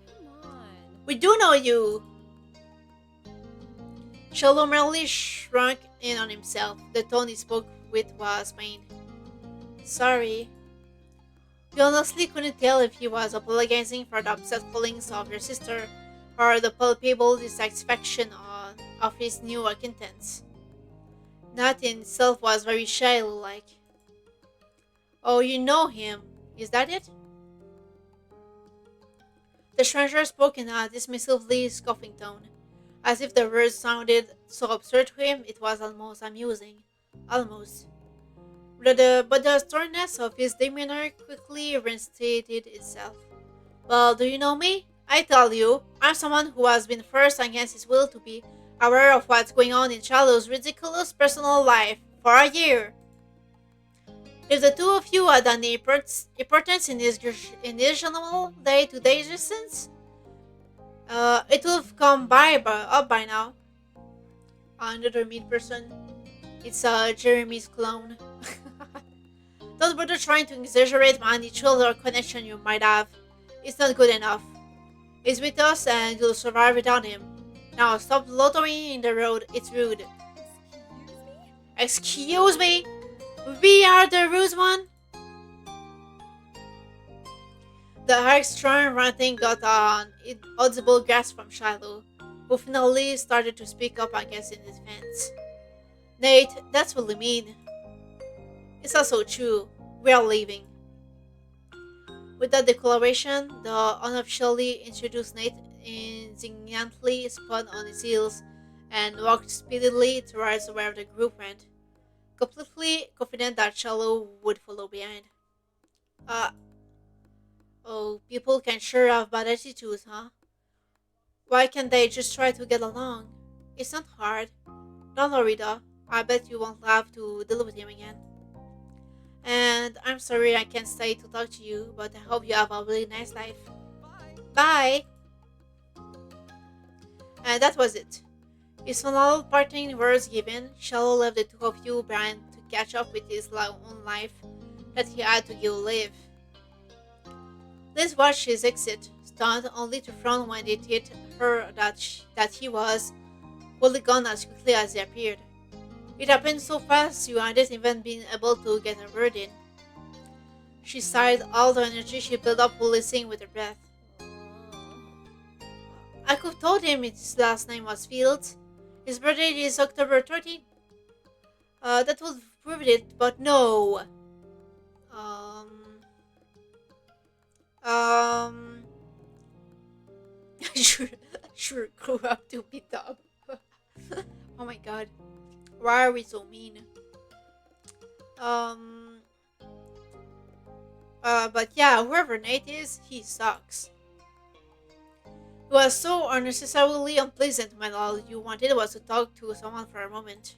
Come on. We do know you! Shiloh merely shrunk in on himself. The tone he spoke with was pain. Sorry. You honestly couldn't tell if he was apologizing for the upset feelings of your sister or the palpable dissatisfaction of his new acquaintance. That in itself was very Shiloh-like. Oh, you know him. Is that it? The stranger spoke in a dismissively scoffing tone, as if the words sounded so absurd to him it was almost amusing. Almost. But the sternness of his demeanor quickly reinstated itself. Well, do you know me? I tell you, I'm someone who has been forced against his will to be aware of what's going on in Shallow's ridiculous personal life for a year. If the two of you had any importance in his general day-to-day existence, it would have come up by now. Another mean person. It's Jeremy's clone. Don't bother trying to exaggerate any chill or connection you might have. It's not good enough. He's with us and you'll survive without him. Now stop loitering in the road, it's rude. Excuse me? Excuse me? We are the rude one? The high-strung ranting got an audible gasp from Shiloh, who finally started to speak up against in defense. Nate, that's really mean. It's also true. We are leaving. With that declaration, the unofficially introduced Nate indignantly spun on his heels and walked speedily towards where the group went, completely confident that Shallow would follow behind. Uh, oh, people can sure have bad attitudes, huh? Why can't they just try to get along? It's not hard. Don't worry though. I bet you won't have to deal with him again. And I'm sorry I can't stay to talk to you, but I hope you have a really nice life. Bye! And that was it. His final parting words given, Shallow left the two of you behind to catch up with his own life that he had to give live. Liz watched his exit, stunned only to frown when it hit her that he was fully gone as quickly as he appeared. It happened so fast you hadn't even been able to get a word in. She sighed all the energy she built up listening with her breath. I could have told him his last name was Fields. His birthday is October 13th. That would prove it, but no. Um, um, sure grew up to be dumb. Oh my god, why are we so mean? Um, but yeah, whoever Nate is, he sucks. It was so unnecessarily unpleasant when all you wanted was to talk to someone for a moment.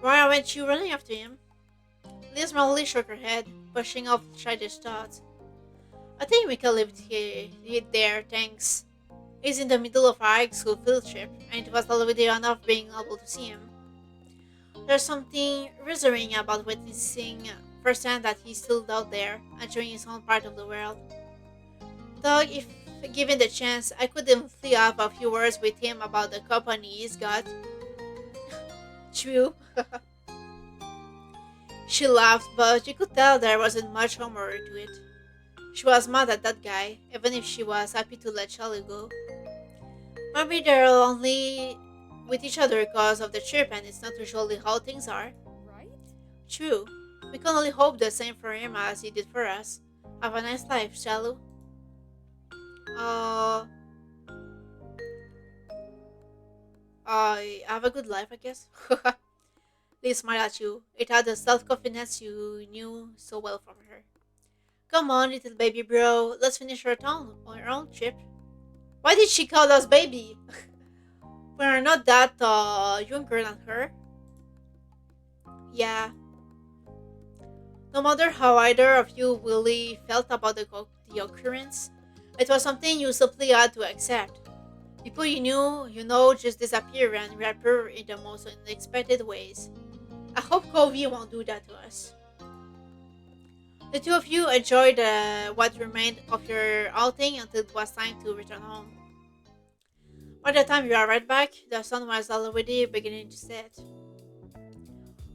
Why weren't you running after him? Liz merely shook her head, pushing off childish thoughts. I think we can leave it there, thanks. He's in the middle of our high school field trip, and it was already enough being able to see him. There's something reassuring about witnessing firsthand that he's still out there, enjoying his own part of the world. Though, if given the chance, I could definitely have a few words with him about the company he's got. True. She laughed, but you could tell there wasn't much humor to it. She was mad at that guy, even if she was happy to let Charlie go. Maybe they're only with each other because of the trip and it's not usually how things are. Right? True. We can only hope the same for him as he did for us. Have a nice life, Shalu. Uh, I have a good life, I guess. Lee smiled at you. It had the self-confidence you knew so well from her. Come on, little baby bro. Let's finish our own trip. Why did she call us baby? We're not that younger than her. Yeah. No matter how either of you really felt about the occurrence, it was something you simply had to accept. People you know, just disappear and reappear in the most unexpected ways. I hope Cove won't do that to us. The two of you enjoyed what remained of your outing until it was time to return home. By the time you arrived back, the sun was already beginning to set.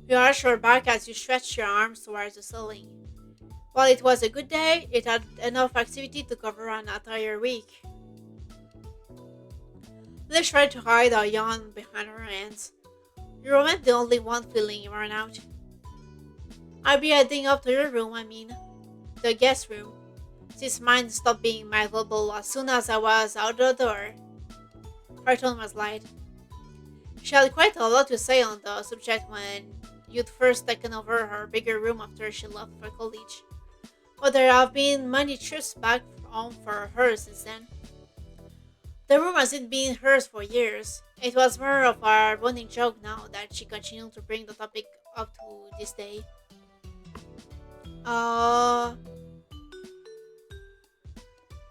You arched your back as you stretched your arms towards the ceiling. While it was a good day, it had enough activity to cover an entire week. Liz tried to hide a yawn behind her hands. You weren't the only one feeling worn out. I'll be heading up to your room, the guest room, since mine stopped being my bubble as soon as I was out the door. Her tone was light. She had quite a lot to say on the subject when you'd first taken over her bigger room after she left for college. But there have been many trips back home for her since then. The room hasn't been hers for years. It was more of a running joke now that she continued to bring the topic up to this day. Uh,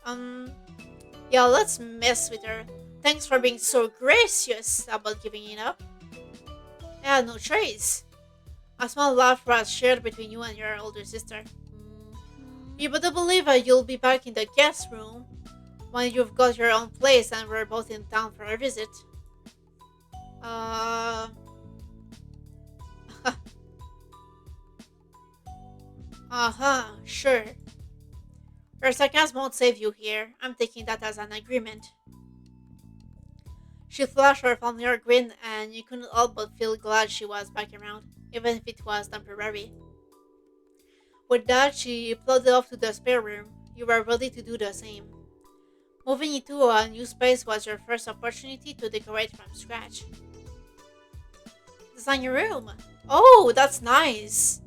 um, yeah, let's mess with her. Thanks for being so gracious about giving it up. I had no choice. A small laugh was shared between you and your older sister. You better believe you'll be back in the guest room when you've got your own place and we're both in town for a visit. Uh, uh-huh, sure. Your sarcasm won't save you here. I'm taking that as an agreement. She flashed her familiar grin, and you couldn't help but feel glad she was back around, even if it was temporary. With that, she plodded off to the spare room. You were ready to do the same. Moving into a new space was your first opportunity to decorate from scratch. Design your room. Oh, that's nice.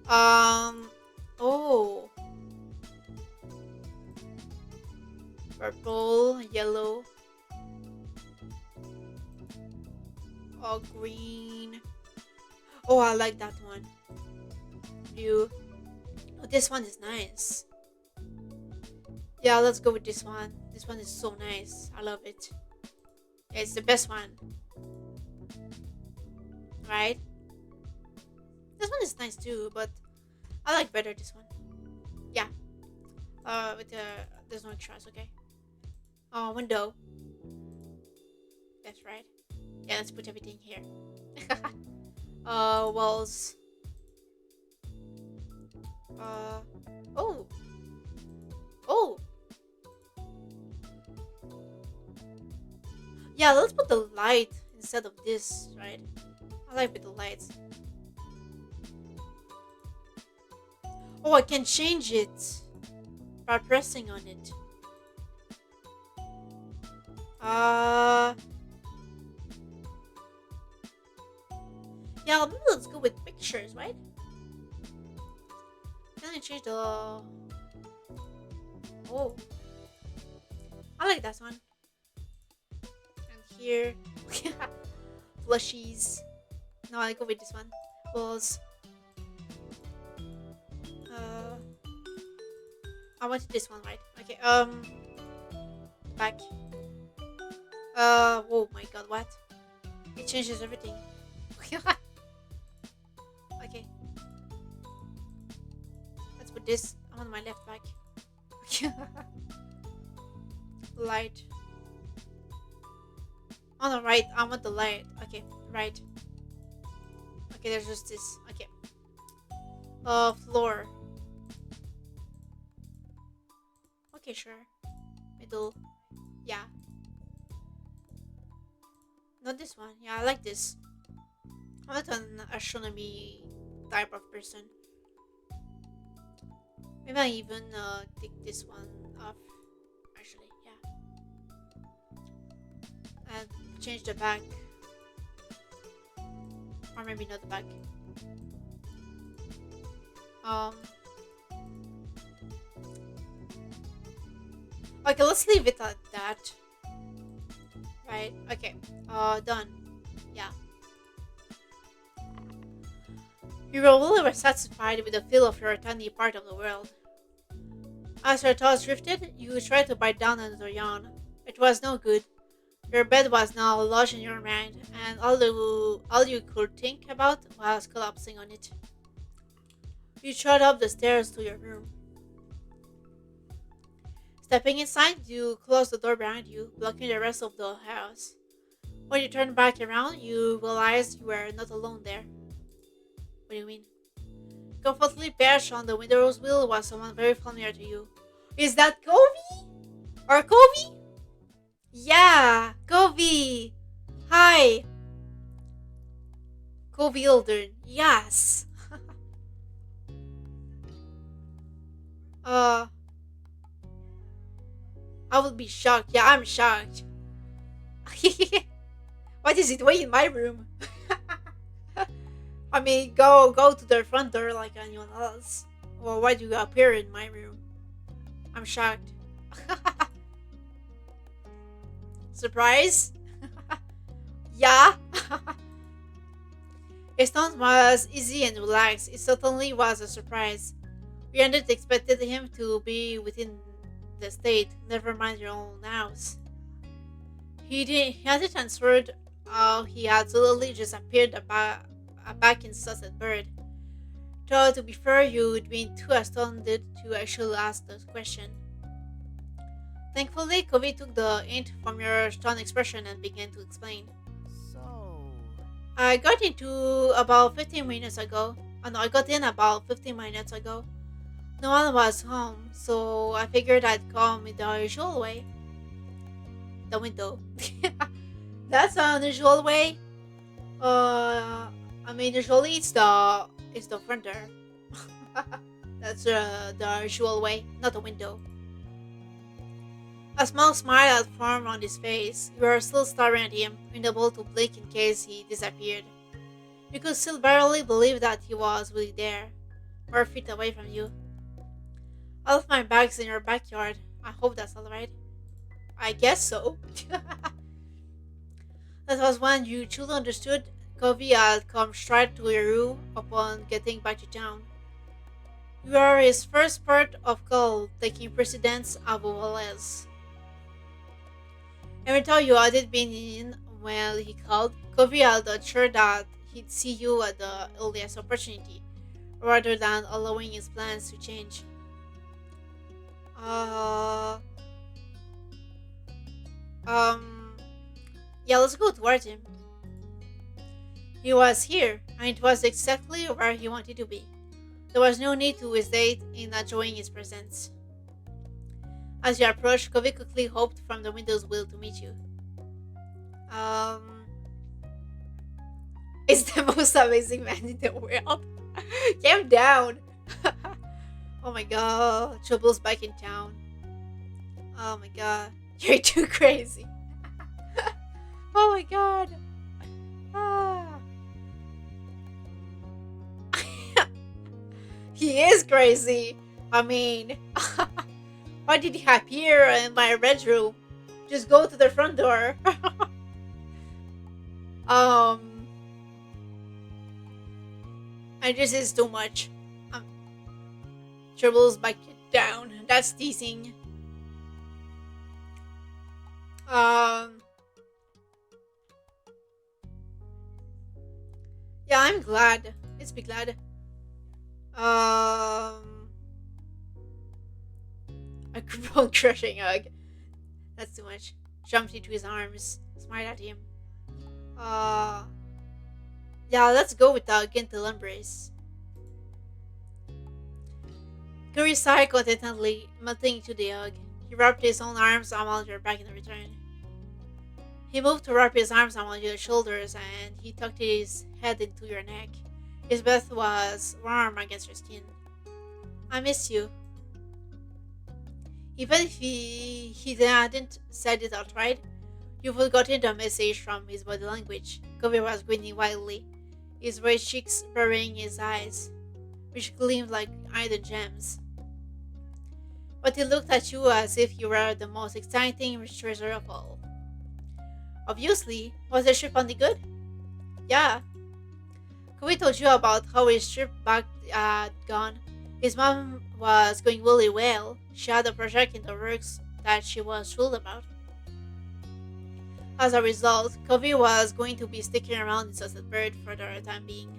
Oh, purple, yellow, oh, green. Oh, I like that one. Blue. Oh, this one is nice. Yeah, let's go with this one. This one is so nice. I love it. Yeah, it's the best one. Right? This one is nice too, but I like better this one. Yeah. With there's no extras, okay? Oh, window. That's right. Yeah, let's put everything here. Walls. Oh. Oh. Yeah, let's put the light instead of this, right? I like with the lights. Oh, I can change it by pressing on it. Yeah, maybe let's go with pictures, right? Can I change the... Oh. I like that one. And here... Plushies. No, I go with this one. Balls. I wanted this one, right? Okay, back. Oh my god, what? It changes everything. Okay. Let's put this on my left back. Light. On the right, I want the light. Okay, right. Okay, there's just this. Okay. Floor. Okay, sure. Middle. Yeah. Not this one. Yeah, I like this. I'm not an astronomy type of person. Maybe I even take this one off. Actually, yeah. And change the back. Or maybe not the back. Okay, let's leave it at that. Right, okay. Done. Yeah. You were really satisfied with the feel of your tiny part of the world. As your thoughts drifted, you tried to bite down another yawn. It was no good. Your bed was now lodged in your mind, and all you could think about was collapsing on it. You trod up the stairs to your room. Stepping inside, you closed the door behind you, blocking the rest of the house. When you turned back around, you realized you were not alone there. What do you mean? Comfortably perched on the window's wheel was someone very familiar to you. Is that Covey? Or Covey? Yeah, Covey! Hi! Covey Eldern, yes! I would be shocked. Yeah, I'm shocked. What is it doing in my room? I mean, go to the front door like anyone else. Well, why do you appear in my room? I'm shocked. Surprise? Yeah. His tone was easy and relaxed. It certainly was a surprise. We hadn't expected him to be within the state, never mind your own house. He hadn't answered how he had suddenly just appeared back in Sunset Bird. Though to be fair, you'd been too astounded to actually ask the question. Thankfully, Covey took the hint from your stunned expression and began to explain. So, I got into about 15 minutes ago. Oh no, I got in about 15 minutes ago. No one was home, so I figured I'd come in the usual way. The window. That's an unusual way. Uh, I mean, usually it's the front door. That's the usual way, not the window. A small smile had formed on his face. We were still staring at him, unable to blink in case he disappeared. You could still barely believe that he was really there, 4 feet away from you. All of my bags in your backyard. I hope that's alright. I guess so. That was when you truly understood Cove had come straight to your room upon getting back to town. You were his first port of call, taking precedence above all else. Every time you hadn't been in when he called, Cove had assured that he'd see you at the earliest opportunity, rather than allowing his plans to change. Uh, um, yeah, let's go towards him. He was here, and it was exactly where he wanted to be. There was no need to hesitate in enjoying his presence. As you approached, Covey quickly hopped from the window's wheel to meet you. Um, it's the most amazing man in the world. Calm down. Oh my god, Trouble's back in town. Oh my god, you're too crazy. Oh my god. Ah. He is crazy. I mean, why did he appear in my bedroom? Just go to the front door. um, and this is too much. Trouble's back down. That's teasing. Yeah, I'm glad. Let's be glad. A bone crushing hug. That's too much. Jumped into his arms, smiled at him. Uh, yeah, let's go with the gentle embrace. Curry sighed contentedly, melting into the hug. He wrapped his own arms around your back in return. He moved to wrap his arms around your shoulders and he tucked his head into your neck. His breath was warm against your skin. I miss you. Even if he hadn't said it outright, you would have gotten the message from his body language. Kobe was grinning wildly, his red cheeks burying his eyes, which gleamed like iron gems. But he looked at you as if you were the most exciting treasure of all. Obviously, was the trip on the good? Yeah. Kobe told you about how his trip back had gone. His mom was going really well. She had a project in the works that she was thrilled about. As a result, Kobe was going to be sticking around in Sunset Bird for the time being.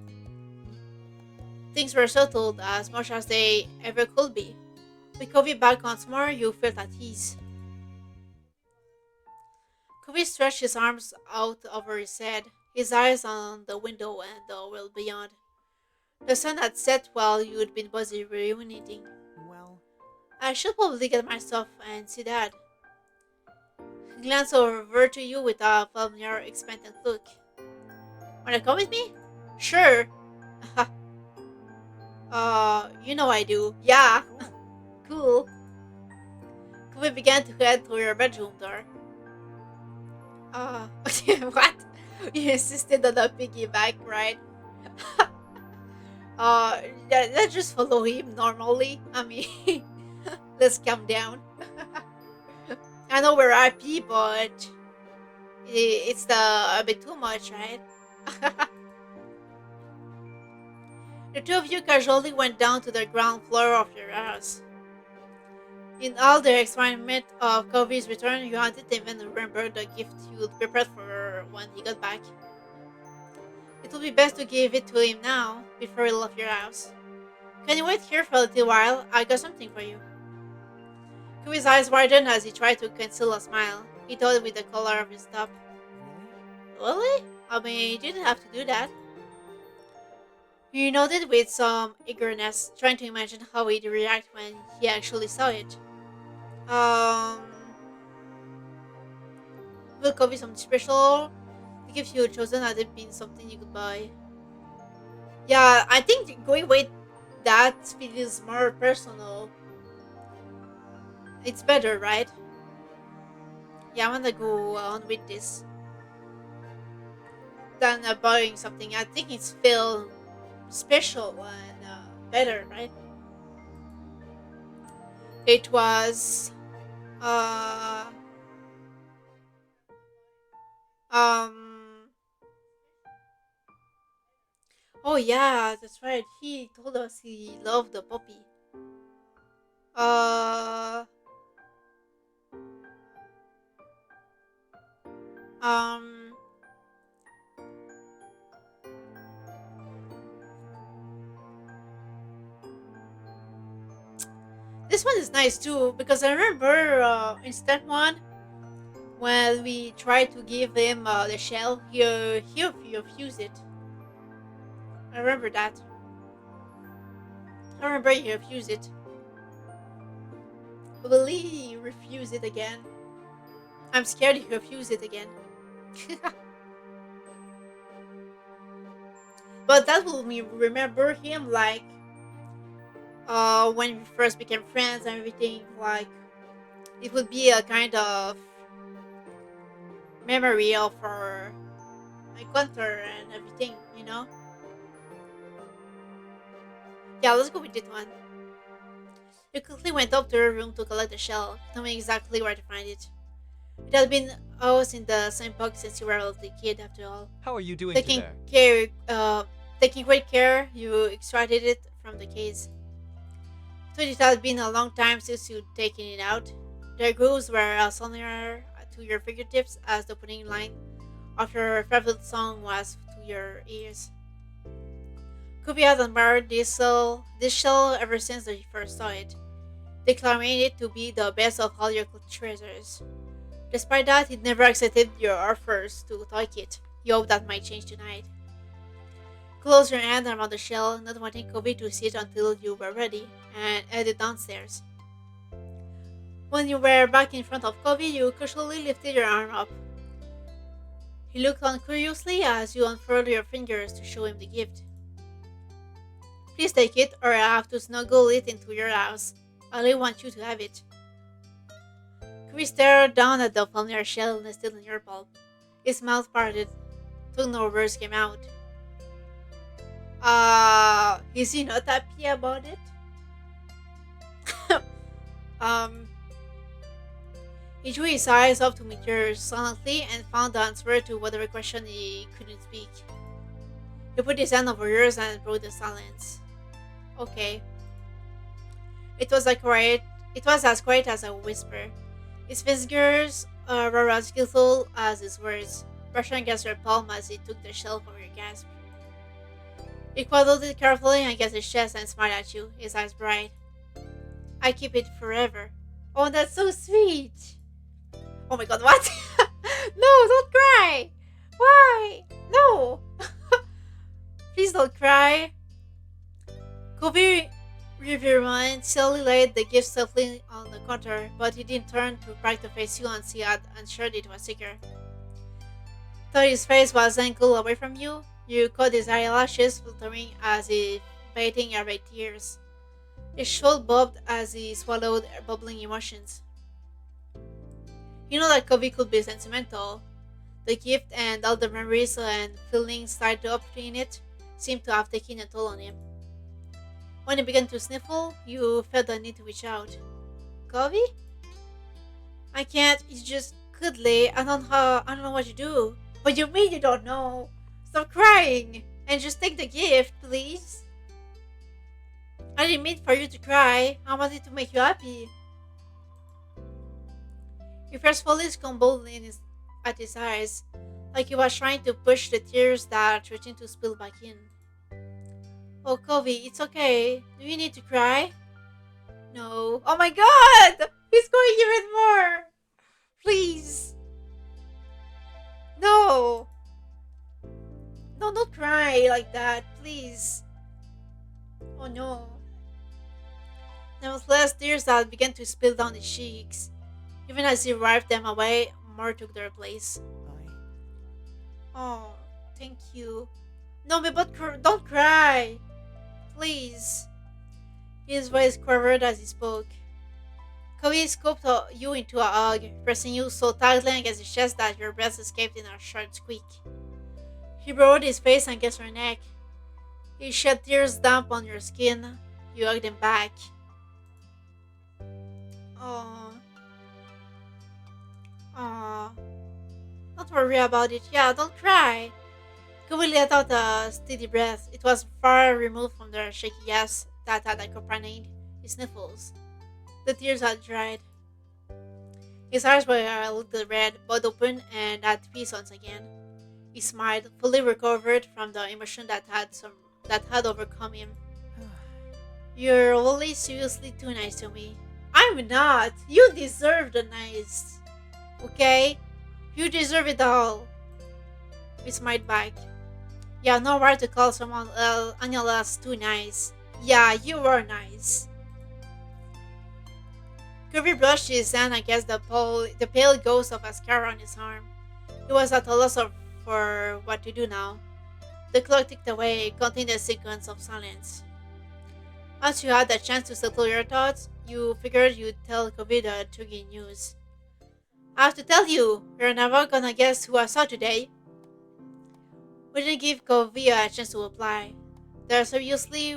Things were settled as much as they ever could be. With Kobe back once more, you felt at ease. Kobe stretched his arms out over his head, his eyes on the window and the world beyond. The sun had set while you'd been busy reuniting. Well, I should probably get myself and see Dad. He glanced over to you with a familiar, expectant look. Wanna come with me? Sure. You know I do. Yeah. Cool. Kobe began to head to your bedroom door. What? You insisted on a piggyback ride? Let's just follow him normally. I mean, let's calm down. I know we're happy, but it's a bit too much, right? The two of you casually went down to the ground floor of your house. In all the excitement of Kobe's return, you hadn't even remembered the gift you'd prepared for when he got back. It would be best to give it to him now, before he left your house. Can you wait here for a little while? I got something for you. Kobe's eyes widened as he tried to conceal a smile. He toyed with the collar of his top. really? Really? I mean, you didn't have to do that. He nodded with some eagerness, trying to imagine how he'd react when he actually saw it. Um, will Cove be something special? The gift you had chosen had it been something you could buy. Yeah, I think going with that feels more personal. It's better, right? Yeah, I'm gonna go on with this than buying something. I think it's feel special and better, right? It was uh um oh yeah, that's right. He told us he loved the puppy. Uh um this one is nice too because I remember in step one when we tried to give him the shell, he refused it. I remember that. I remember he refused it. Will he refuse it again? I'm scared he refuse it again. But that will me remember him like when we first became friends and everything. Like it would be a kind of memory of our encounter and everything. You know? Yeah, let's go with this one. You quickly went up to her room to collect the shell, knowing exactly where to find it. It had been always in the same box since you were a little kid, after all. How are you doing Taking today? care, taking great care, you extracted it from the case. So it had been a long time since you'd taken it out. The grooves were as familiar to your fingertips as the opening line of your favorite song was to your ears. Kobe had admired this shell ever since he first saw it, declaring it to be the best of all your treasures. Despite that, he'd never accepted your offers to take it. He hoped that might change tonight. Close your hand around the shell, not wanting Kobe to see it until you were ready, and headed downstairs. When you were back in front of Kobe, you casually lifted your arm up. He looked on curiously as you unfurled your fingers to show him the gift. Please take it, or I have to snuggle it into your house. I only want you to have it. Kobe stared down at the familiar shell nestled in your palm. His mouth parted, so no words came out. Is he not happy about it? um, he drew his eyes up to meet yours silently and found the answer to whatever question he couldn't speak. He put his hand over yours and broke the silence. Okay. It was like quiet. It was as quiet as a whisper. His fingers were as skillful as his words, brushing against your palm as he took the shell from your grasp. He cradled it carefully against his chest and smiled at you, his eyes bright. I keep it forever. Oh, that's so sweet. Oh my god, what? No, don't cry. Why? No. Please don't cry. Kobe rewind slowly laid the gift softly on the counter, but he didn't turn to back to face you until he had ensured it was secure. Though his face was angled away from you, you caught his eyelashes fluttering as if baiting away tears. His shoulder bobbed as he swallowed bubbling emotions. You know that Kobe could be sentimental. The gift and all the memories and feelings tied up in it seemed to have taken a toll on him. When he began to sniffle, you felt the need to reach out. Kobe? I can't. It's just cuddly. I don't know what to do. What you mean you don't know? Stop crying and just take the gift, please. I didn't mean for you to cry. I wanted to make you happy. He forcefully scumbled at his eyes, like he was trying to push the tears that threatened to spill back in. Oh, Kobe, it's okay. Do you need to cry? No. Oh my god! He's going even more! Please! No! No, don't cry like that, please. Oh no. Nevertheless, tears that began to spill down his cheeks. Even as he wiped them away, more took their place. Oh, thank you. No, but don't cry. Please. His voice quivered as he spoke. Cove scooped you into a hug, pressing you so tightly against his chest that your breath escaped in a short squeak. He burrowed his face against your neck. He shed tears damp on your skin. You hugged him back. Oh, oh. Don't worry about it. Yeah, don't cry. Cove let out a steady breath. It was far removed from the shaky yes that had accompanied his sniffles. The tears had dried. His eyes were a little red, but open and at peace once again. He smiled, fully recovered from the emotion that had overcome him. You're only seriously too nice to me. I'm not. You deserve the nice. Okay? You deserve it all. He smiled back. You have no right to call anyone else too nice. Yeah, you were nice. Kirby brushed his hand against the pale ghost of a scar on his arm. He was at a loss for what to do now. The clock ticked away, counting the seconds of silence. Once you had the chance to settle your thoughts, you figured you'd tell Kobe the tricky news. I have to tell you, you're never gonna guess who I saw today. We didn't give Kobe a chance to reply. There seriously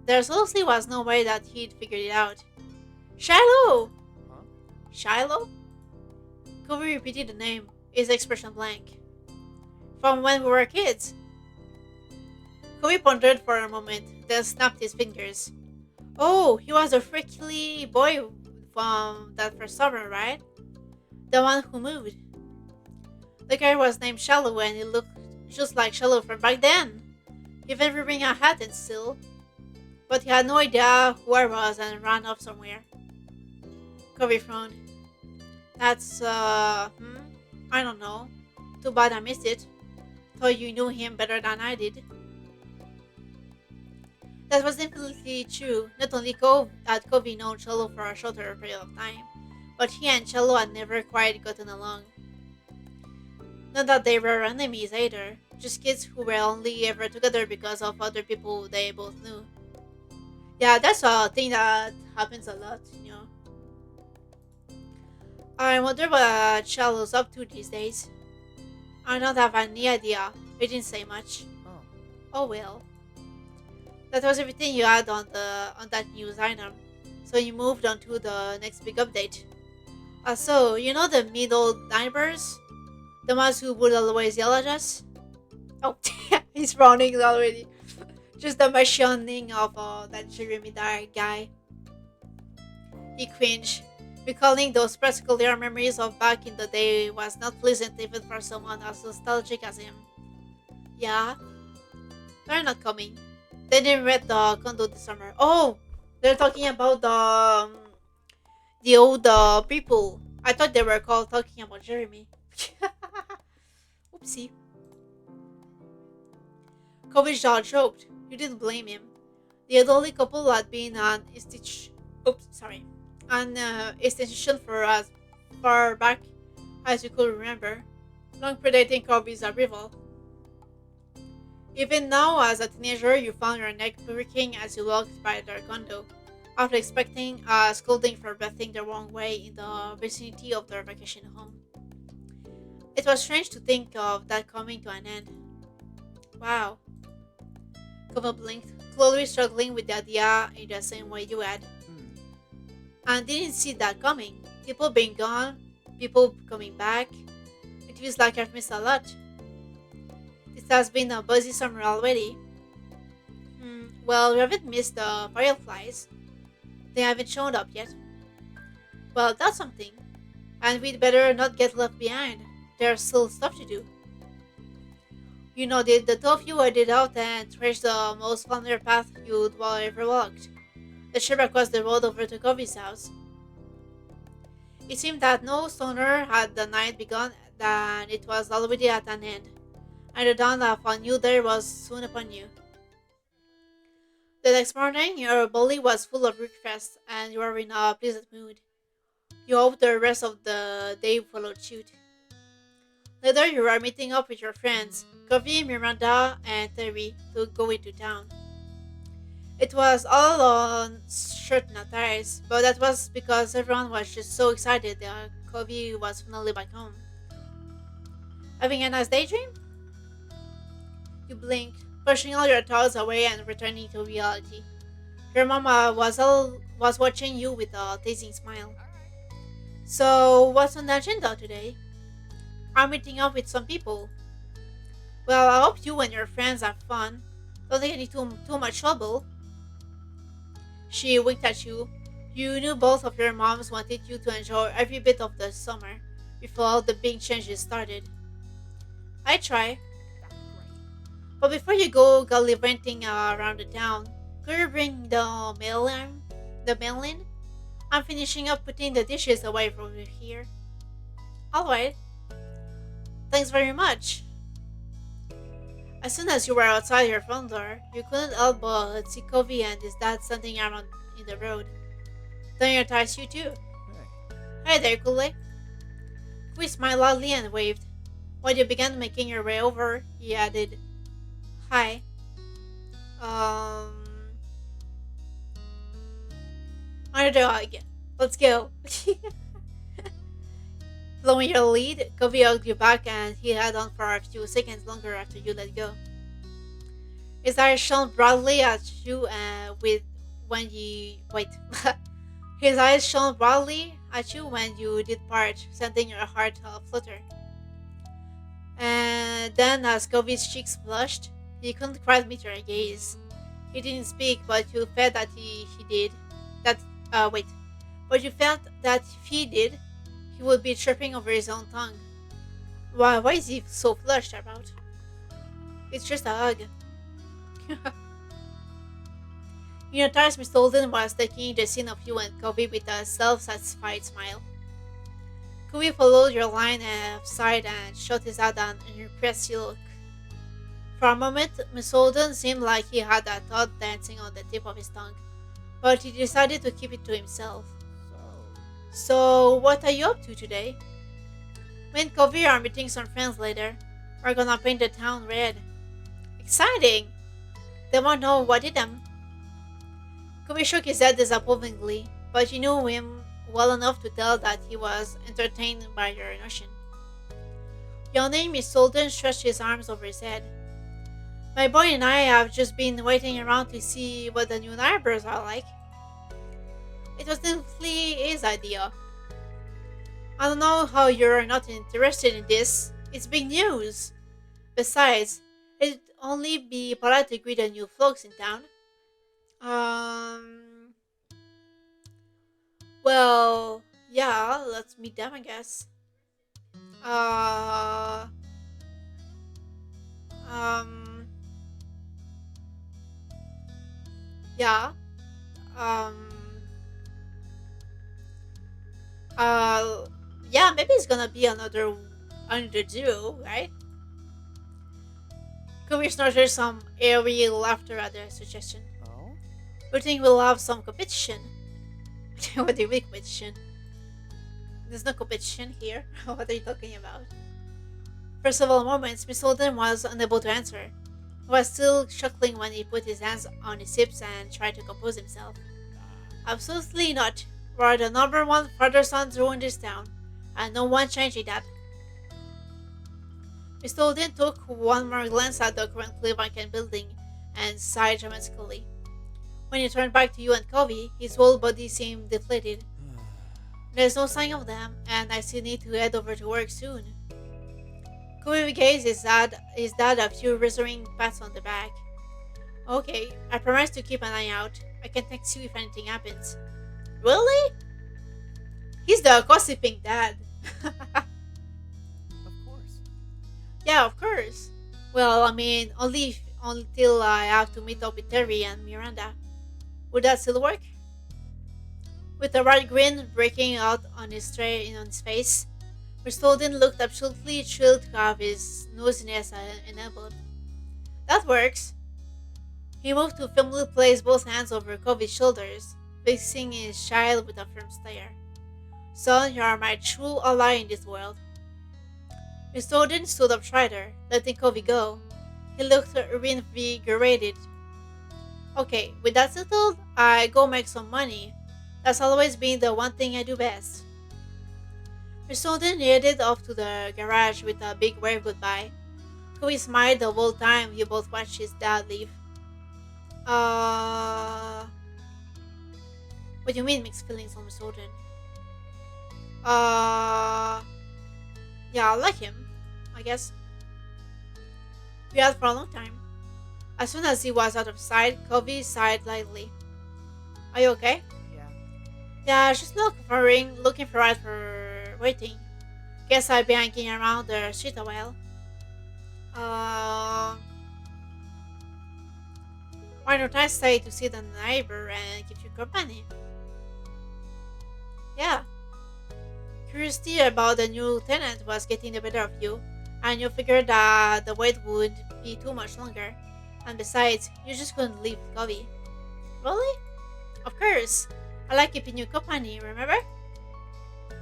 was no way that he'd figured it out. Shiloh! Huh? Shiloh? Kobe repeated the name, his expression blank. From when we were kids. Kobe pondered for a moment, then snapped his fingers. Oh, he was a freaky boy from that first summer, right? The one who moved. The guy was named Shallow and he looked just like Shallow from back then. Even wearing a hat and still. But he had no idea who I was and ran off somewhere. Kobe frowned. That's, I don't know. Too bad I missed it. Thought you knew him better than I did. That was definitely true. Not only had Kobe known Cello for a shorter period of time, but he and Cello had never quite gotten along. Not that they were enemies either, just kids who were only ever together because of other people they both knew. Yeah, that's a thing that happens a lot, you know. I wonder what Cello's up to these days. I don't have any idea. He didn't say much. Oh. Oh well. That was everything you had on that news item. So you moved on to the next big update. So you know the middle neighbors? The ones who would always yell at us? Oh, he's frowning already. Just the mentioning of that Jeremy guy. He cringed. Recalling those particular memories of back in the day was not pleasant even for someone as nostalgic as him. Yeah? They're not coming. They didn't rent the condo this summer. Oh! They're talking about the old people. I thought they were called talking about Jeremy. Oopsie. Kobe's jaw dropped. You didn't blame him. The elderly couple had been an institution for as far back as you could remember, long predating Kobe's arrival. Even now, as a teenager, you found your neck breaking as you walked by their condo, after expecting a scolding for breathing the wrong way in the vicinity of their vacation home. It was strange to think of that coming to an end. Wow. Kova blinked, clearly struggling with the idea in the same way you had, and didn't see that coming. People being gone, people coming back. It feels like I've missed a lot. This has been a busy summer already. Well, we haven't missed the fireflies. They haven't shown up yet. Well, that's something. And we'd better not get left behind. There's still stuff to do. You know, the two of you headed out and traced the most familiar path you'd ever walked. The trip across the road over to Kobe's house. It seemed that no sooner had the night begun than it was already at an end, and the dawn of a new day was soon upon you. The next morning, your belly was full of breakfast and you were in a pleasant mood. You hoped the rest of the day followed suit. Later, you were meeting up with your friends, Kofi, Miranda, and Terry, to go into town. It was all on short notice, but that was because everyone was just so excited that Kofi was finally back home. Having a nice daydream? You blinked, pushing all your thoughts away and returning to reality. Your mama was watching you with a teasing smile. So, what's on the agenda today? I'm meeting up with some people. Well, I hope you and your friends have fun. Don't get into too much trouble. She winked at you. You knew both of your moms wanted you to enjoy every bit of the summer before the big changes started. I try, but before you go gallivanting around the town, could you bring the mail in? The mail in? I'm finishing up putting the dishes away from here. Alright, thanks very much. As soon as you were outside your front door, you couldn't help but see Covey and his dad standing around in the road. Then your ties you too. Hey. Hey there, Kool-Aid. We smiled loudly and waved. When you began making your way over, he added, Hi. Um, Another hug. Let's go. Following your lead, Covey hugged you back and he held on for a few seconds longer after you let go. His eyes shone broadly at you with when you wait. His eyes shone broadly at you when you did part, sending your heart a flutter. And then, as Covey's cheeks flushed, he couldn't quite meet your gaze. He didn't speak, but you felt that he did. That wait, but you felt that if he did, he would be tripping over his own tongue. Why is he so flushed about? It's just a hug. You noticed Miss Holden was taking the scene of you and Kobe with a self-satisfied smile. Kobe followed your line of sight and shot his head down an impressed look. For a moment, Miss Holden seemed like he had a thought dancing on the tip of his tongue, but he decided to keep it to himself. So, what are you up to today? Me and Kobe are meeting some friends later. We're gonna paint the town red. Exciting! They won't know what did them. Kobe shook his head disapprovingly, but you knew him well enough to tell that he was entertained by your notion. Yawning, Miss Sultan stretched his arms over his head. My boy and I have just been waiting around to see what the new neighbors are like. It was definitely his idea. I don't know how you're not interested in this. It's big news. Besides, it'd only be polite to greet the new folks in town. Um, well, yeah, let's meet them, I guess. Uh, um, yeah, um, uh, yeah, maybe it's gonna be another duo, right? Kobe snorted some airy laughter at the suggestion. Oh? We think we'll have some competition. What do you mean competition? There's no competition here. What are you talking about? For several moments, Miss Holden was unable to answer. He was still chuckling when he put his hands on his hips and tried to compose himself. Absolutely not. We're the number one father son duo in this town, and no one changing that. Miss Holden took one more glance at the currently vacant building and sighed dramatically. When he turned back to you and Covey, his whole body seemed deflated. There's no sign of them, and I still need to head over to work soon. Covey gave his dad a few reassuring pats on the back. Okay, I promise to keep an eye out. I can text you if anything happens. Really? He's the gossiping dad. Of course. Yeah, of course. Well, I mean, until I have to meet up with Terry and Miranda. Would that still work? With a wide grin breaking out on his face, Mr. Holden looked absolutely thrilled to have his nosiness enabled. That works. He moved to firmly place both hands over Kobe's shoulders, fixing his child with a firm stare. Son, you are my true ally in this world. Mr. Odin stood up straighter, letting Kobe go. He looked reinvigorated. Okay, with that settled, I go make some money. That's always been the one thing I do best. Mr. Odin headed off to the garage with a big wave goodbye. Kobe smiled the whole time you both watched his dad leave. Uh, what do you mean mixed feelings on Mr. Odin? Uh, yeah, I like him, I guess. We had for a long time. As soon as he was out of sight, Kobe sighed lightly. Are you okay? Yeah. Yeah, just not covering, looking for right for waiting. Guess I'll be hanging around the street a while. Uh, why don't I stay to see the neighbor and keep you company? Yeah. Curiosity about the new tenant was getting the better of you, and you figured that the wait would be too much longer. And besides, you just couldn't leave Kobe. Really? Of course. I like keeping you company, remember?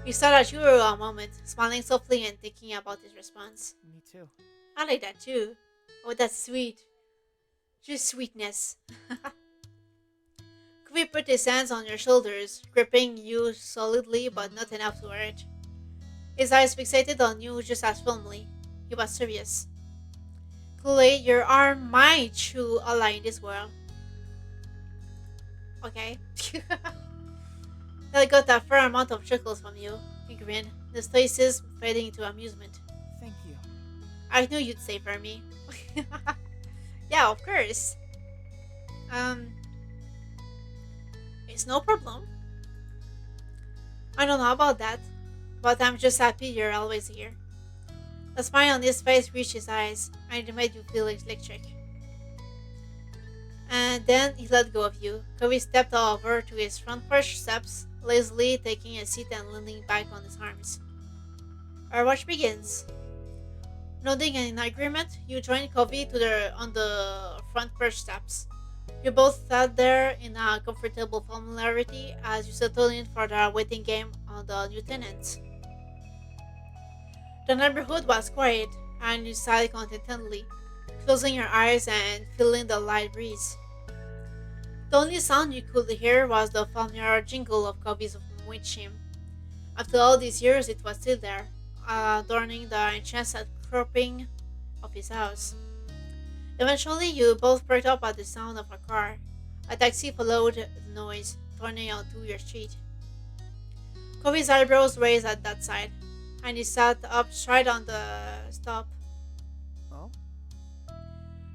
He stared at you a moment, smiling softly and thinking about his response. Me too. I like that too. Oh, that's sweet. Just sweetness. Kobe put his hands on your shoulders, gripping you solidly but not enough to hurt. His eyes fixated on you just as firmly. He was serious. Chloe, you are my true ally in this world. Okay. I got a fair amount of chuckles from you. He grinned, the stoicism fading into amusement. Thank you. I knew you'd say for me. Yeah, of course. It's no problem. I don't know about that, but I'm just happy you're always here. The smile on his face reached his eyes, and it made you feel electric. And then he let go of you. Kobe stepped over to his front porch steps, lazily taking a seat and leaning back on his arms. Our watch begins. Nodding in agreement, you joined Kobe on the front porch steps. You both sat there in a comfortable familiarity as you settled in for the waiting game on the new tenants. The neighborhood was quiet, and you sat contentedly, closing your eyes and feeling the light breeze. The only sound you could hear was the familiar jingle of Kobe's wind chime. After all these years, it was still there, adorning the enchanted cropping of his house. Eventually, you both perked up at the sound of a car. A taxi followed the noise, turning onto your street. Kobe's eyebrows raised at that sight, and he sat up straight on the stop. Oh?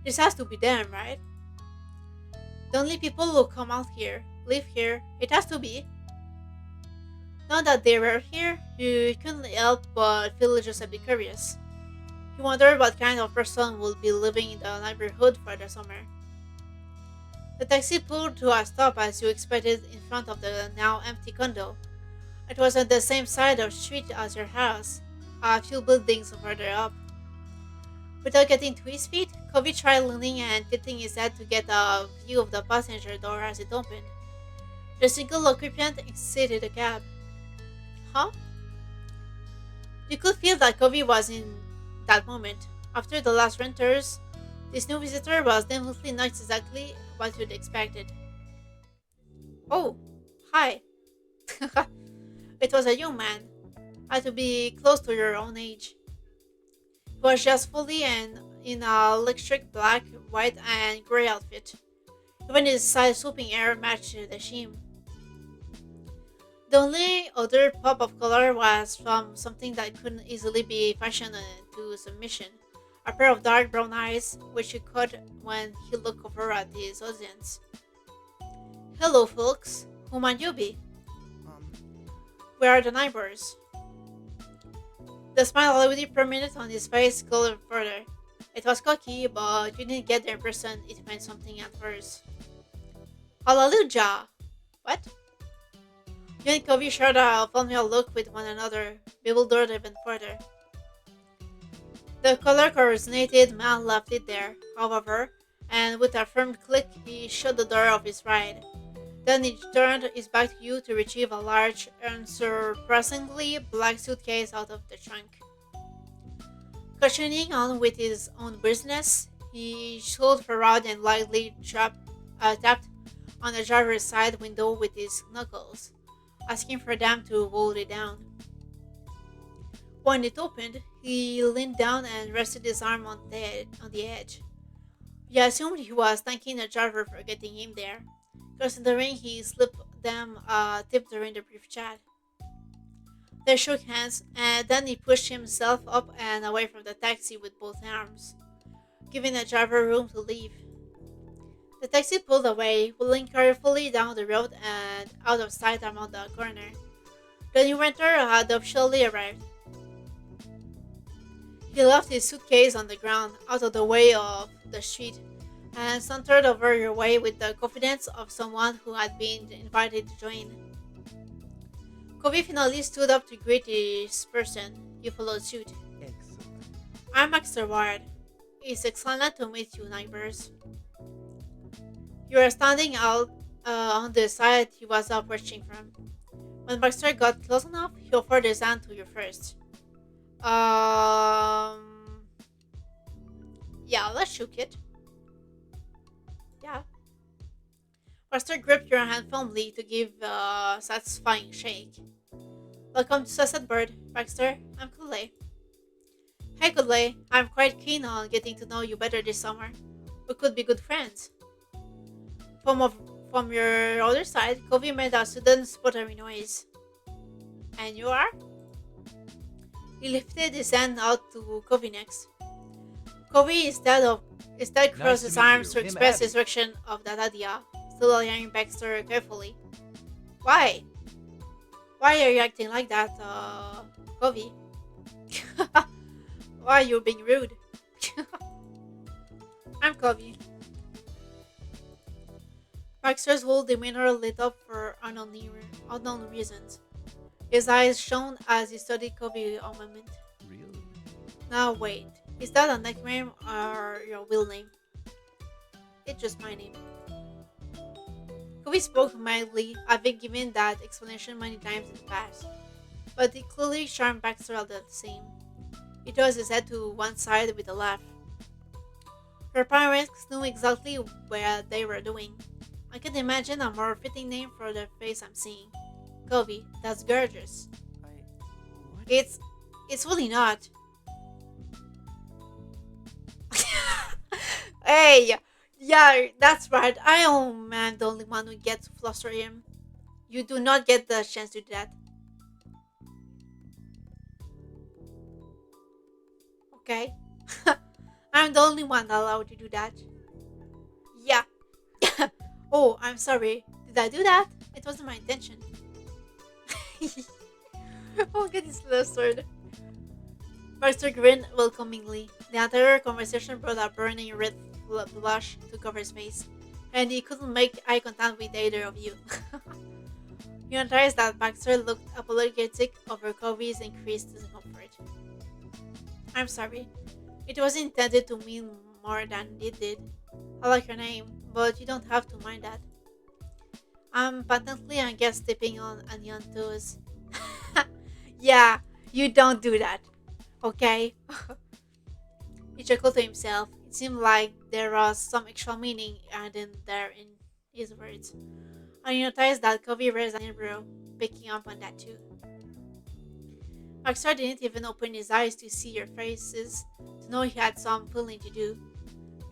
This has to be them, right? The only people who come out here, live here, it has to be. Now that they were here, you couldn't help but feel just a bit curious. You wondered what kind of person would be living in the neighborhood for the summer. The taxi pulled to a stop as you expected in front of the now empty condo. It was on the same side of the street as your house, a few buildings further up. Without getting to his feet, Kobe tried leaning and tilting his head to get a view of the passenger door as it opened. The single occupant exited the cab. Huh? You could feel that Kobe was in that moment. After the last renters, this new visitor was definitely not exactly what you'd expected. Oh, hi. It was a young man. Had to be close to your own age. He was just fully and in a electric black, white, and grey outfit. Even his side-swooping hair matched the sheen. The only other pop of color was from something that couldn't easily be fashioned into submission. A pair of dark brown eyes, which he caught when he looked over at his audience. Hello, folks. Who might you be? We are the neighbors. The smile already permanent on his face colored further. It was cocky, but you didn't get the impression it meant something at first. Hallelujah! What? You and Kobe shared a familiar look with one another, bewildered even further. The color coordinated man left it there. However, and with a firm click, he shut the door of his ride. Then he turned his back to you to retrieve a large and surprisingly black suitcase out of the trunk. Continuing on with his own business, he shuffled around and lightly tapped on the driver's side window with his knuckles, asking for them to hold it down. When it opened, he leaned down and rested his arm on the edge. You assumed he was thanking the driver for getting him there, considering he slipped them a tip during the brief chat. They shook hands, and then he pushed himself up and away from the taxi with both arms, giving the driver room to leave. The taxi pulled away, wheeling carefully down the road and out of sight around the corner. The new renter had officially arrived. He left his suitcase on the ground, out of the way of the street, and sauntered over your way with the confidence of someone who had been invited to join. Cove finally stood up to greet his person. You followed suit. Excellent. I'm Master Ward. It's excellent to meet you, neighbors. You are standing out on the side he was approaching from. When Baxter got close enough, he offered his hand to you first. Yeah, let's shook it. Yeah. Baxter gripped your hand firmly to give a satisfying shake. Welcome to Sunset Bird, Baxter. I'm Kule. Hey Kule, I'm quite keen on getting to know you better this summer. We could be good friends. From, of, from your other side, Covey made a sudden sputtering noise. And you are? He lifted his hand out to Covey next. Covey instead crossed Nice to his meet arms you. to I'm express Abby. his reaction of that idea, still eyeing Baxter carefully. Why? Why are you acting like that, Covey? Why are you being rude? I'm Covey. Baxter's whole demeanor lit up for unknown reasons. His eyes shone as he studied Covey a moment. Really? Now wait, is that a nickname or your real name? It's just my name. Covey spoke mildly, having given that explanation many times in the past, but it clearly charmed Baxter all the same. He tossed his head to one side with a laugh. Her parents knew exactly what they were doing. I can imagine a more fitting name for the face I'm seeing. Covey, that's gorgeous. What? It's really not. Hey, yeah, that's right. I am the only one who gets to fluster him. You do not get the chance to do that. Okay? I'm the only one allowed to do that. Yeah. Oh, I'm sorry. Did I do that? It wasn't my intention. Oh, get this flustered. Baxter grinned welcomingly. The entire conversation brought a burning red blush to cover his face, and he couldn't make eye contact with either of you. You noticed that Baxter looked apologetic over Covey's increased discomfort. I'm sorry. It was intended to mean more than it did. I like your name, but you don't have to mind that. I'm patently a guest stepping on onion toes. Yeah, you don't do that, okay? He chuckled to himself. It seemed like there was some extra meaning added there in his words. And you noticed that Covey raised an eyebrow, picking up on that too. Baxter didn't even open his eyes to see your faces to know he had some pulling to do.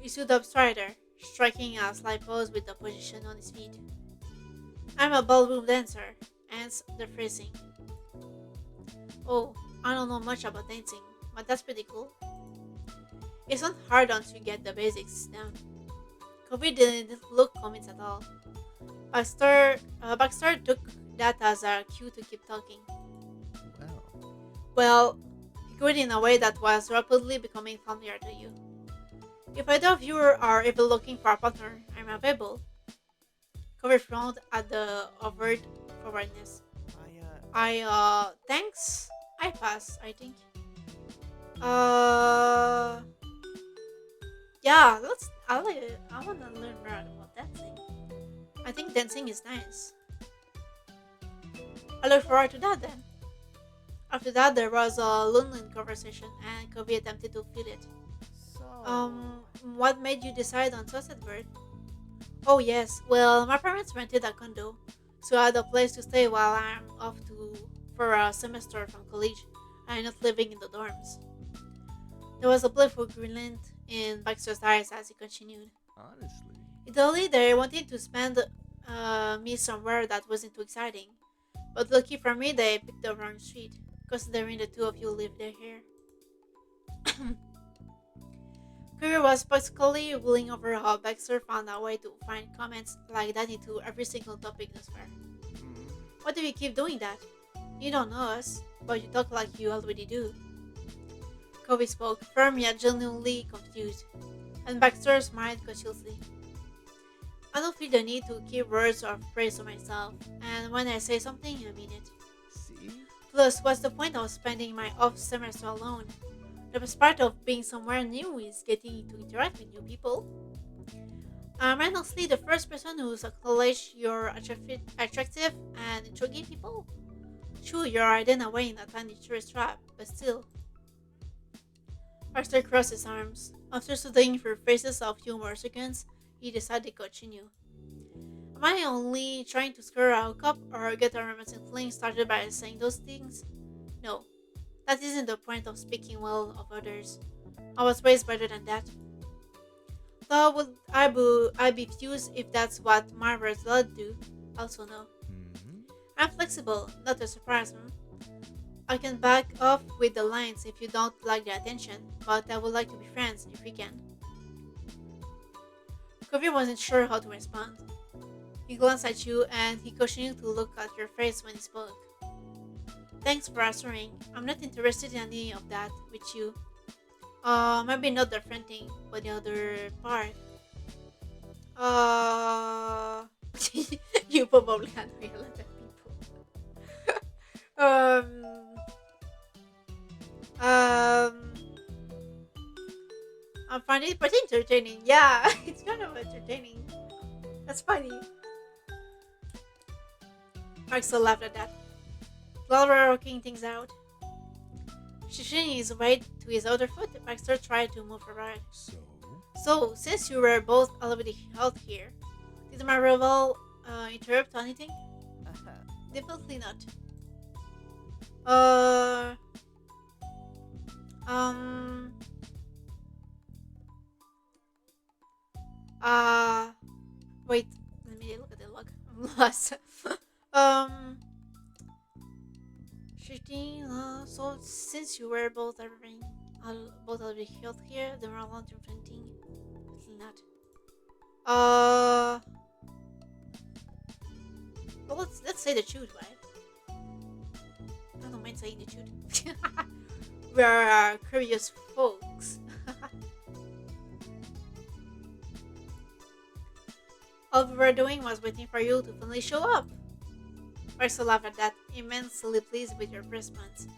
He stood up straighter, striking a slight pose with the position on his feet. I'm a ballroom dancer, hence the phrasing. Oh, I don't know much about dancing, but that's pretty cool. It's not hard once you get the basics down. Kobe didn't look convinced at all. Baxter took that as a cue to keep talking. Wow. Well, he grinned in a way that was rapidly becoming familiar to you. If either of you are ever looking for a partner, I'm available. Kobe frowned at the overt forwardness. Thanks. I pass, I think. Uh, Yeah, let's. I like it. I wanna learn more about dancing. I think dancing is nice. I look forward to that then. After that, there was a lonely conversation, and Kobe attempted to fill it. So. What made you decide on Sunset Bird? Oh yes, well, my parents rented a condo, so I had a place to stay while I'm off to for a semester from college. I'm not living in the dorms. There was a playful grin in Baxter's eyes as he continued. Honestly. He told me they wanted to spend me somewhere that wasn't too exciting, but lucky for me, they picked the wrong street, considering the two of you live there here. Curry was particularly willing over how Baxter found a way to find comments like that into every single topic this fair. Hmm. Why do you keep doing that? You don't know us, but you talk like you already do. Kobe spoke, firm yet genuinely confused, and Baxter smiled cautiously. I don't feel the need to keep words of praise to myself, and when I say something, I mean it. See? Plus, what's the point of spending my off semester alone? The best part of being somewhere new is getting to interact with new people. I'm honestly the first person who's acknowledged you're attractive and intriguing people. Sure, you're hidden away in a tiny tourist trap, but still. Baxter crossed his arms. After studying for phases of few more seconds, he decided to continue. Am I only trying to score a hookup or get a romantic fling started by saying those things? No, that isn't the point of speaking well of others. I was raised better than that. Though I'd be fused if that's what my words would do. Also no. Hmm. I'm flexible, not a surprise, hmm? I can back off with the lines if you don't like the attention, but I would like to be friends if we can. Kobe wasn't sure how to respond. He glanced at you and he continued to look at your face when he spoke. Thanks for answering. I'm not interested in any of that with you. Maybe not the friend thing, but the other part. Uh, you probably can't realize that people. Um, um, I find it pretty entertaining. Yeah, it's kind of entertaining. That's funny. Axel laughed at that. While we were working things out, shifting his weight to his other foot, Baxter tried to move around. So. So, since you were both already held here, did my rival interrupt anything? Definitely not. Uh, um, uh, wait, let me look at the log. I'm lost. um, shifting, so since you were both already held here, they were allowed to renting. Definitely not. Uh, well, let's say the truth, right? I don't mind saying the truth. We're curious folks. All we were doing was waiting for you to finally show up. Marcel laughed at that, immensely pleased with your response.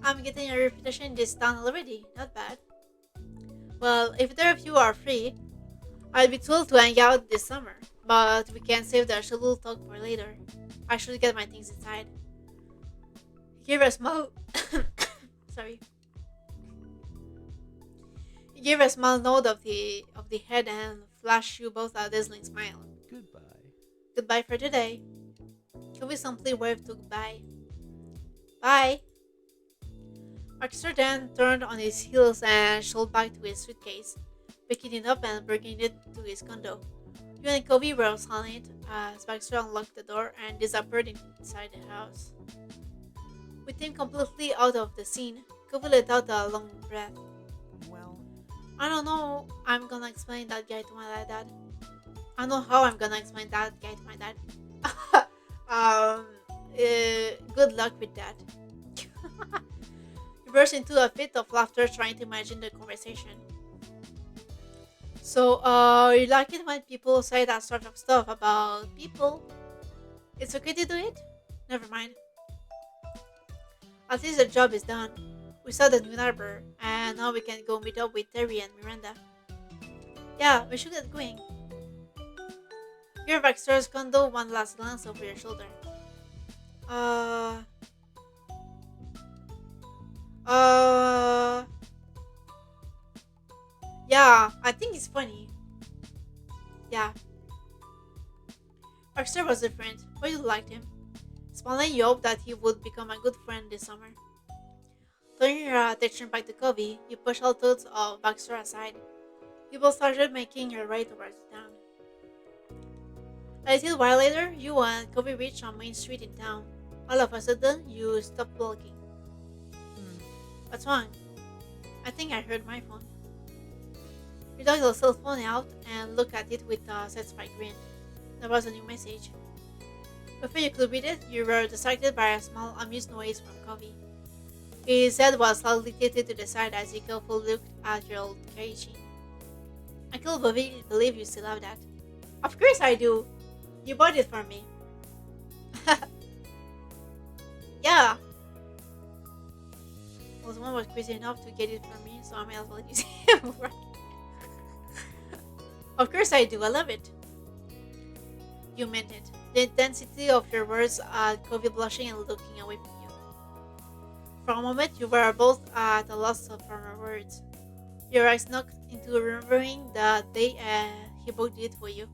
I'm getting a reputation in this town already, not bad. Well, if either of you are free, I'd be thrilled to hang out this summer, but we can save the schedule talk for later. I should get my things inside. He gave a small sorry. He gave a small nod of the head and flashed you both a dazzling smile. Goodbye. Goodbye for today. Can we simply wave to goodbye? Bye. Baxter then turned on his heels and shuffled back to his suitcase, picking it up and bringing it to his condo. You and Kobe were silent as Baxter unlocked the door and disappeared inside the house. With him completely out of the scene, Kobe let out a long breath. Well. I don't know I'm gonna explain that guy to my dad. I know how I'm gonna explain that guy to my dad. Good luck with that. He burst into a fit of laughter trying to imagine the conversation. So, you like it when people say that sort of stuff about people? It's okay to do it? Never mind. At least the job is done. We saw the new neighbor, and now we can go meet up with Terry and Miranda. Yeah, we should get going. Your Baxter's condo, one last glance over your shoulder. Uh. Uh. Yeah, I think it's funny. Yeah. Baxter was different, but you liked him. Smiling, you hoped that he would become a good friend this summer. Turning your attention back to Covey, you push all thoughts of Baxter aside. You both started making your way towards town. A little while later, you and Covey reached on Main Street in town. All of a sudden, you stopped walking. What's wrong? I think I heard my phone. You took the cell phone out and looked at it with a satisfied grin. There was a new message. Before you could read it, you were distracted by a small amused noise from Covey. His head was slightly tilted to the side as he carefully looked at your old Keiichi. I can't believe you still have that. Of course I do. You bought it for me. Yeah. Well, someone was crazy enough to get it for me, so I may as well use it. Right. Of course I do. I love it. You meant it. The intensity of your words had Covey blushing and looking away from you. For a moment, you were both at a loss for her words. Your eyes knocked into remembering the day he booked it for you.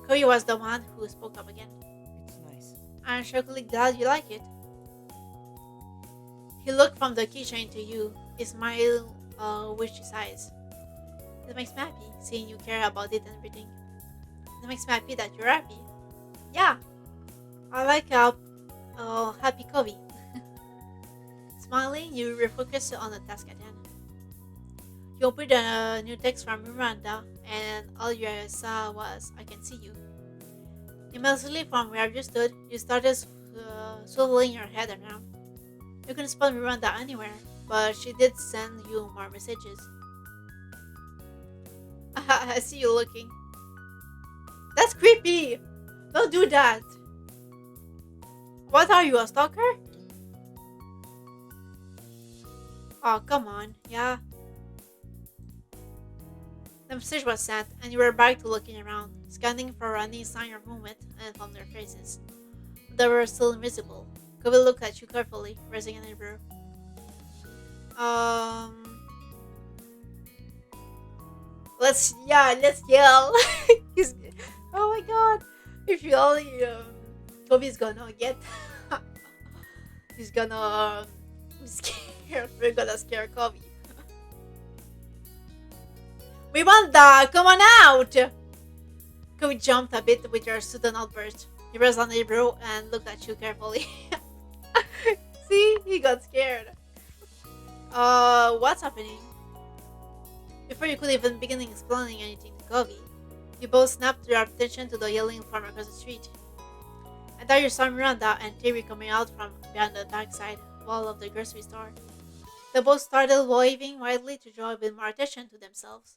Covey was the one who spoke up again. It's nice. I'm shockingly glad you like it. He looked from the keychain to you, his smile wished his eyes. That makes me happy, seeing you care about it and everything. That makes me happy that you're happy. Yeah, I like how happy Covey. Smiling, you refocused on the task at hand. You opened a new text from Miranda, and all you saw was, I can see you. Immediately from where you stood, you started swiveling your head around. You couldn't spot Miranda anywhere, but she did send you more messages. I see you looking. That's creepy! Don't do that! What are you, a stalker? Oh, come on, yeah. The message was sent, and you were back to looking around, scanning for any sign of movement, and found their faces. They were still invisible. Covey looked at you carefully, raising an eyebrow. Let's yell. Oh my god. If you only, Covey's gonna get, he's gonna be scared. We're gonna scare Covey. We want that! Come on out! Covey jumped a bit with your sudden outburst. He raised an eyebrow and looked at you carefully. See? He got scared. What's happening? Before you could even begin explaining anything to Covey, you both snapped your attention to the yelling from across the street. And there you saw Miranda and Terry coming out from behind the backside wall of the grocery store. They both started waving wildly to draw a bit more attention to themselves.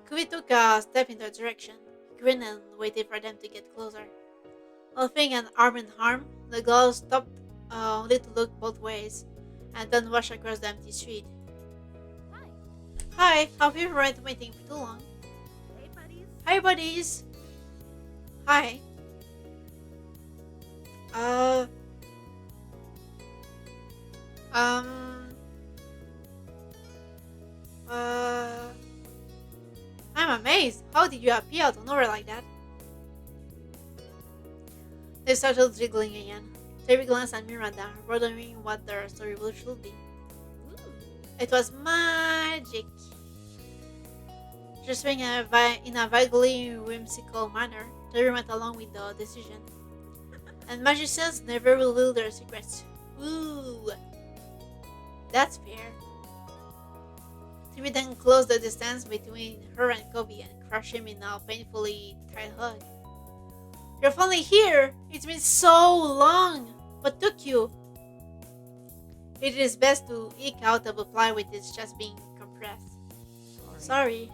Covey took a step in their direction, grinned and waited for them to get closer. Laughing and arm in arm, the girls stopped only to look both ways, and then rushed across the empty street. Hi. Hi, have you been waiting for too long? Hey, buddies. Hi, buddies. Hi. I'm amazed. How did you appear out of nowhere like that? They started jiggling again. Terry glanced at Miranda, wondering what their story should be. Ooh. It was magic. Gesturing in a vaguely whimsical manner, Terry went along with the decision. And magicians never reveal their secrets. Ooh, that's fair. Terry then closed the distance between her and Covey and crushed him in a painfully tight hug. You're finally here! It's been so long! What took you? It is best to eke out a reply with his chest being compressed. Sorry.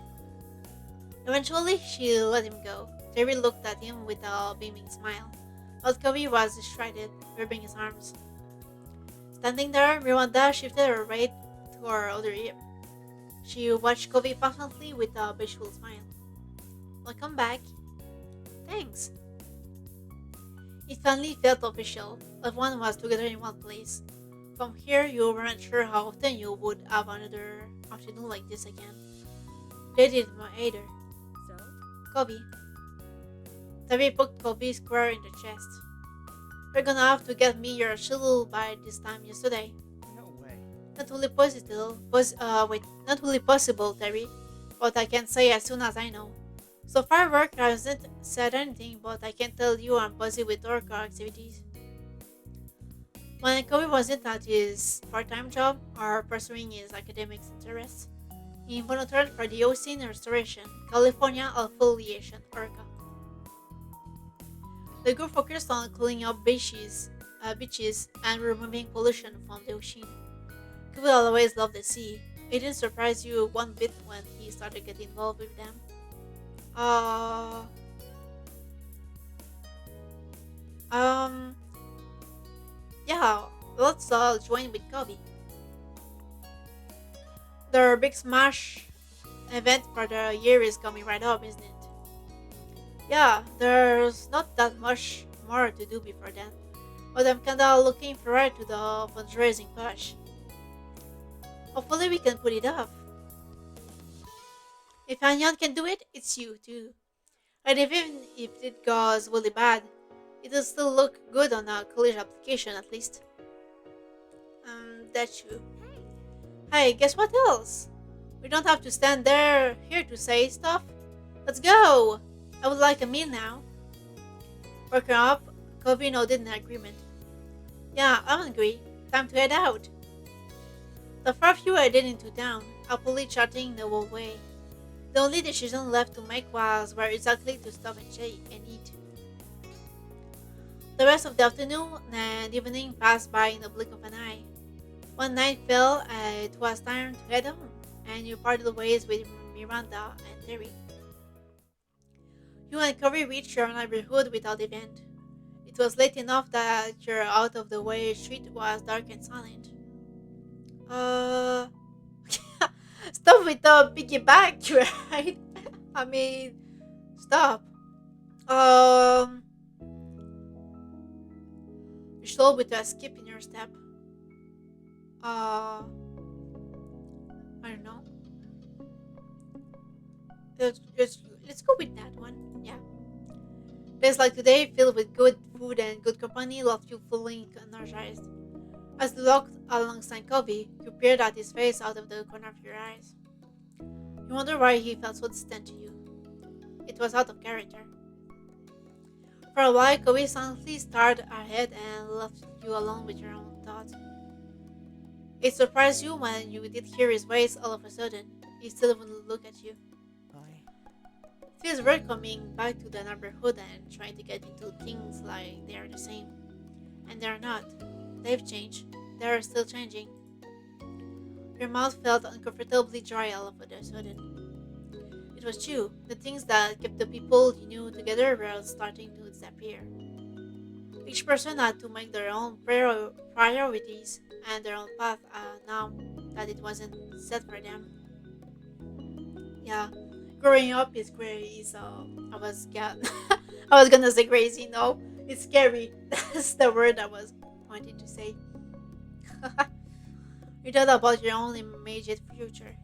Eventually, she let him go. Terry looked at him with a beaming smile, but Covey was distracted, gripping his arms. Standing there, Miranda shifted her weight to her other ear. She watched Cove patiently with a bashful smile. Welcome back. Thanks. It finally felt official. Everyone was together in one place. From here, you weren't sure how often you would have another afternoon like this again. They didn't either. So, Kobe. Tabby poked Kobe square in the chest. You're gonna have to get me your schedule by this time yesterday. No way. Not really possible. Not really possible, Terry. But I can say as soon as I know. So far, work hasn't said anything, but I can tell you I'm busy with work activities. When Kobe wasn't at his part-time job or pursuing his academic interests, he volunteered for the Ocean Restoration California Affiliation (ORCA). The group focused on cleaning up beaches and removing pollution from the ocean. Kobe always loved the sea. It didn't surprise you one bit when he started getting involved with them. Uh, um, yeah, let's join with Kobe. Their big smash event for the year is coming right up, isn't it? Yeah, there's not that much more to do before then, but I'm kinda looking forward to the fundraising push. Hopefully, we can put it off. If anyone can do it, it's you too. And even if it goes really bad, it'll still look good on a college application at least. That's true. Hey, guess what else? We don't have to stand here to say stuff. Let's go! I would like a meal now. Working up, Kobe nodded in agreement. Yeah, I'm hungry. Time to head out. The four of you headed into town, happily chatting the whole way. The only decision left to make was where exactly to stop and eat. The rest of the afternoon and evening passed by in the blink of an eye. When night fell, it was time to head home, and you parted ways with Miranda and Terry. You and Corey reached your neighborhood without event. It was late enough that your out-of-the-way street was dark and silent. Uh, stop with the piggyback, right? I mean, stop. Um, you slow with a skip in your step. I don't know. Let's go with that one. Yeah. Days like today, filled with good food and good company, left you feeling energized. As you walked alongside Kobe, you peered at his face out of the corner of your eyes. You wonder why he felt so distant to you. It was out of character. For a while, Kobe silently stared ahead and left you alone with your own thoughts. It surprised you when you did hear his voice all of a sudden. He still wouldn't look at you. It feels weird coming back to the neighborhood and trying to get into things like they are the same. And they're not. They've changed. They're still changing. Your mouth felt uncomfortably dry all of a sudden. It was true. The things that kept the people you knew together were starting to disappear. Each person had to make their own priorities and their own path now that it wasn't set for them. Yeah, growing up is crazy. So I was gonna say crazy. No, it's scary. That's the word I was wanting to say. You thought about your own immediate future.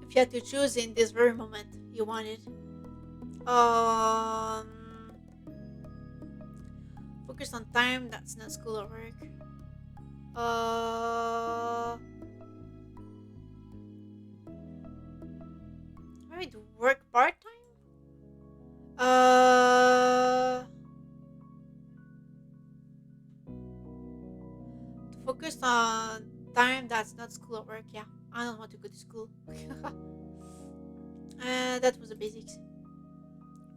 If you had to choose in this very moment, you wanted. Um, Focus on time. That's not school or work. Maybe to work part time. To focus on time that's not school or work. Yeah, I don't want to go to school. That was the basics.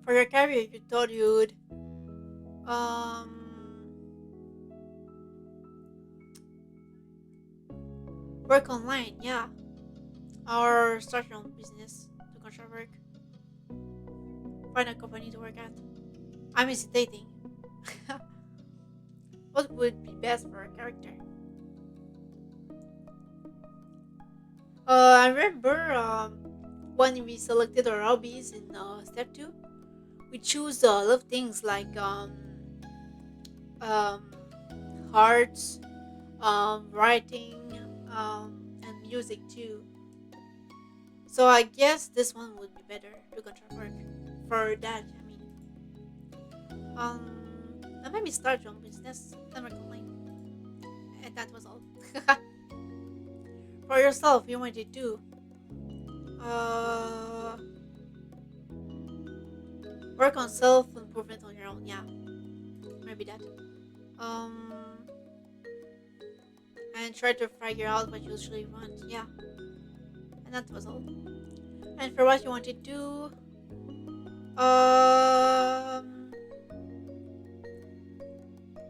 For your career, you thought you'd um work online. Yeah, or start your own business to contract work. Find a company to work at. I'm hesitating. What would be best for a character? I remember when we selected our hobbies in step two, we choose a lot of things like um, arts, writing, and music too. So I guess this one would be better to contract work for that. I mean, and maybe start your own business. Never complain. And that was all. For yourself, you wanted to uh, work on self improvement on your own. Yeah, maybe that. Um, and try to figure out what you usually want. Yeah, and that was all. And for what you wanted to, um,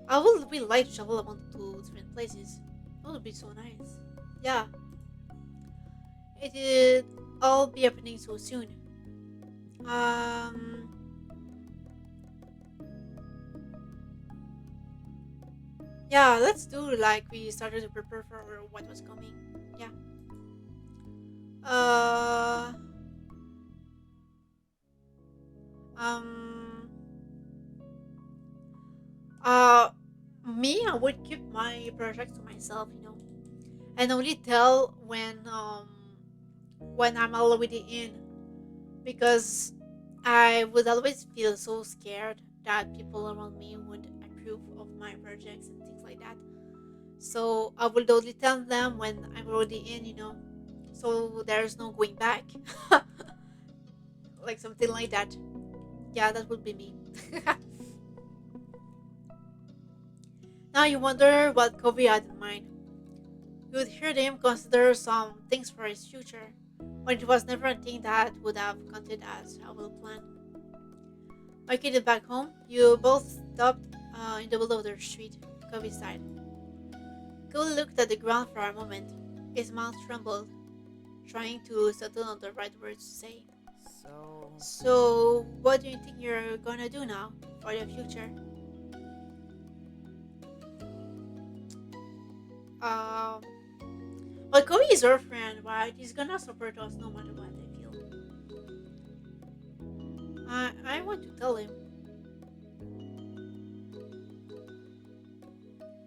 I would really like to travel around to different places. That would be so nice. Yeah, it will all be happening so soon. Um, yeah, let's do like we started to prepare for what was coming. Yeah. Uh, um, uh, Me, I would keep my projects to myself, and only tell when I'm already in, because I would always feel so scared that people around me would approve of my projects and things like that. So I will only tell them when I'm already in. So there's no going back, like something like that. Yeah, that would be me. Now you wonder what Covey had in mind. You would hear him consider some things for his future, when it was never a thing that would have counted as a well plan. Making it back home, you both stopped in the middle of the street, Covey side. Cole looked at the ground for a moment. His mouth trembled, trying to settle on the right words to say. So. So, what do you think you're gonna do now for the future? Um, well, Cody is our friend, right? He's gonna support us no matter what, I feel. I want to tell him.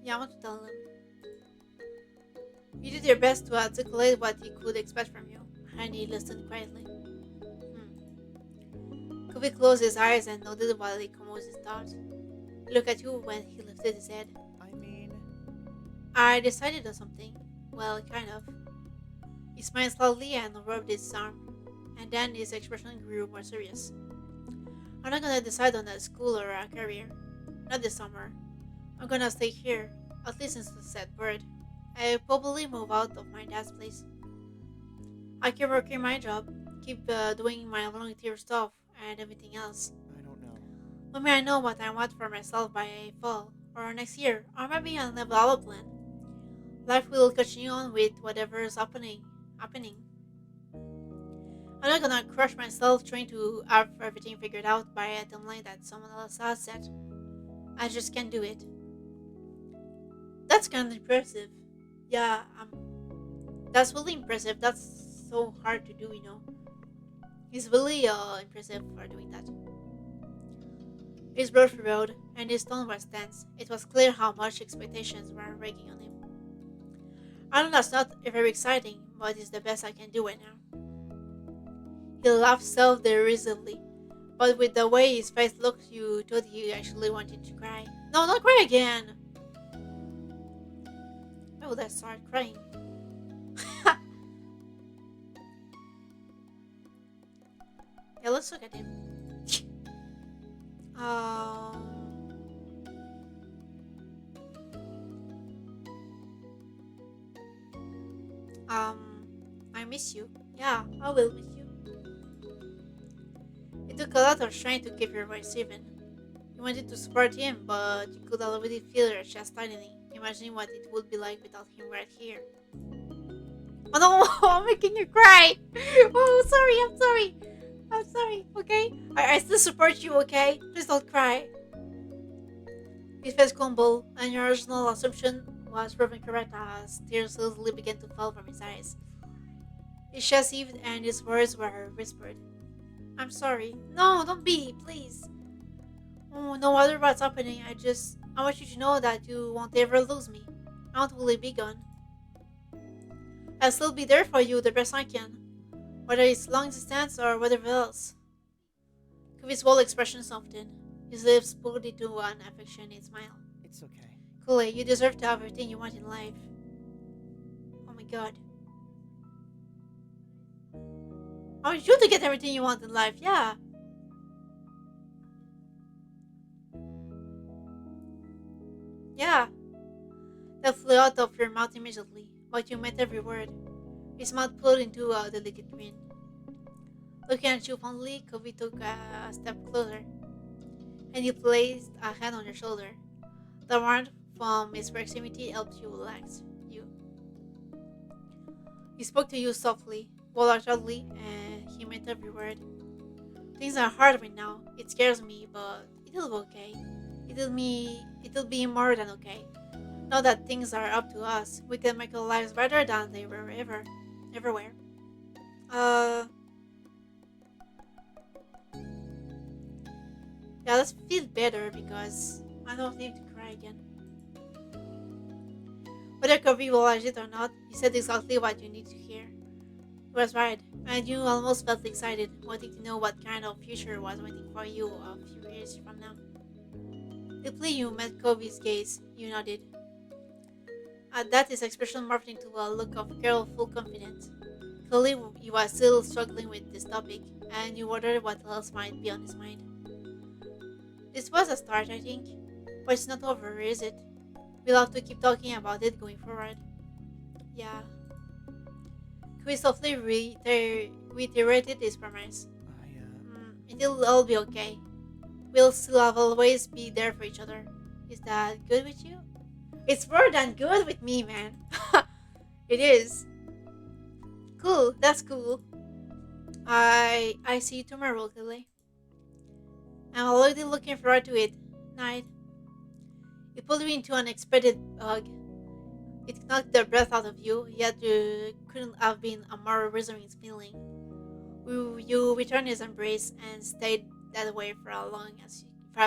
Yeah, I want to tell him. You did your best to articulate what he could expect from you, and he listened quietly. Kobe closed his eyes and nodded while he composed his thoughts. He looked at you when he lifted his head. I mean. I decided on something. Well, kind of. He smiled slightly and rubbed his arm, and then his expression grew more serious. I'm not gonna decide on a school or a career. Not this summer. I'm gonna stay here, at least since the said bird. I'll probably move out of my dad's place. I keep working my job, keep doing my volunteer stuff and everything else. I don't know. Maybe I know what I want for myself by fall, or next year, or maybe I'll never have a plan. Life will continue on with whatever's happening. I'm not gonna crush myself trying to have everything figured out by a timeline that someone else has set. I just can't do it. That's kind of impressive. Yeah, that's really impressive. That's so hard to do. He's really impressive for doing that. His brow furrowed, and his tone was tense. It was clear how much expectations were weighing on him. I know that's not very exciting, but it's the best I can do right now. He laughed self-derisively, but with the way his face looked, you thought he actually wanted to cry. No, not cry again! Why would I start crying? Yeah, let's look at him. Um, I miss you. Yeah, I will miss you. It took a lot of strength to keep your voice even. You wanted to support him, but you could already feel your chest tightening, imagining what it would be like without him right here. Oh no, I'm making you cry! Oh, I'm sorry, okay? I still support you, okay? Please don't cry. His face crumbled, and your original assumption was proven correct as tears slowly began to fall from his eyes. His chest heaved and his words were whispered. I'm sorry. No, don't be, please. Oh, no matter what's happening, I want you to know that you won't ever lose me. I won't really be gone. I'll still be there for you the best I can, whether it's long distance or whatever else. Kuvi's whole expression softened. His lips pulled into an affectionate smile. It's okay. Kule, you deserve to have everything you want in life. Oh my god. I want you to get everything you want in life, yeah. Yeah. That flew out of your mouth immediately, but you meant every word. His mouth pulled into a delicate grin. Looking at you fondly, Kobe took a step closer, and he placed a hand on your shoulder. The warmth from his proximity helped you relax. You. He spoke to you softly, wholeheartedly, and he meant every word. Things are hard right now. It scares me, but it'll be okay. It'll be more than okay. Now that things are up to us, we can make our lives better than they were everywhere. Uh, yeah, let's feel better because I don't need to cry again. Whether Kobe realized it or not, he said exactly what you need to hear. He was right, and you almost felt excited, wanting to know what kind of future was waiting for you a few years from now. Deeply you met Kobe's gaze, you nodded. At that, his expression morphed into a look of careful confidence. Clearly, he was still struggling with this topic, and you wondered what else might be on his mind. This was a start, I think, but it's not over, is it? We'll have to keep talking about it going forward. Yeah. Chris softly reiterated his promise. It'll all be okay. We'll still have always be there for each other. Is that good with you? It's more than good with me, man. It is. Cool, that's cool. I see you tomorrow, Lily. I'm already looking forward to it. Night. It pulled me into an unexpected hug. It knocked the breath out of you, yet you couldn't have been a more reassuring feeling. You returned his embrace and stayed that way for as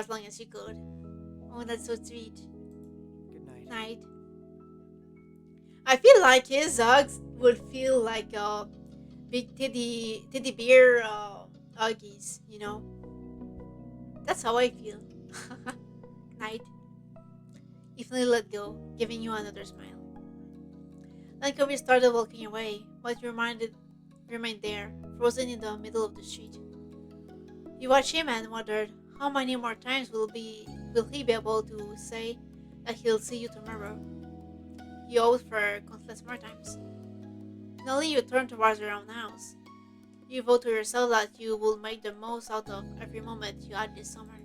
long as you could. Oh, that's so sweet. Good night. Night. I feel like his hugs would feel like big teddy bear huggies. That's how I feel. Night. He finally let go, giving you another smile. Then Kobe started walking away, but you remained there, frozen in the middle of the street. You watched him and wondered how many more times will he be able to say that he'll see you tomorrow. You hoped for countless more times. Finally, you turned towards your own house. You vowed to yourself that you will make the most out of every moment you had this summer.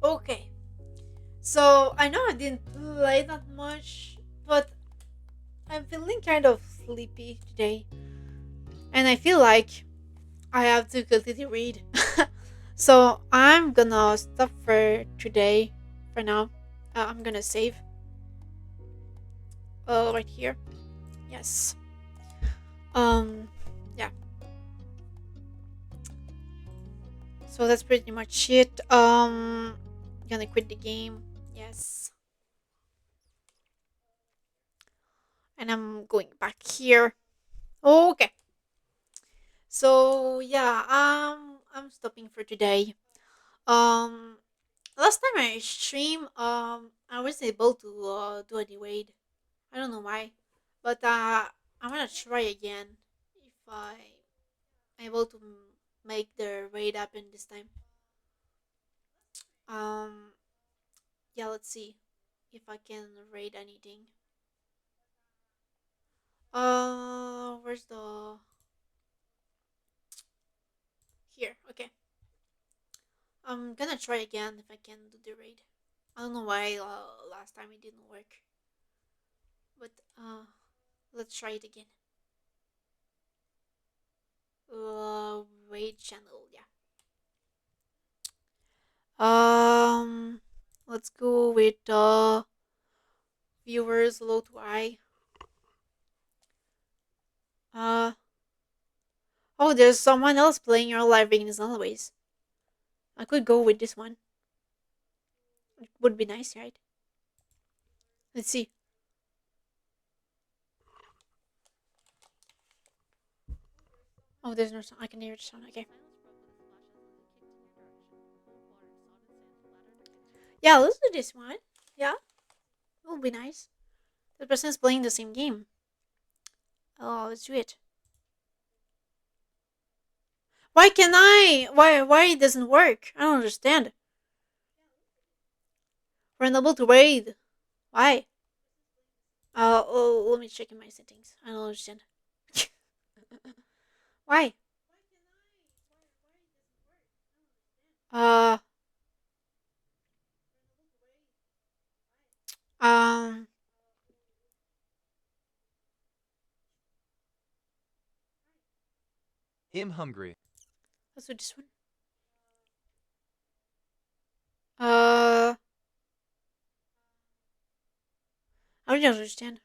Okay, so I know I didn't play that much, but I'm feeling kind of sleepy today, and I feel like I have to continue read. So I'm gonna stop for today. For now, I'm gonna save. Right here. Yes. Um. Yeah. So that's pretty much it. Gonna quit the game. Yes. And I'm going back here. Okay. So yeah. I'm stopping for today. Um. Last time I stream, I was able to do any raid. I don't know why, but I'm gonna try again if I able to make the raid happen this time. Um, yeah, let's see if I can raid anything. Where's the here? Okay, I'm gonna try again if I can do the raid. I don't know why last time it didn't work, but let's try it again. Raid channel, yeah. Um, let's go with viewers low to high. Uh oh, there's someone else playing your live Venus always. I could go with this one. It would be nice, right? Let's see. Oh, there's no sound. I can hear the sound. Okay. Yeah, let's do this one. Yeah, it will be nice. The person is playing the same game. Oh, let's do it. Why can I? Why it doesn't work? I don't understand. We're unable to raid. Why? Oh, let me check in my settings. I don't understand. Why? Uh, um, I'm hungry. let's do this one. Uh, I don't understand.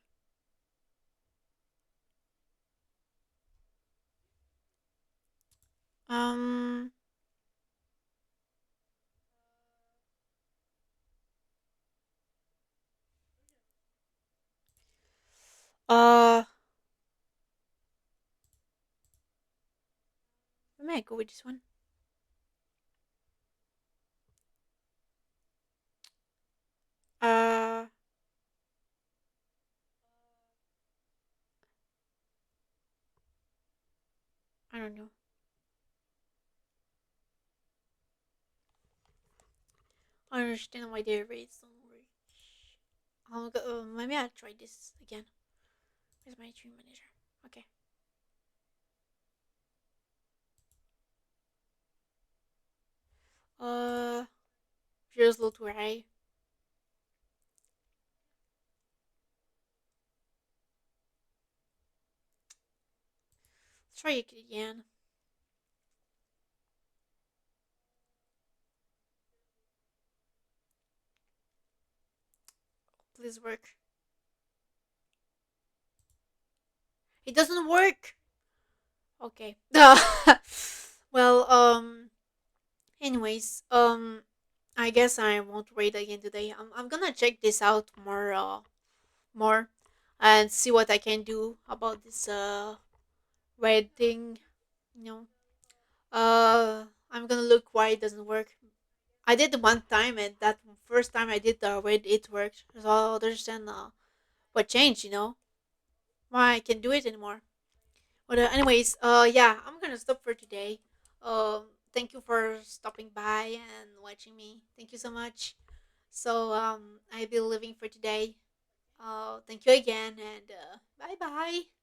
Um, uh, where may I go with this one? Uh, I don't know. I don't understand why their raids don't work. Maybe I'll try this again. Where's my stream manager? Okay. Here's low to high. Let's try it again. Please work. It doesn't work. Okay. Well, anyways, I guess I won't raid again today. I'm gonna check this out more, and see what I can do about this raid thing. You know, I'm gonna look why it doesn't work. I did it one time, and that first time I did the raid, it worked. So I understand what changed. You know, why I can do it anymore. But anyways, yeah, I'm gonna stop for today. Thank you for stopping by and watching me. Thank you so much. So I'll be leaving for today. Thank you again, and bye bye.